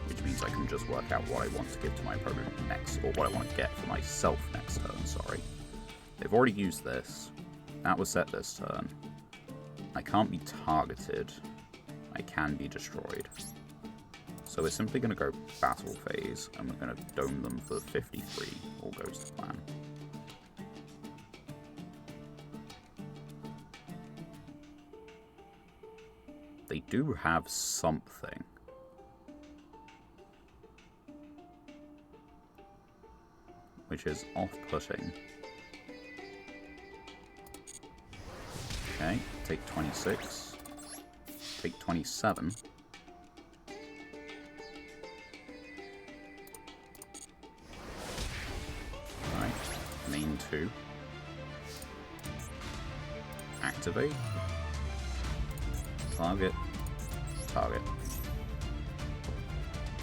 which means I can just work out what I want to give to my opponent next, or what I want to get for myself next turn, sorry. They've already used this. That was set this turn. I can't be targeted. I can be destroyed. So we're simply going to go battle phase, and we're going to dome them for 53. All goes to plan. They do have something. Which is off-putting. Okay, take 26. Take 27. Alright, main 2. Activate. Target. Target.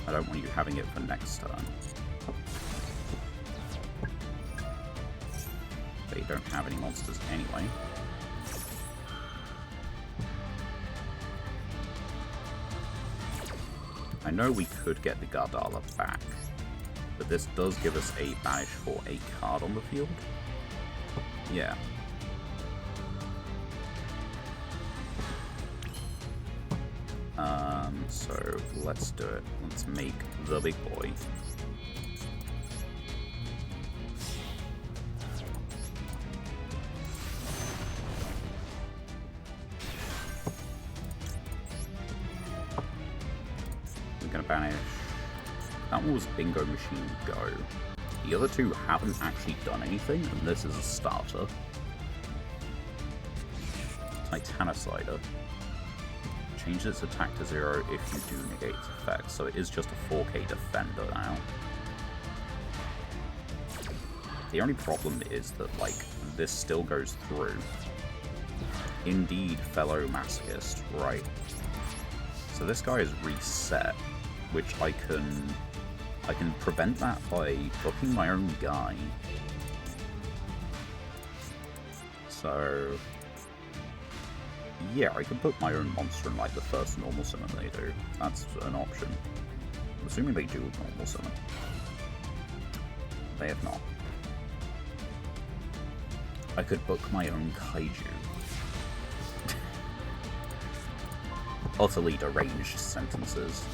I don't want you having it for next turn. They don't have any monsters anyway. I know we could get the Gardala back, but this does give us a banish for a card on the field. Yeah. So let's do it. Let's make the big boy. We're gonna banish. That one was Bingo Machine Go. The other two haven't actually done anything, and this is a starter. Titanicider. Changes its attack to 0 if you do negate its effect, so it is just a 4K defender now. The only problem is that, like, this still goes through. Indeed, fellow masochist, right. So this guy is reset, which I can prevent that by booking my own guy. So yeah, I can put my own monster in like the first normal summon they do. That's an option. I'm assuming they do normal summon. They have not. I could book my own kaiju. Utterly deranged sentences.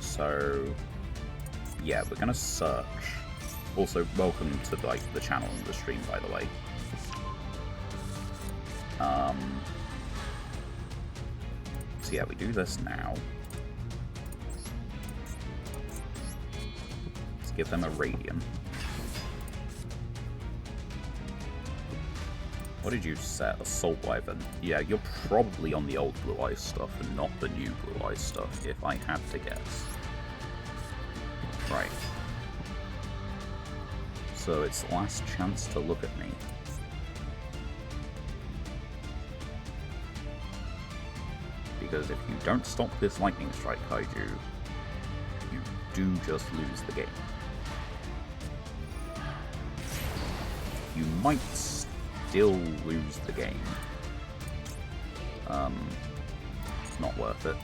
So yeah, we're gonna search. Also, welcome to like the channel and the stream, by the way. So yeah, we do this now. Let's give them a Radiant. What did you set? Assault Weapon. Yeah, you're probably on the old Blue Eyes stuff and not the new Blue Eyes stuff, if I had to guess. Right. So it's last chance to look at me. Because if you don't stop this Lightning Strike Kaiju, you do just lose the game. You might still lose the game. It's not worth it.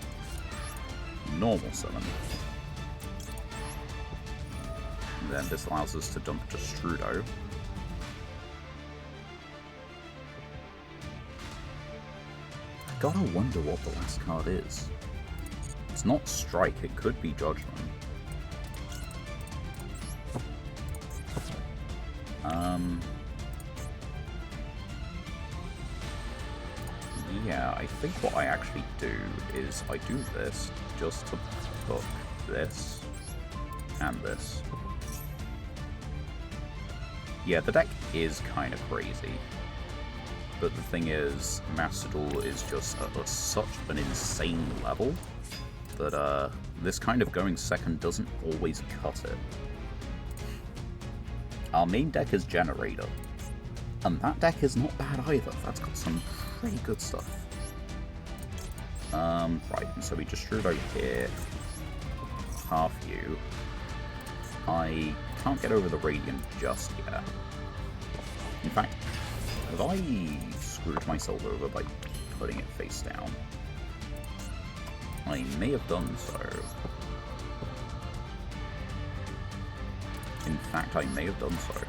Normal summon. And then this allows us to dump Destrudo. I gotta wonder what the last card is. It's not Strike, it could be Judgment. Yeah, I think what I actually do is I do this just to book this and this. Yeah, the deck is kind of crazy. But the thing is, Master Duel is just at such an insane level that this kind of going second doesn't always cut it. Our main deck is Generator, and that deck is not bad either. That's got some pretty good stuff. Right, and so we just drew it over here. Half you. I can't get over the Radiant just yet. In fact, have I screwed myself over by putting it face down? I may have done so. In fact, I may have done so.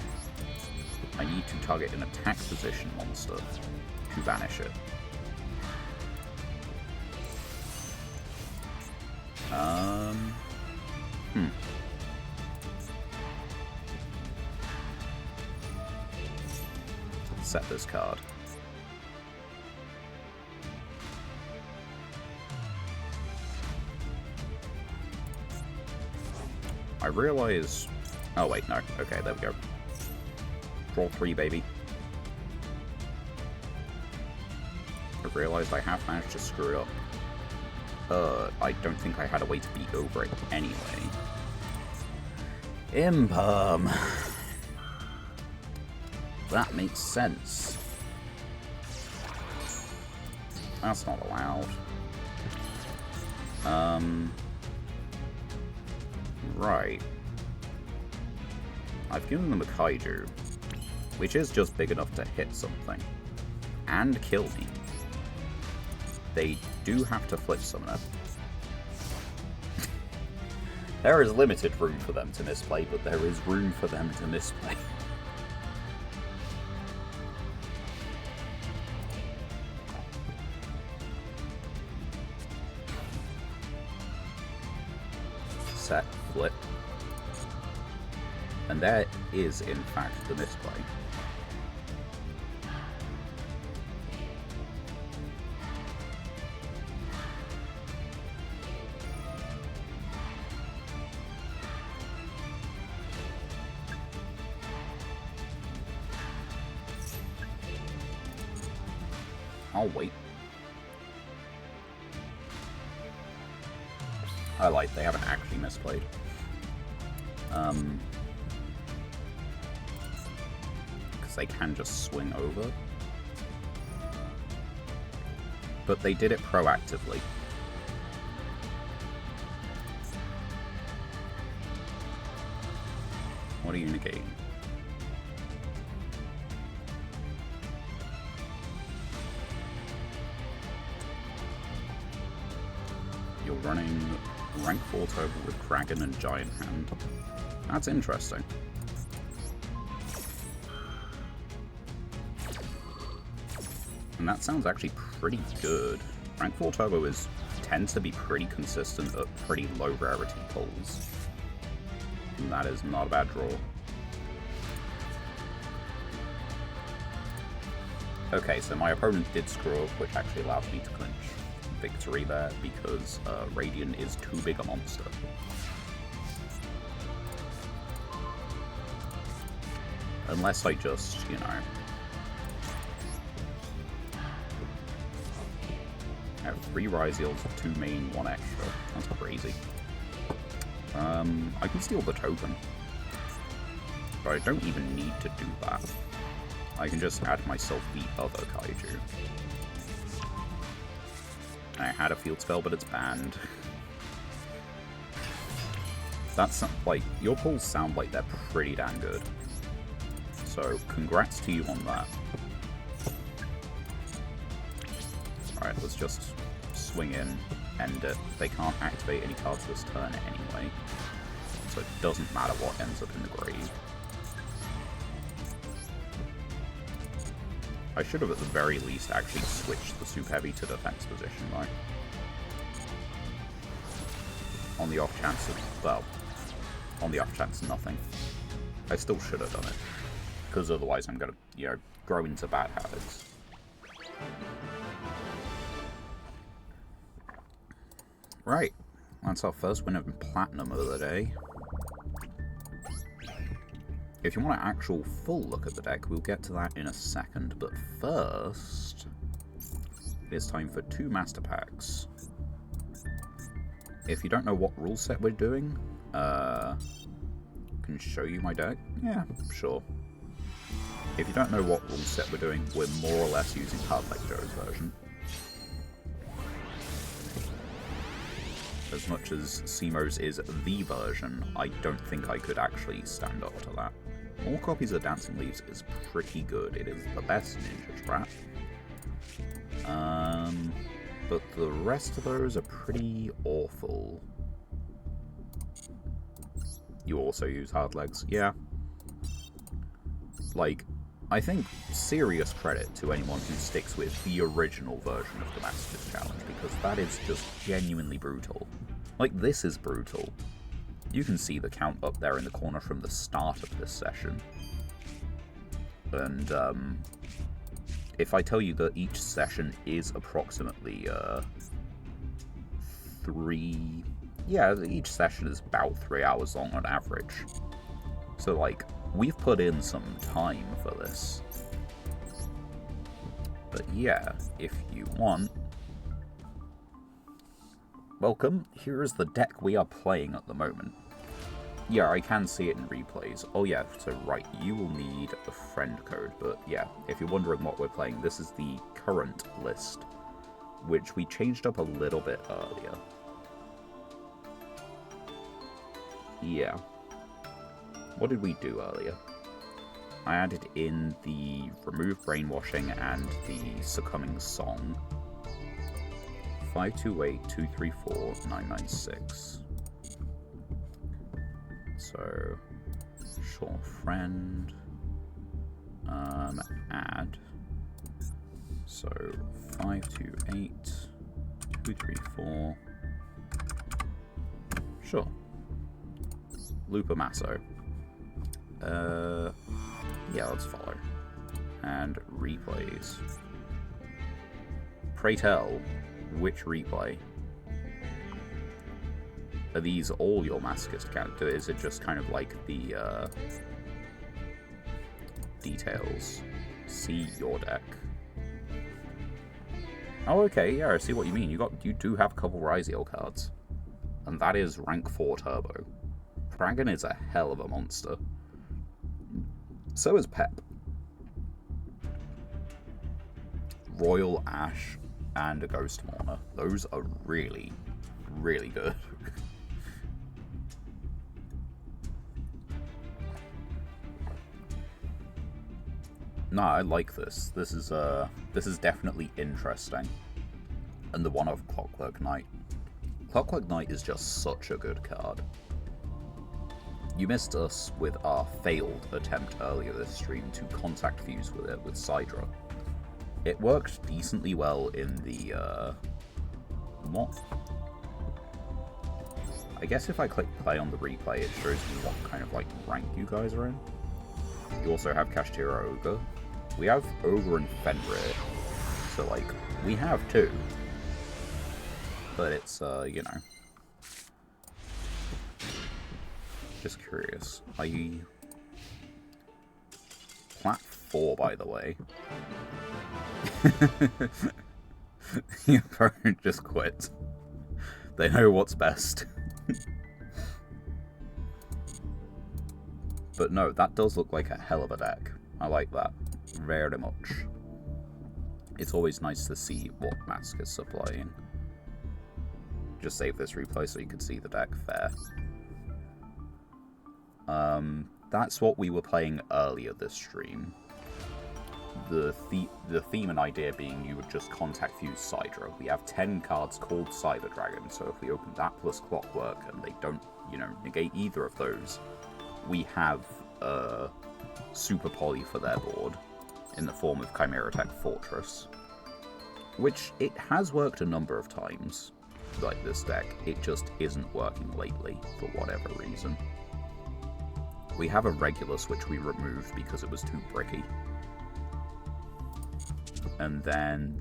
I need to target an attack position monster to banish it. Set this card. I realize... Oh wait, no. Okay, there we go. Draw 3, baby. I realized I have managed to screw it up. I don't think I had a way to beat over it anyway. Imperm. That makes sense. That's not allowed. Right. I've given them a kaiju, which is just big enough to hit something and kill me. They do have to flip summon it. There is limited room for them to misplay, but there is room for them to misplay. Set, flip. And there is, in fact, the misplay. I'll wait. I lied, they haven't actually misplayed. Because they can just swing over. But they did it proactively. What are you negating? You're running rank 4 turbo with Dragon and Giant Hand. That's interesting. And that sounds actually pretty good. Rank 4 turbo tends to be pretty consistent at pretty low rarity pulls. And that is not a bad draw. Okay, so my opponent did screw up, which actually allowed me to clinch victory there, because Radiant is too big a monster. Unless I just, you know, have 3 Rise Eels, 2 main, 1 extra. That's crazy. I can steal the token. But I don't even need to do that. I can just add myself the other kaiju. I had a field spell, but it's banned. That's like, your pulls sound like they're pretty damn good. So, congrats to you on that. Alright, let's just swing in, end it. They can't activate any cards this turn anyway, so it doesn't matter what ends up in the grave. I should have at the very least actually switched the Super Heavy to defense position, though. On the off chance of, well, on the off chance of nothing. I still should have done it, because otherwise I'm going to, you know, grow into bad habits. Right, that's our first win of Platinum of the day. If you want an actual full look at the deck, we'll get to that in a second, but first, it is time for 2 Master Packs. If you don't know what rule set we're doing, can show you my deck? Yeah, sure. If you don't know what rule set we're doing, we're more or less using Hard Like Joe's version. As much as Simo's is the version, I don't think I could actually stand up to that. More copies of Dancing Leaves is pretty good. It is the best ninja trap. But the rest of those are pretty awful. You also use Hard Legs, yeah. Like, I think serious credit to anyone who sticks with the original version of the Masochist Challenge, because that is just genuinely brutal. Like, this is brutal. You can see the count up there in the corner from the start of this session. And, if I tell you that each session is approximately, each session is about 3 hours long on average. So, like, we've put in some time for this. But yeah, if you want, welcome, here is the deck we are playing at the moment. Yeah, I can see it in replays. Oh yeah, so right, you will need a friend code, but yeah, if you're wondering what we're playing, this is the current list, which we changed up a little bit earlier. Yeah. what did we do earlier? I added in the remove brainwashing and the succumbing song. 528-234-996. So, short friend, add. So 528-234. Sure. Lupa Maso. Yeah, let's follow. And replays. Pray tell, which replay? Are these all your Masochist characters? Is it just kind of like the details? See your deck. Oh, okay, yeah, I see what you mean. You do have a couple Ryziel cards. And that is rank 4 turbo. Dragon is a hell of a monster. So is Pep. Royal Ash and a Ghost Mourner. Those are really, really good. No, I like this. This is definitely interesting. And the one of Clockwork Knight. Clockwork Knight is just such a good card. You missed us with our failed attempt earlier this stream to contact fuse with it with Sidra. It worked decently well in the what? I guess if I click play on the replay, it shows me what kind of like rank you guys are in. You also have Kashtira Ogre. We have Ogre and Fenrir, so like we have two. But it's you know, just curious. Are you plat 4, by the way? Your opponent just quit. They know what's best. But no, that does look like a hell of a deck. I like that very much. It's always nice to see what Masochists are playing. Just save this replay so you can see the deck. Fair. That's what we were playing earlier this stream. The theme and idea being you would just contact fuse Sidra. We have 10 cards called Cyber Dragon, so if we open that plus Clockwork and they don't, you know, negate either of those, we have a Super Poly for their board in the form of Chimera Tech Fortress, which it has worked a number of times, like this deck. It just isn't working lately for whatever reason. We have a Regulus which we removed because it was too bricky. And then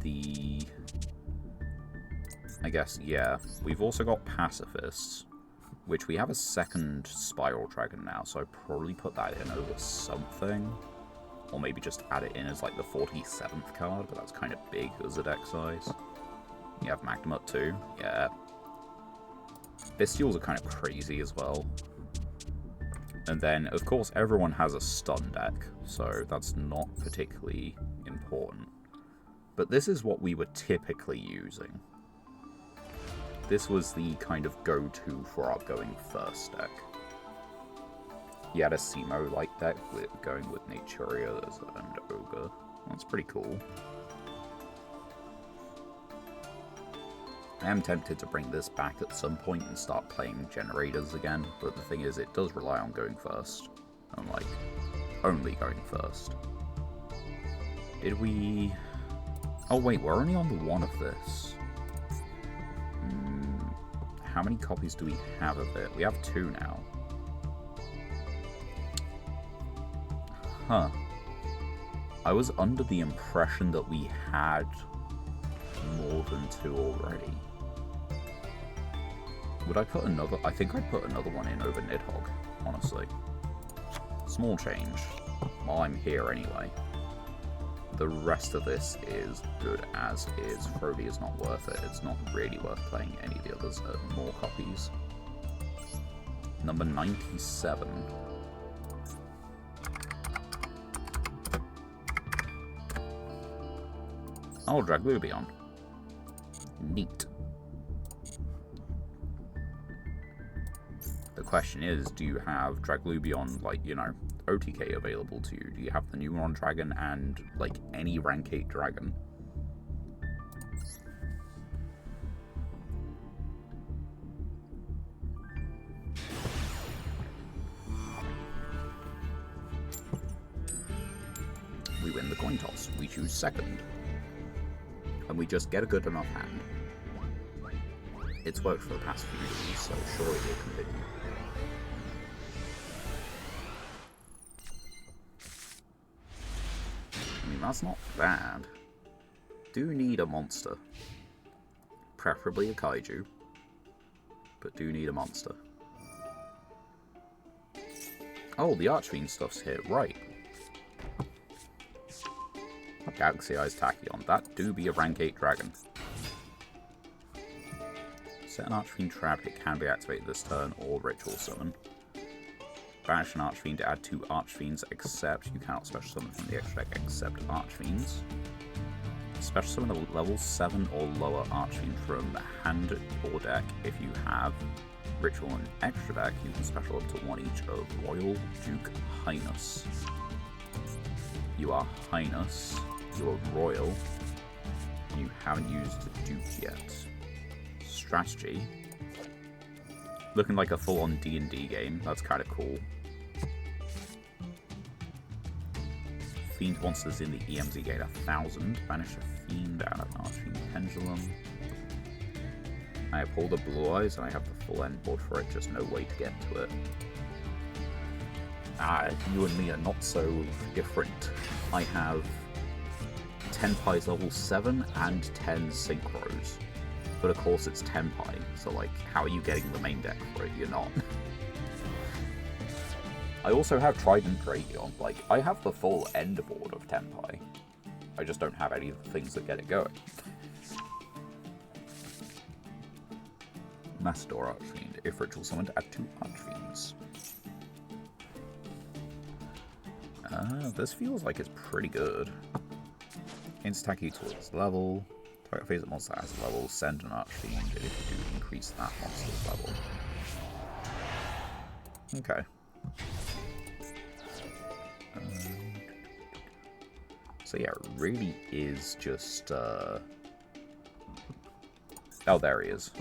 I guess, yeah, we've also got Pacifists, which we have a second Spiral Dragon now, so I'd probably put that in over something. Or maybe just add it in as like the 47th card, but that's kind of big as a deck size. You have Magnemut too, yeah. Bestials are kind of crazy as well. And then, of course, everyone has a stun deck, so that's not particularly important. But this is what we were typically using. This was the kind of go-to for our going first deck. You had a Simo-like deck going with Naturias and Ogre. That's pretty cool. I am tempted to bring this back at some point and start playing generators again, but the thing is, it does rely on going first. And like, only going first. Did we... Oh wait, we're only on the one of this. How many copies do we have of it? We have 2 now. Huh. I was under the impression that we had more than 2 already. Would I put another... I think I'd put another one in over Nidhogg, honestly. Small change. While I'm here anyway. The rest of this is good as is. Frody is not worth it. It's not really worth playing any of the others at more copies. Number 97. Oh, Draglubion. Neat. The question is, do you have Draglubion, like, you know, OTK available to you? Do you have the Neuron Dragon and, like, any rank 8 dragon? We win the coin toss. We choose second. And we just get a good enough hand. It's worked for the past few days, so surely we'll continue. I mean, that's not bad. Do need a monster. Preferably a kaiju. But do need a monster. Oh, the Archfiend stuff's here, right. Galaxy Eyes Tachyon. That do be a rank 8 dragon. Set an Archfiend trap, it can be activated this turn, or Ritual Summon. Banish an Archfiend to add 2 Archfiends, except you cannot special summon from the extra deck except Archfiends. Special summon a level 7 or lower Archfiend from hand or deck. If you have Ritual and extra deck, you can special up to 1 each of Royal, Duke, Highness. You are Highness. You are Royal. You haven't used Duke yet. Strategy. Looking like a full-on D&D game. That's kind of cool. Fiend monsters in the EMZ gain 1,000. Banish a Fiend out of an Archfiend Pendulum. I have Hold of Blue Eyes, and I have the full end board for it, just no way to get to it. You and me are not so different. I have 10 Pies level 7 and 10 Synchros. But of course it's 10 Pie, so like, how are you getting the main deck for it? You're not. I also have Trident Dragon. Like, I have the full end board of 10 Pie. I just don't have any of the things that get it going. Mastodor Archfiend. If Ritual Summoned, add 2 Archfiends. This feels like it's pretty good. Insta-attack you to its level. Target phase monster has a level. Send an Archfiend, and if you do, increase that monster's level. Okay. So yeah, it really is just, Oh, there he is.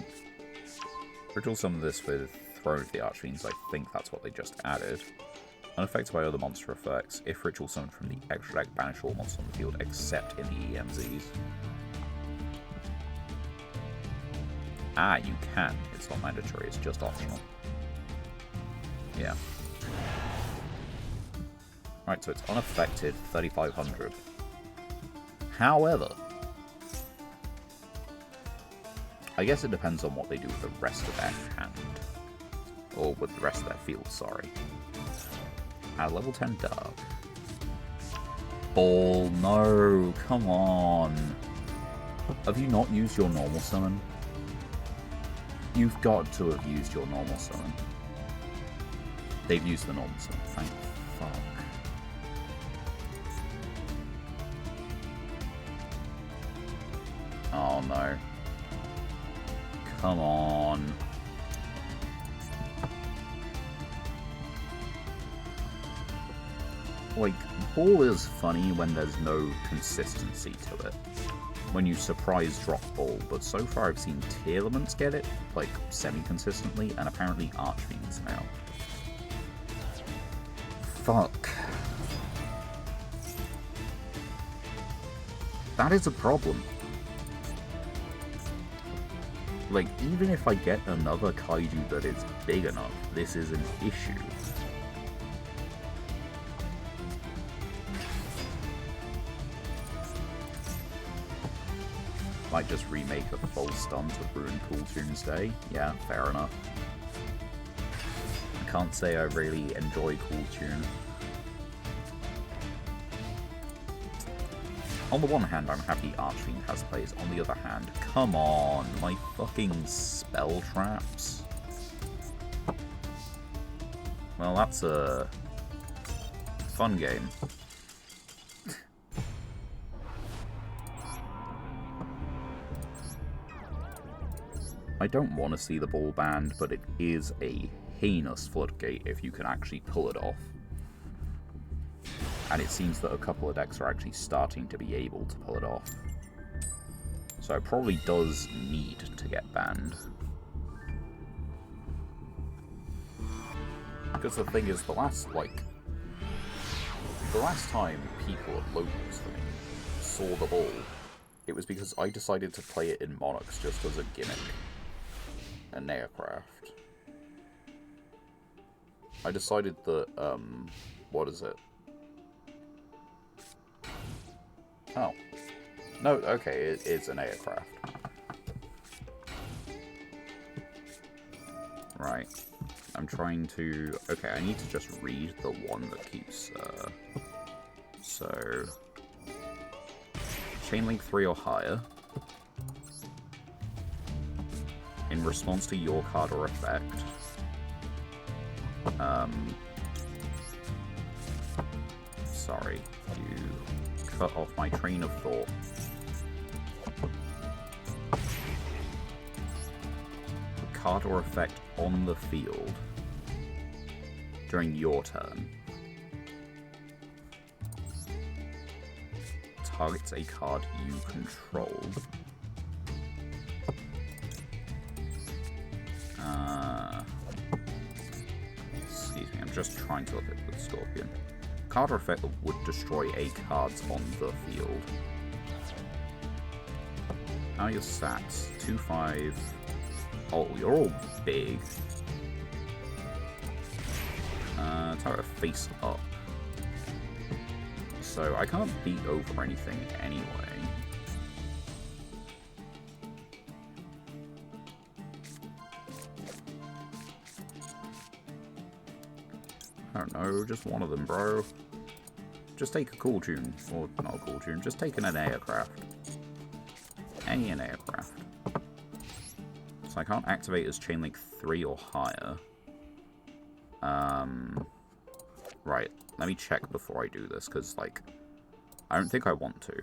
Ritual summon this with Throne of the Archfiends. I think that's what they just added. Unaffected by other monster effects. If Ritual summoned from the extra deck, banish all monsters on the field except in the EMZs. Ah, you can. It's not mandatory, it's just optional. Yeah. Right, so it's unaffected, 3,500. However, I guess it depends on what they do with the rest of their hand. Or with the rest of their field, sorry. Level 10 Dark. Ball, no, come on. Have you not used your normal summon? You've got to have used your normal summon. They've used the normal summon, thank fuck. Oh no. Come on. Like, Ball is funny when there's no consistency to it. When you surprise drop Ball, but so far I've seen Tearlaments get it, like, semi-consistently, and apparently Archfiends now. Fuck. That is a problem. Like, even if I get another kaiju that is big enough, this is an issue. Might just remake a full stun to ruin Cool Tunes Day. Yeah, fair enough. I can't say I really enjoy Cool Tune. On the one hand, I'm happy Archfiend has plays. On the other hand, come on, my fucking spell traps. Well, that's a fun game. I don't want to see the Ball banned, but it is a heinous floodgate if you can actually pull it off. And it seems that a couple of decks are actually starting to be able to pull it off. So it probably does need to get banned. Because the thing is, the last time people at locals for me saw the ball, it was because I decided to play it in Monarchs just as a gimmick. And aircraft. I decided that, what is it? Oh. No, okay, it is an aircraft. Right. I'm trying to... Okay, I need to just read the one that keeps, so... Chainlink 3 or higher. In response to your card or effect. Sorry, you cut off my train of thought. Card or effect on the field during your turn targets a card you control. Excuse me, I'm just trying to look at the Scorpion. Card or effect that would destroy a cards on the field. How are your stats? 2-5. Oh, you're all big. Target face up. So I can't beat over anything anyway. I don't know, just one of them, bro. Just take a cool tune. Or not a cool tune, just take an aircraft. Any an aircraft. So I can't activate as Chainlink 3 or higher. Right, let me check before I do this, because, like, I don't think I want to.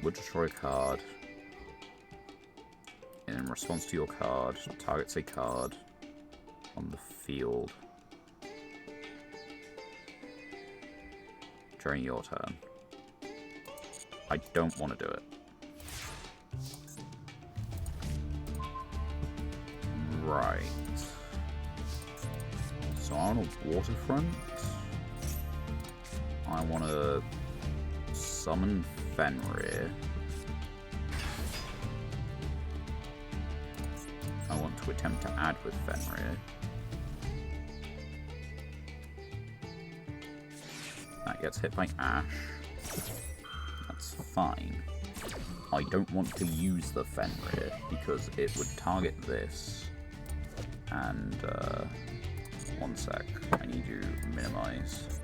Would destroy a card. In response to your card, targets a card on the field during your turn. I don't want to do it. Right. So on a waterfront, I want to summon Fenrir. I want to attempt to add with Fenrir. That gets hit by Ash. That's fine. I don't want to use the Fenrir because it would target this. And, one sec. I need to minimize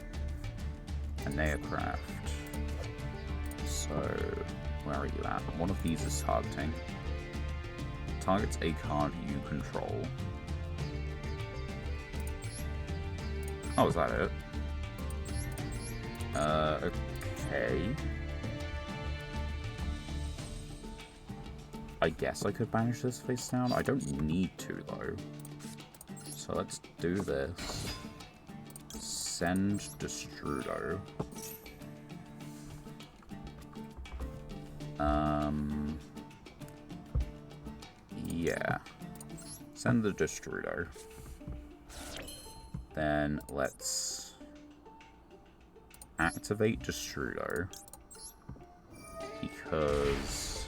an aircraft. So, where are you at? One of these is targeting. Targets a card you control. Oh, is that it? Okay. I guess I could banish this face down. I don't need to, though. So let's do this. Send Destrudo. Yeah. Send the Destrudo. Then let's activate Destrudo. Because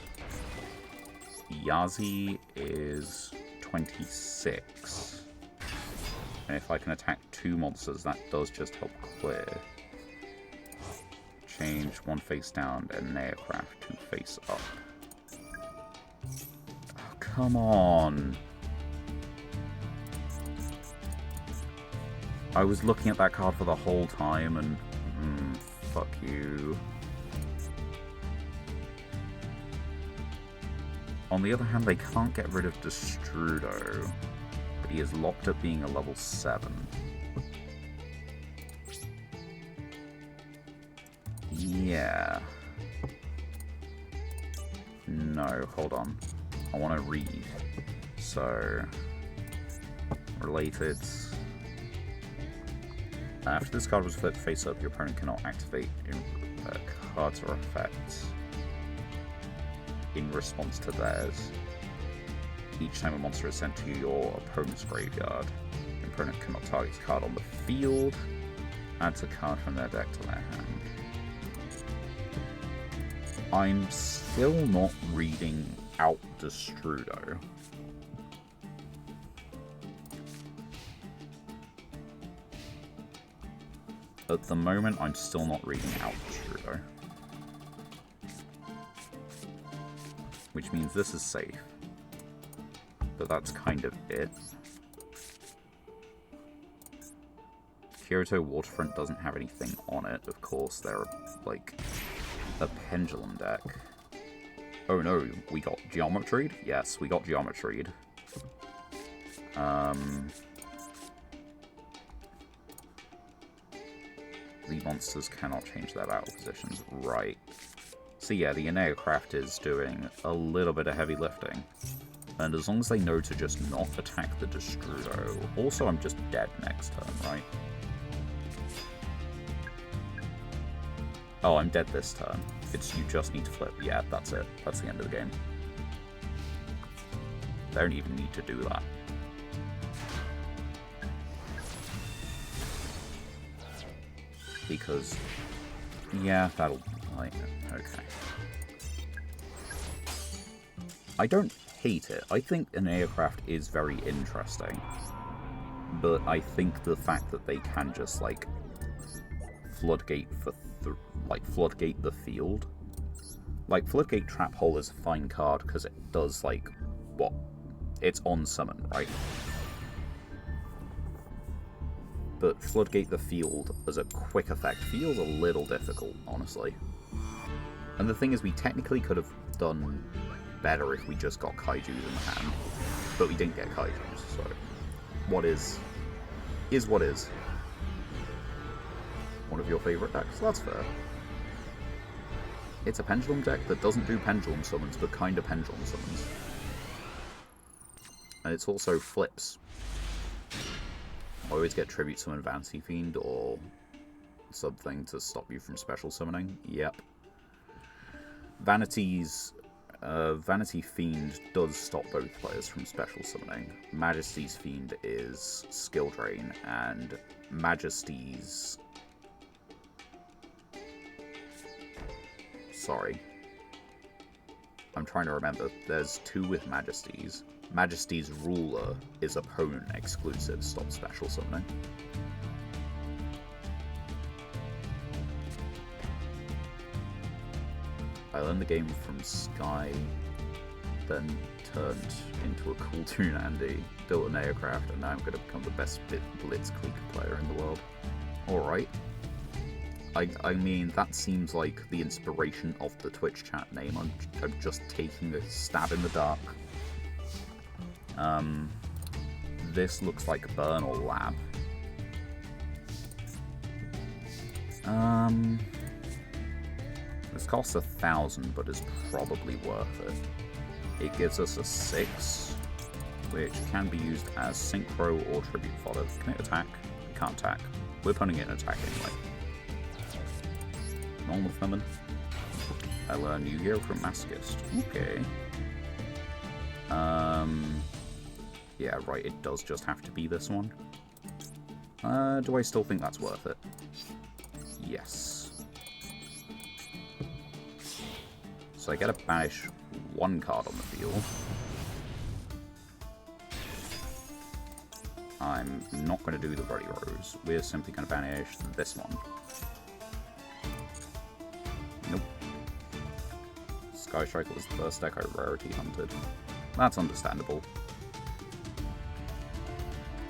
Yazi is 26. And if I can attack 2 monsters, that does just help clear. Change one face down and an aircraft to face up. Oh, come on. I was looking at that card for the whole time and... fuck you. On the other hand, they can't get rid of Destrudo. He is locked at being a level 7. Yeah. No, hold on. I want to read. So, related. After this card was flipped face up, your opponent cannot activate cards or effects in response to theirs. Each time a monster is sent to your opponent's graveyard, your opponent cannot target a card on the field. Adds a card from their deck to their hand. I'm still not reading out Destrudo. At the moment, I'm still not reading out Destrudo. Which means this is safe. But that's kind of it. Kyoto Waterfront doesn't have anything on it. Of course, they're like a pendulum deck. Oh no, we got Geometried? Yes, we got Geometried. The monsters cannot change their battle positions. Right. So yeah, the Aneocraft is doing a little bit of heavy lifting. And as long as they know to just not attack the Destrudo... Also, I'm just dead next turn, right? Oh, I'm dead this turn. It's you just need to flip. Yeah, that's it. That's the end of the game. They don't even need to do that. Because... yeah, that'll... like, okay. I don't hate it. I think Aneocraft is very interesting. But I think the fact that they can just, like, floodgate for... floodgate the field. Like, Floodgate Trap Hole is a fine card because it does, like, what? It's on summon, right? But Floodgate the field as a quick effect feels a little difficult, honestly. And the thing is, we technically could have done better if we just got Kaijus in the hand. But we didn't get Kaijus, so... what is what is. One of your favourite decks? That's fair. It's a pendulum deck that doesn't do pendulum summons, but kind of pendulum summons. And it's also flips. Always get Tribute Summon Vanity Fiend or something to stop you from special summoning. Yep. Vanity Fiend does stop both players from special summoning. Majesty's Fiend is skill drain, and Majesty's... sorry. I'm trying to remember. There's two with Majesty's. Majesty's Ruler is opponent exclusive, stop special summoning. I learned the game from Sky, then turned into a cool toon Andy, built an Aircraft, and now I'm going to become the best Blitzkrieg player in the world. Alright. I mean, that seems like the inspiration of the Twitch chat name. I'm just taking a stab in the dark. This looks like Burn or Lab. This costs 1,000, but is probably worth it. It gives us a 6, which can be used as Synchro or Tribute Fodder. Can it attack? It can't attack. We're putting it in attack anyway. Normal summon. I learned Yugioh from Masochist. Okay. Yeah, right, it does just have to be this one. Do I still think that's worth it? Yes. So I get to banish one card on the field. I'm not going to do the Bloody Rose. We're simply going to banish this one. Nope. Sky Striker was the first deck I rarity hunted. That's understandable.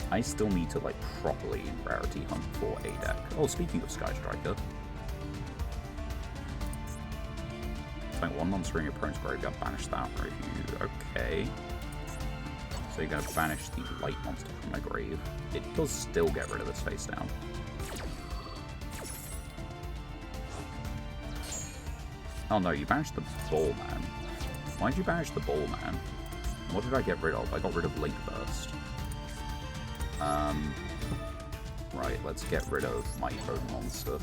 I still need to, like, properly rarity hunt for a deck. Oh, speaking of Sky Striker. Find one monster in your opponent's graveyard, banish that review. Okay. So you're going to banish the light monster from my grave. It does still get rid of this face down. Oh no, you banished the Ball Man. Why'd you banish the Ball Man? What did I get rid of? I got rid of Lake Burst. Right, let's get rid of my own monster.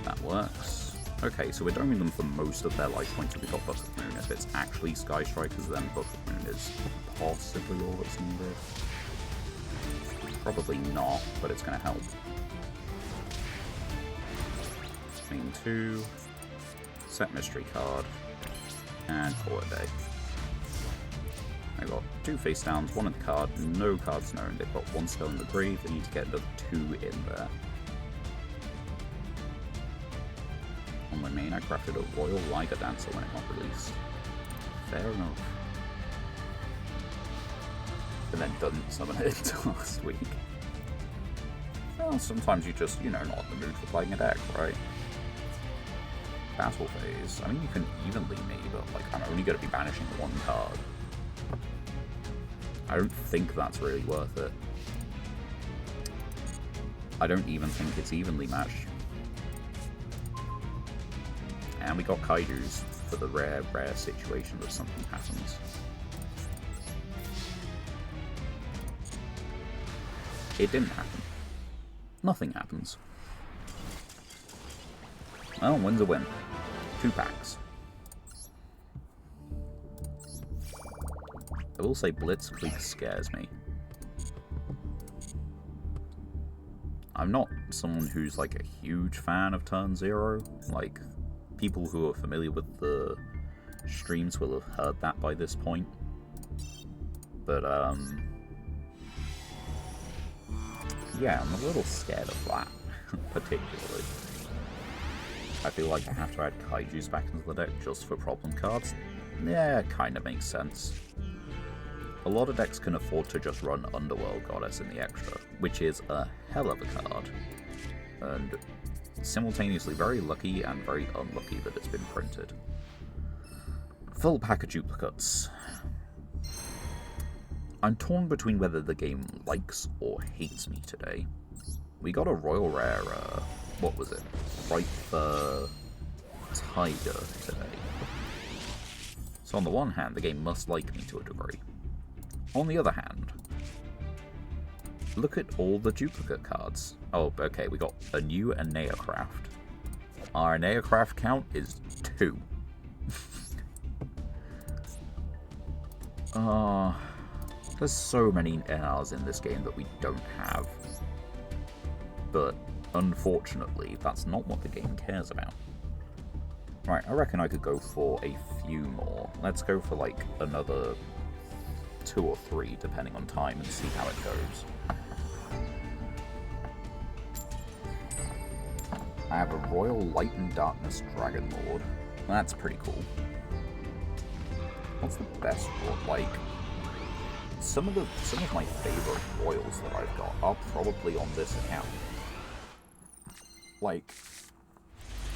That works. Okay, so we're doming them for most of their life points. We got Book of Moon. If it's actually Sky Strikers, then Book of Moon is possibly all that's needed. Probably not, but it's going to help. Main 2, set mystery card, and call it a day. I got 2 face downs, 1 in the card, no cards known. They've got 1 spell in the grave. They need to get another 2 in there. On my main, I crafted a Royal Liger Dancer when it got released. Fair enough. And then didn't summon it last week. Well, sometimes you just, not in the mood for playing a deck, right? Battle phase. I mean, you can evenly me, but, I'm only going to be banishing 1 card. I don't think that's really worth it. I don't even think it's evenly matched. And we got Kaijus for the rare situation that something happens. It didn't happen. Nothing happens. Well, win's a win. 2 packs. I will say Blitzkrieg scares me. I'm not someone who's a huge fan of Turn Zero. People who are familiar with the streams will have heard that by this point. But yeah, I'm a little scared of that, particularly. I feel like I have to add Kaijus back into the deck just for problem cards. Yeah, it kind of makes sense. A lot of decks can afford to just run Underworld Goddess in the extra, which is a hell of a card. And simultaneously very lucky and very unlucky that it's been printed. Full pack of duplicates. I'm torn between whether the game likes or hates me today. We got a Royal Rare, what was it? Ripe Tiger today. So on the one hand, the game must like me to a degree. On the other hand, look at all the duplicate cards. Oh, okay, we got a new Aneacraft. Our Aneacraft count is 2. There's so many NRs in this game that we don't have. But, unfortunately, that's not what the game cares about. Right, I reckon I could go for a few more. Let's go for, another 2 or 3, depending on time, and see how it goes. I have a Royal Light and Darkness Dragon Lord. That's pretty cool. What's the best one? Some of my favorite royals that I've got are probably on this account.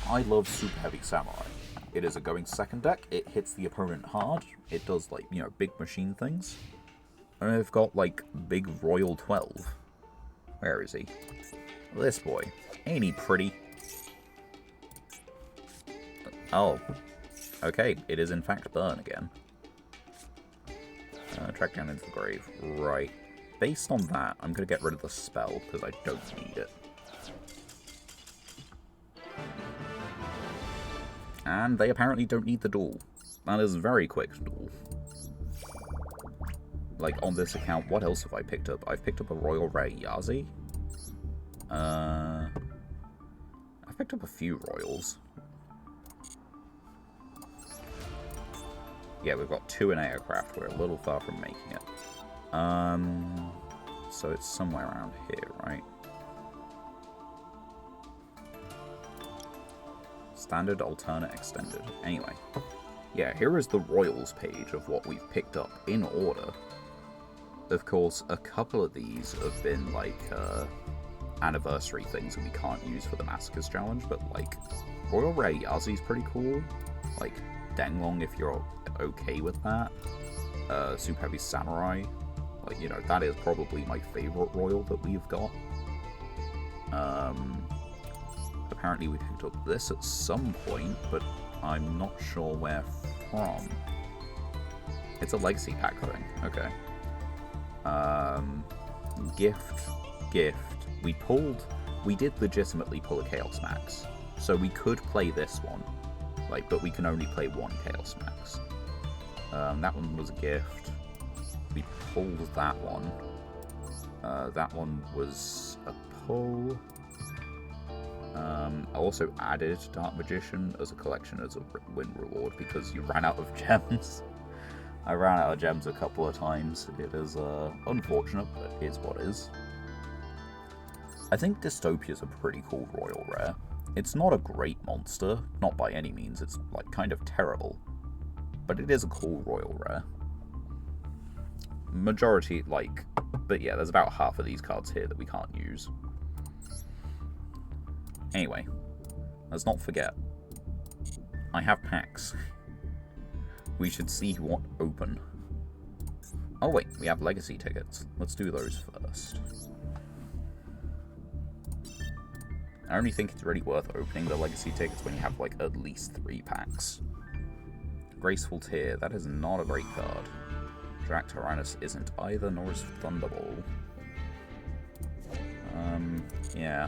I love Super Heavy Samurai. It is a going second deck. It hits the opponent hard. It does big machine things. And I've got Big Royal 12. Where is he? This boy. Ain't he pretty? Oh. Okay, it is in fact Burn again. Track down into the grave. Right. Based on that, I'm going to get rid of the spell, because I don't need it. And they apparently don't need the duel. That is a very quick duel. On this account, what else have I picked up? I've picked up a Royal Rare Yazi. I've picked up a few Royals. Yeah, we've got 2 in Aircraft. We're a little far from making it. So it's somewhere around here, right? Standard, alternate, extended. Anyway. Yeah, here is the Royals page of what we've picked up in order. Of course, a couple of these have been, anniversary things that we can't use for the Masochist Challenge, but, Royal Rare Yazi's pretty cool. Denglong, if you're okay with that. Super Heavy Samurai. That is probably my favorite Royal that we've got. Apparently we picked up this at some point, but I'm not sure where from. It's a Legacy Pack thing. Okay. gift. We did legitimately pull a Chaos Max. So we could play this one. Like, but we can only play one Chaos Max. That one was a gift. We pulled that one. That one was a pull. I also added Dark Magician as a collection as a win reward because you ran out of gems. I ran out of gems a couple of times. It is unfortunate, but it is what it is. I think Dystopia is a pretty cool royal rare. It's not a great monster, not by any means. It's like kind of terrible, but it is a cool royal rare. Majority, like, but yeah, there's about half of these cards here that we can't use. Anyway, let's not forget, I have packs. We should see what open. Oh wait, we have legacy tickets. Let's do those first. I only think it's really worth opening the legacy tickets when you have like at least 3 packs. Graceful Tear, that is not a great card. Drac Tyrannus isn't either, nor is Thunderball. Yeah.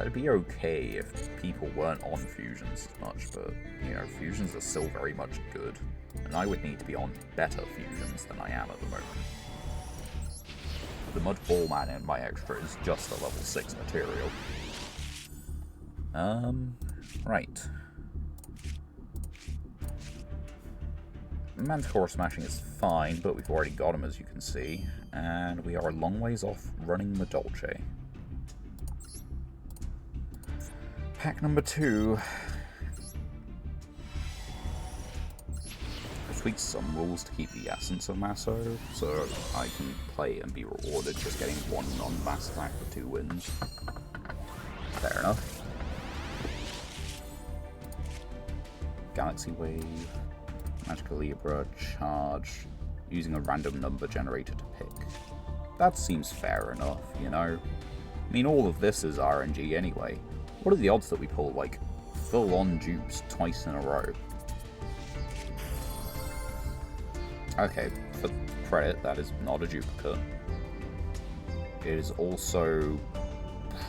It'd be okay if people weren't on fusions as much, but, you know, fusions are still very much good. And I would need to be on better fusions than I am at the moment. The Mud Ball Man in my extra is just a level 6 material. Right. Manticore smashing is fine, but we've already got him, as you can see. And we are a long ways off running the Dolce. Pack number 2. I tweaked some rules to keep the essence of Maso, so I can play and be rewarded just getting 1 non-mass attack for 2 wins. Fair enough. Galaxy Wave, Magical Libra, Charge, using a random number generator to pick. That seems fair enough, you know? I mean, all of this is RNG anyway. What are the odds that we pull, like, full-on dupes twice in a row? Okay, for credit, that is not a duplicate. It is also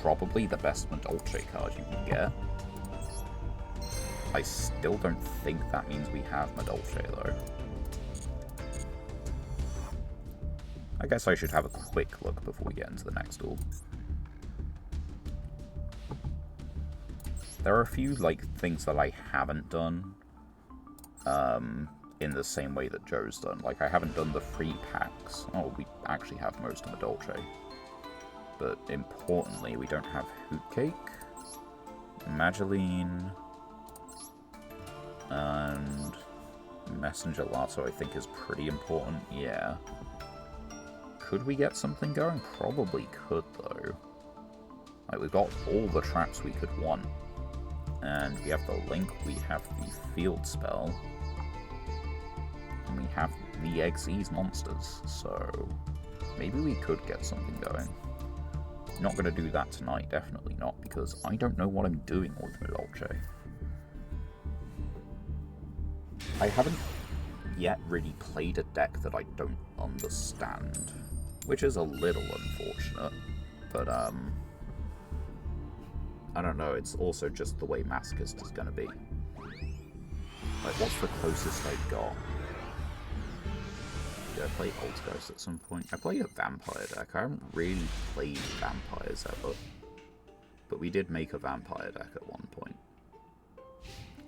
probably the best Madolche card you can get. I still don't think that means we have Madolche, though. I guess I should have a quick look before we get into the next duel. There are a few, like, things that I haven't done, in the same way that Joe's done. Like, I haven't done the free packs. Oh, we actually have most of Madolche. But, importantly, we don't have Hootcake, Mageline, and Messenger Lasso, I think, is pretty important. Yeah. Could we get something going? Probably could, though. Like, we've got all the traps we could want. And we have the Link, we have the Field Spell, and we have the Xyz monsters, so maybe we could get something going. Not going to do that tonight, definitely not, because I don't know what I'm doing with Madolche. I haven't yet really played a deck that I don't understand, which is a little unfortunate, but I don't know, it's also just the way Masochist is going to be. Like, what's the closest I've got? Did I play Altergeist at some point? I played a Vampire deck. I haven't really played Vampires ever. But we did make a Vampire deck at one point.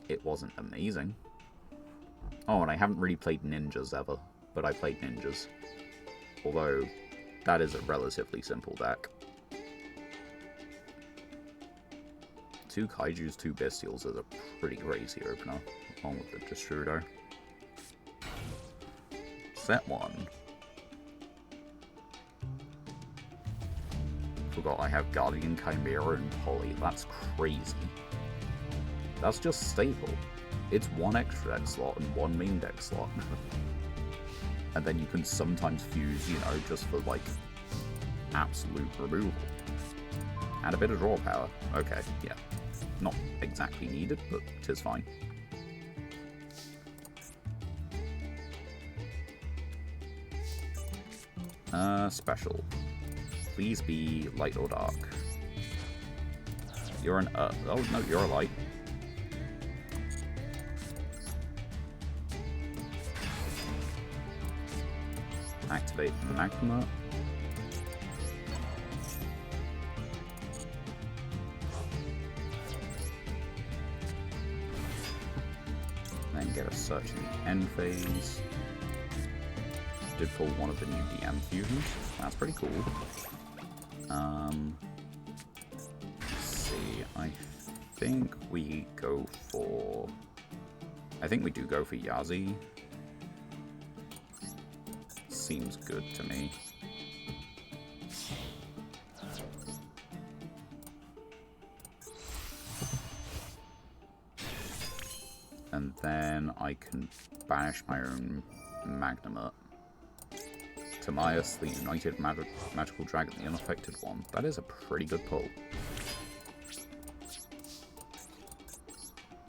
It wasn't amazing. Oh, and I haven't really played Ninjas ever. But I played Ninjas. Although, that is a relatively simple deck. 2 Kaijus, 2 Bestials is a pretty crazy opener, along with the Destrudo. Set 1. Forgot I have Guardian, Chimera, and Poly. That's crazy. That's just stable. It's 1 extra deck slot and 1 main deck slot. And then you can sometimes fuse, you know, just for, like, absolute removal. And a bit of draw power. Okay, yeah. Not exactly needed, but 'tis fine. Special. Please be light or dark. You're an oh no, you're a light. Activate Magma. Then get a search in the end phase. Did pull one of the new DM fusions. That's pretty cool. Let's see. I think we go for. I think we do go for Yazi. Seems good to me. And then I can banish my own Magnum. Timaeus, the United Magical Dragon, the unaffected one. That is a pretty good pull.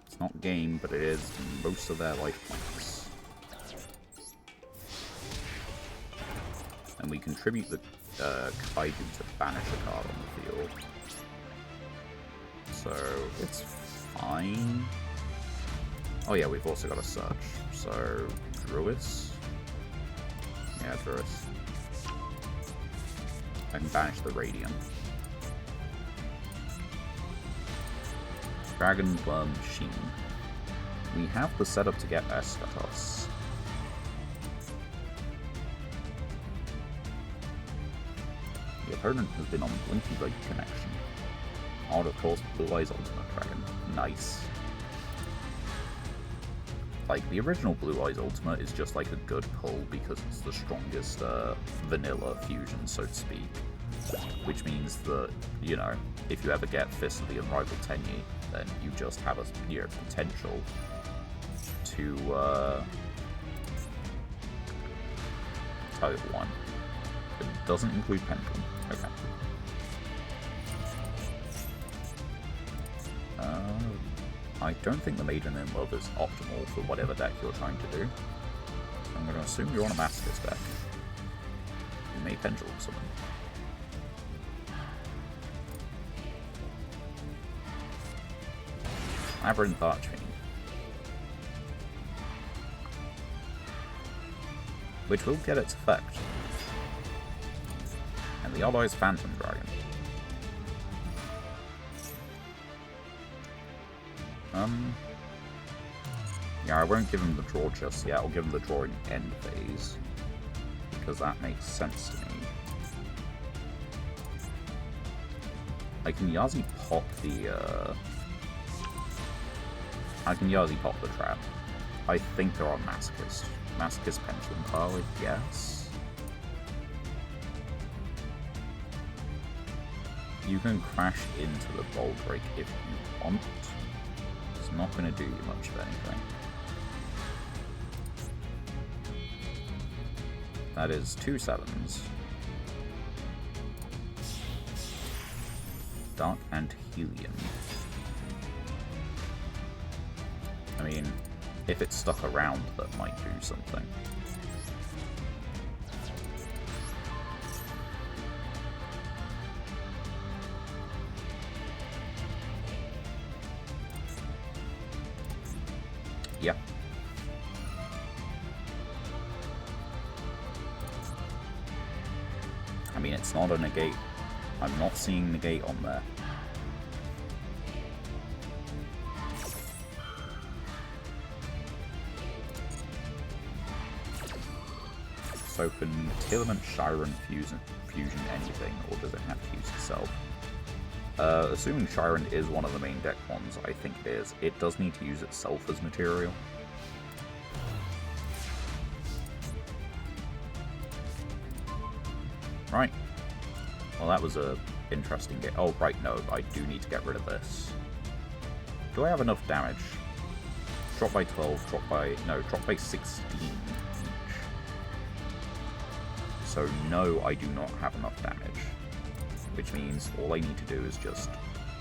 It's not game, but it is most of their life points. And we contribute the Kaiju to banish a card on the field. So, it's fine. Oh yeah, we've also got a search. So, Druis. Yeah, Druis. I can banish the Radiant. Dragon Worm Sheen. We have the setup to get Eschatos. The opponent has been on Blinky Blade connection. Hard of course, Blue Eyes Ultimate Dragon. Nice. Like, the original Blue Eyes Ultimate is just like a good pull because it's the strongest vanilla fusion, so to speak. Which means that, you know, if you ever get Fist of the Unrivaled Tenyi, then you just have a potential to target one. It doesn't include Pendulum. Okay. I don't think the Maiden in Love is optimal for whatever deck you're trying to do. I'm going to assume you're on a Masochist deck. You may Pendulum summon. Labyrinth Archfiend. Which will get its effect. And the Allies Phantom Dragon. Yeah, I won't give him the draw just yet. I'll give him the draw in end phase. Because that makes sense to me. I can Yazi pop the, I can Yazi pop the trap. I think they're on Masochist. Masochist Pendulum Pile, I guess. You can crash into the Bold Break if you want. It's not going to do you much of anything. That is 2 7s. Dark Antihelion. I mean, if it's stuck around, that might do something. Yep. I mean, it's not a negate. I'm not seeing negate on there. So can Telement Chiron fusion anything, or does it have to use itself? Assuming Chiron is one of the main deck ones, I think it is. It does need to use itself as material. Right. Well, that was a interesting game. Oh, right, no, I do need to get rid of this. Do I have enough damage? Drop by 12, drop by 16 each. So no, I do not have enough damage. Which means all I need to do is just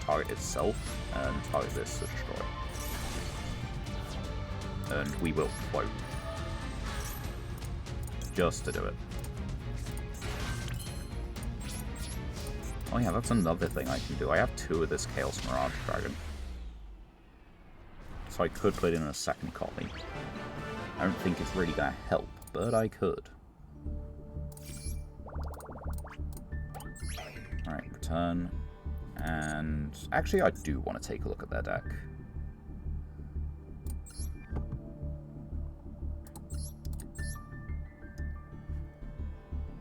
target itself and target this to destroy. And we will float. Just to do it. Oh yeah, that's another thing I can do. I have 2 of this Chaos Mirage Dragon. So I could put in a second copy. I don't think it's really going to help, but I could. Alright, return. And actually I do want to take a look at their deck.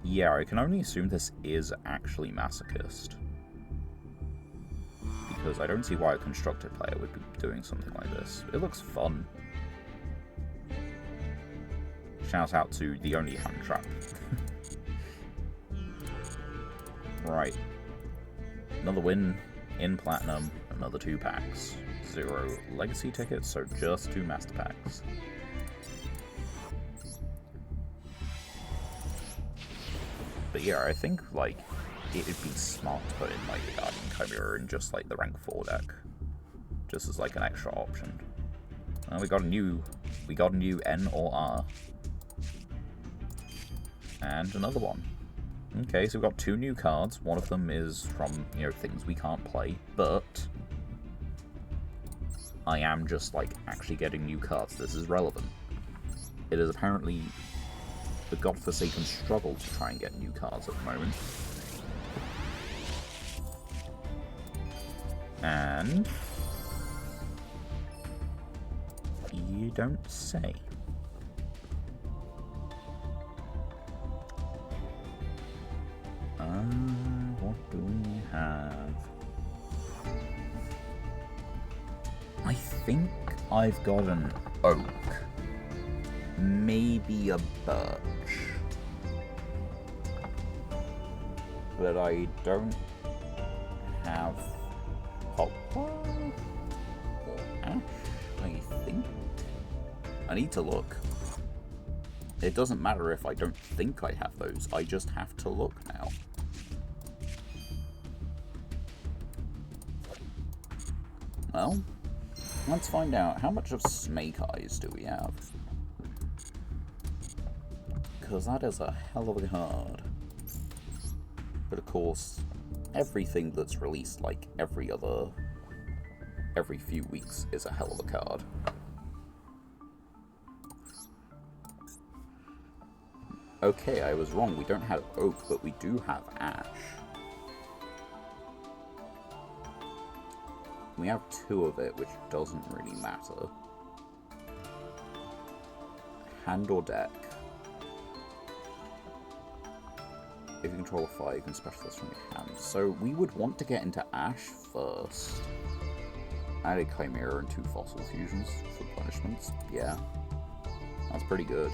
Yeah, I can only assume this is actually Masochist. Because I don't see why a constructed player would be doing something like this. It looks fun. Shout out to the only hand trap. Right. Another win in Platinum, another 2 packs. 0 legacy tickets, so just 2 master packs. But yeah, I think, like, it'd be smart to put in, like, the Guardian Chimera in just, like, the rank 4 deck. Just as, like, an extra option. We got a new N or R. And another one. Okay, so we've got 2 new cards. One of them is from, you know, things we can't play, but I am just, like, actually getting new cards. This is relevant. It is apparently the godforsaken struggle to try and get new cards at the moment. And you don't say. What do we have? I think I've got an oak. Maybe a birch. But I don't have poplar or ash, I think. I need to look. It doesn't matter if I don't think I have those, I just have to look now. Well, let's find out. How much of Snake Eyes do we have? Because that is a hell of a card. But of course, everything that's released like every few weeks is a hell of a card. Okay, I was wrong. We don't have oak, but we do have ash. We have 2 of it, which doesn't really matter. Hand or deck. If you control a fire, you can special this from your hand. So we would want to get into ash first. Add a Chimera and 2 fossil fusions for punishments. Yeah, that's pretty good.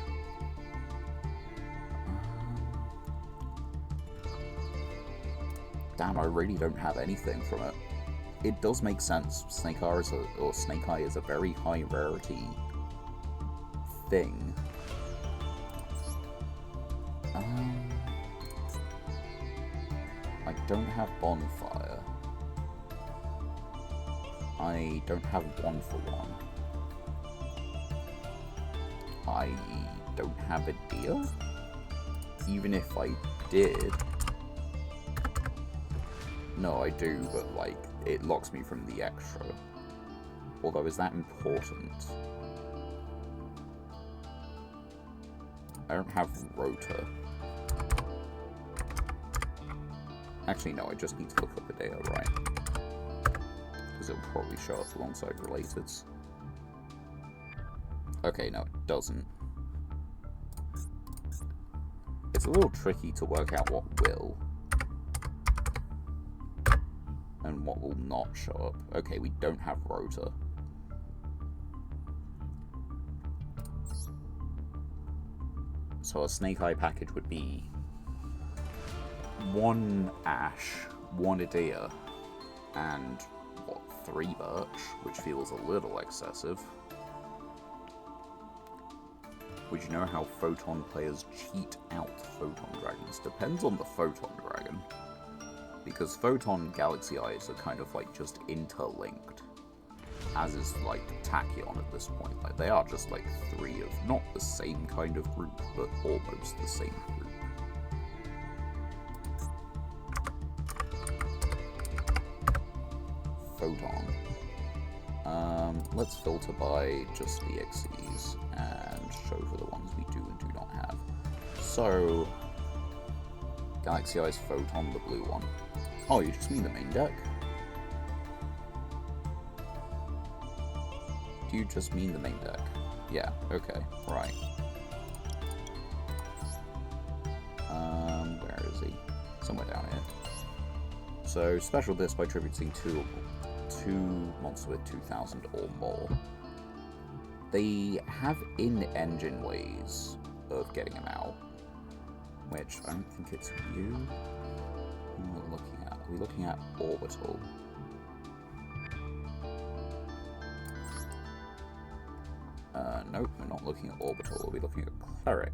Damn, I really don't have anything from it. It does make sense. Snake Eye is a very high rarity thing. I don't have Bonfire. I don't have 1 for 1. I don't have a deal? Even if I did... No, I do, but, like, it locks me from the extra. Although, is that important? I don't have Rota. Actually, no, I just need to look up a data, right? Because it'll probably show up alongside Relateds. Okay, no, it doesn't. It's a little tricky to work out what will and what will not show up. Okay, we don't have Rota. So a Snake Eye package would be 1 Ash, 1 Idea, and, what, 3 Birch, which feels a little excessive. Would you know how Photon players cheat out Photon Dragons? Depends on the Photon Dragon. Because Photon Galaxy Eyes are kind of, like, just interlinked. As is, like, Tachyon at this point. Like, they are just, like, 3 of not the same kind of group, but almost the same group. Photon. Let's filter by just the EXEs and show for the ones we do and do not have. So, Galaxy Eyes Photon, the blue one. Oh, you just mean the main deck? Do you just mean the main deck? Yeah, okay, right. Where is he? Somewhere down here. So, special this by tributing two monsters with 2,000 or more. They have in-engine ways of getting them out, which I don't think it's you. Who are we looking at? Are we looking at Orbital? Nope, we're not looking at Orbital. Are we looking at Cleric?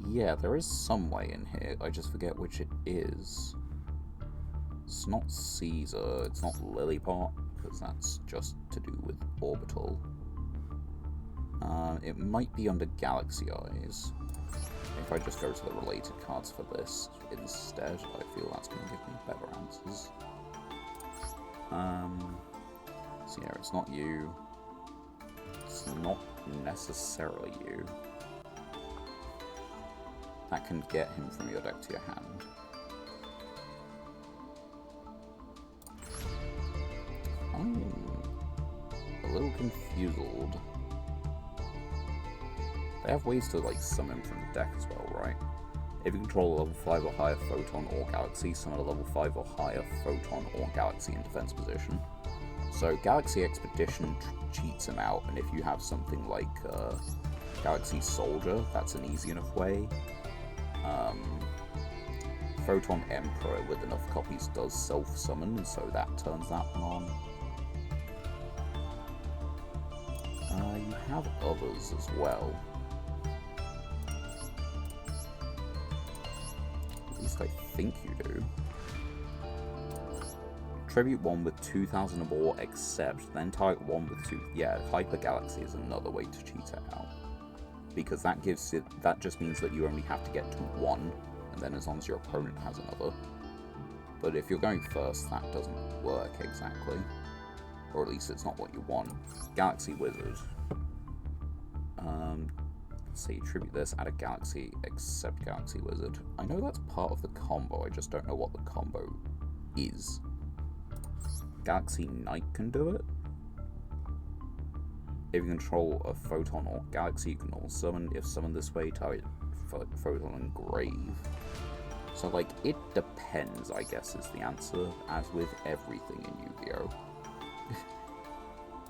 Yeah, there is some way in here. I just forget which it is. It's not Caesar, it's not Lilliput, because that's just to do with Orbital. It might be under Galaxy Eyes. If I just go to the related cards for this instead, I feel that's going to give me better answers. So yeah, it's not you. It's not necessarily you. That can get him from your deck to your hand. I'm a little confused. They have ways to, like, summon from the deck as well, right? If you control a level 5 or higher Photon or Galaxy, summon a level 5 or higher Photon or Galaxy in defense position. So Galaxy Expedition cheats him out, and if you have something like Galaxy Soldier, that's an easy enough way. Photon Emperor with enough copies does self-summon, and so that turns that one on. You have others as well. At least I think you do. Tribute one with 2,000 or more, except then target one with 2. Yeah, Hyper Galaxy is another way to cheat it out, because that gives it. That just means that you only have to get to 1, and then as long as your opponent has another. But if you're going first, that doesn't work exactly, or at least it's not what you want. Galaxy Wizard. Let's see, tribute this, add a Galaxy, except Galaxy Wizard. I know that's part of the combo, I just don't know what the combo is. Galaxy Knight can do it. If you control a Photon or Galaxy, you can all summon. If summoned this way, target Photon and Grave. So, like, it depends, I guess, is the answer, as with everything in Yu-Gi-Oh!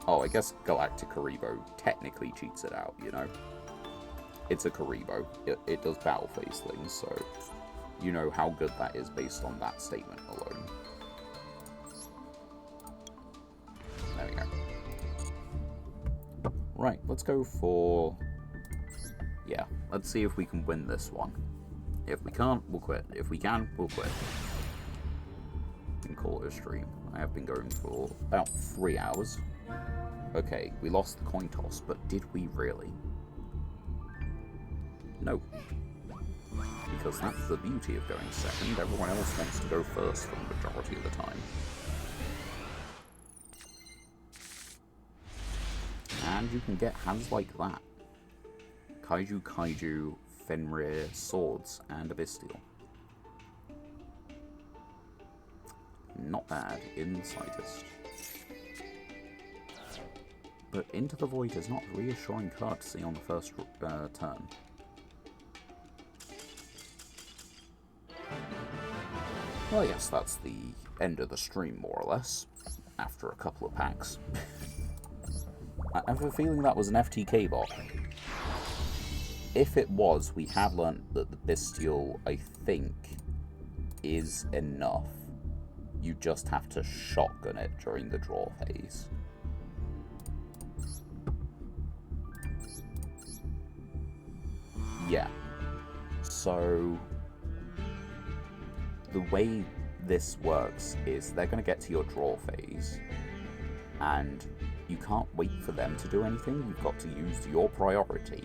Oh, I guess Galactic Karibo technically cheats it out, you know? It's a Karibo. It does battle phase things, so you know how good that is based on that statement alone. There we go. Right, let's go for... Yeah, let's see if we can win this one. If we can't, we'll quit. If we can, we'll quit. We can call it a stream. I have been going for about 3 hours. Okay, we lost the coin toss, but did we really? No. Because that's the beauty of going second. Everyone else wants to go first for the majority of the time. And you can get hands like that. Kaiju, Fenrir, Swords, and a Bestial. Not bad in the slightest. But Into the Void is not a reassuring card to see on the first turn. Well, I guess that's the end of the stream, more or less, after a couple of packs. I have a feeling that was an FTK bot. If it was, we have learnt that the Bestial, I think, is enough. You just have to shotgun it during the draw phase. Yeah. So the way this works is they're going to get to your draw phase, and you can't wait for them to do anything. You've got to use your priority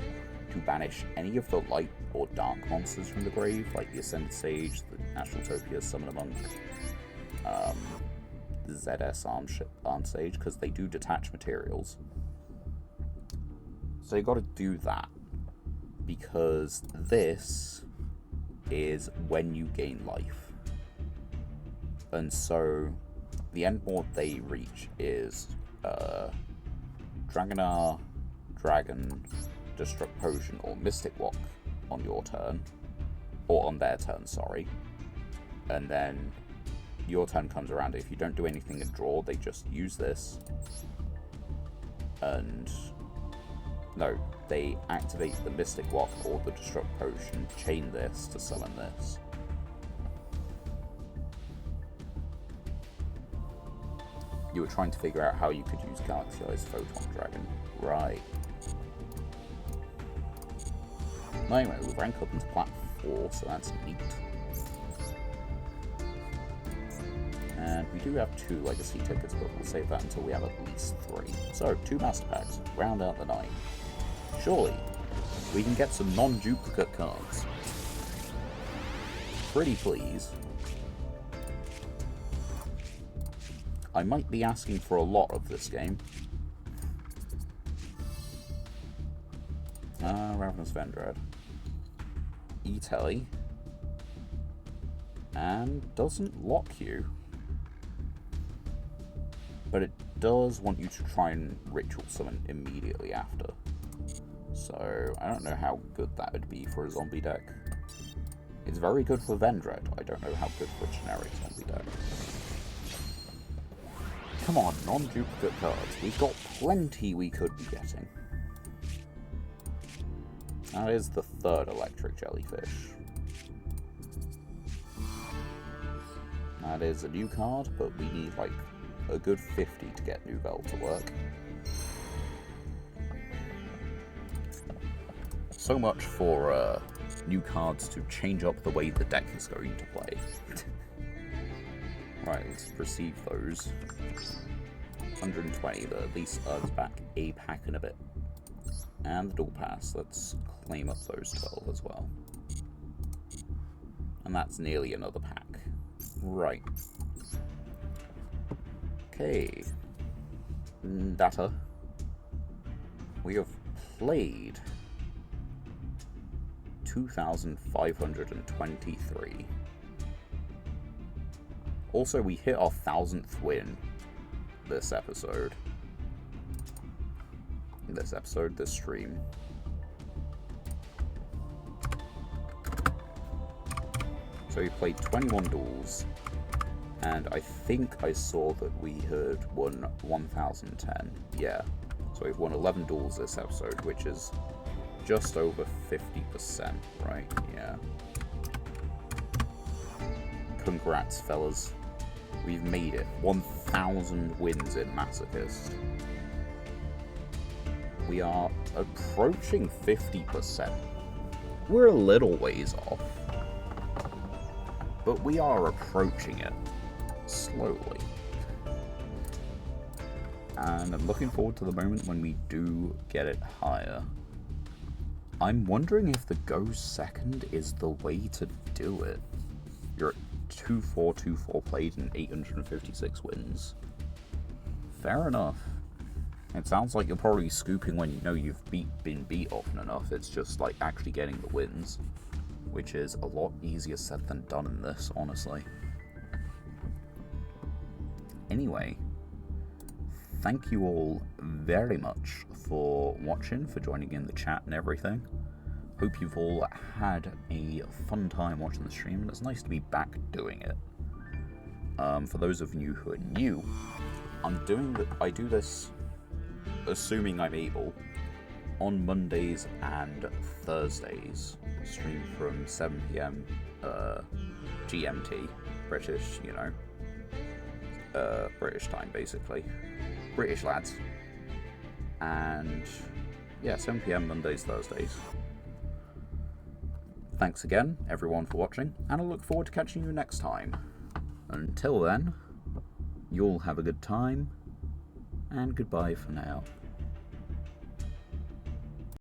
to banish any of the light or dark monsters from the grave, like the Ascended Sage Astraltopia, Summon a Monk, ZS Arm Sage, because they do detach materials. So you got to do that, because this is when you gain life. And so the end board they reach is Dragonar, Dragon, Destruct Potion, or Mystic Walk on your turn. Or on their turn, sorry. And then your turn comes around. If you don't do anything and draw, they just use this. And no, they activate the Mystic Walk or the Destruct Potion, chain this to summon this. You were trying to figure out how you could use Galaxy Eyes Photon Dragon. Right. Anyway, we rank up into Plat 4, so that's neat. And we do have 2 Legacy tickets, but we'll save that until we have at least 3. So, 2 Master Packs, round out the night. Surely, we can get some non-duplicate cards. Pretty please. I might be asking for a lot of this game. Ravenous Vendread. E-Telly. And doesn't lock you. But it does want you to try and ritual summon immediately after. So, I don't know how good that would be for a zombie deck. It's very good for Vendread. I don't know how good for a generic zombie deck. Come on, non-duplicate cards. We've got plenty we could be getting. That is the 3rd Electric Jellyfish. That is a new card, but we need like a good 50 to get Nouvelle to work. So much for new cards to change up the way the deck is going to play. Right, let's receive those. 120, that at least earns back a pack and a bit. And the Dual Pass, let's claim up those 12 as well. And that's nearly another pack. Right. Okay. Data. We have played 2,523. Also, we hit our 1000th win this episode. This stream. So we played 21 duels, and I think I saw that we had won 1,010. Yeah. So we've won 11 duels this episode, which is just over 50%, right? Yeah. Congrats, fellas. We've made it. 1,000 wins in Masochist. We are approaching 50%. We're a little ways off, but we are approaching it slowly. And I'm looking forward to the moment when we do get it higher. I'm wondering if the go second is the way to do it. You're at 2-4-2-4 played and 856 wins. Fair enough. It sounds like you're probably scooping when you know you've been beat often enough. It's just like actually getting the wins, which is a lot easier said than done in this, honestly. Anyway, thank you all very much for watching, for joining in the chat and everything. Hope you've all had a fun time watching the stream, and it's nice to be back doing it. For those of you who are new, I do this, assuming I'm able, on Mondays and Thursdays. Stream from 7 PM GMT, British, you know, British time basically. British lads. And yeah, 7 PM Mondays, Thursdays. Thanks again, everyone, for watching, and I look forward to catching you next time. Until then, you'll have a good time, and goodbye for now.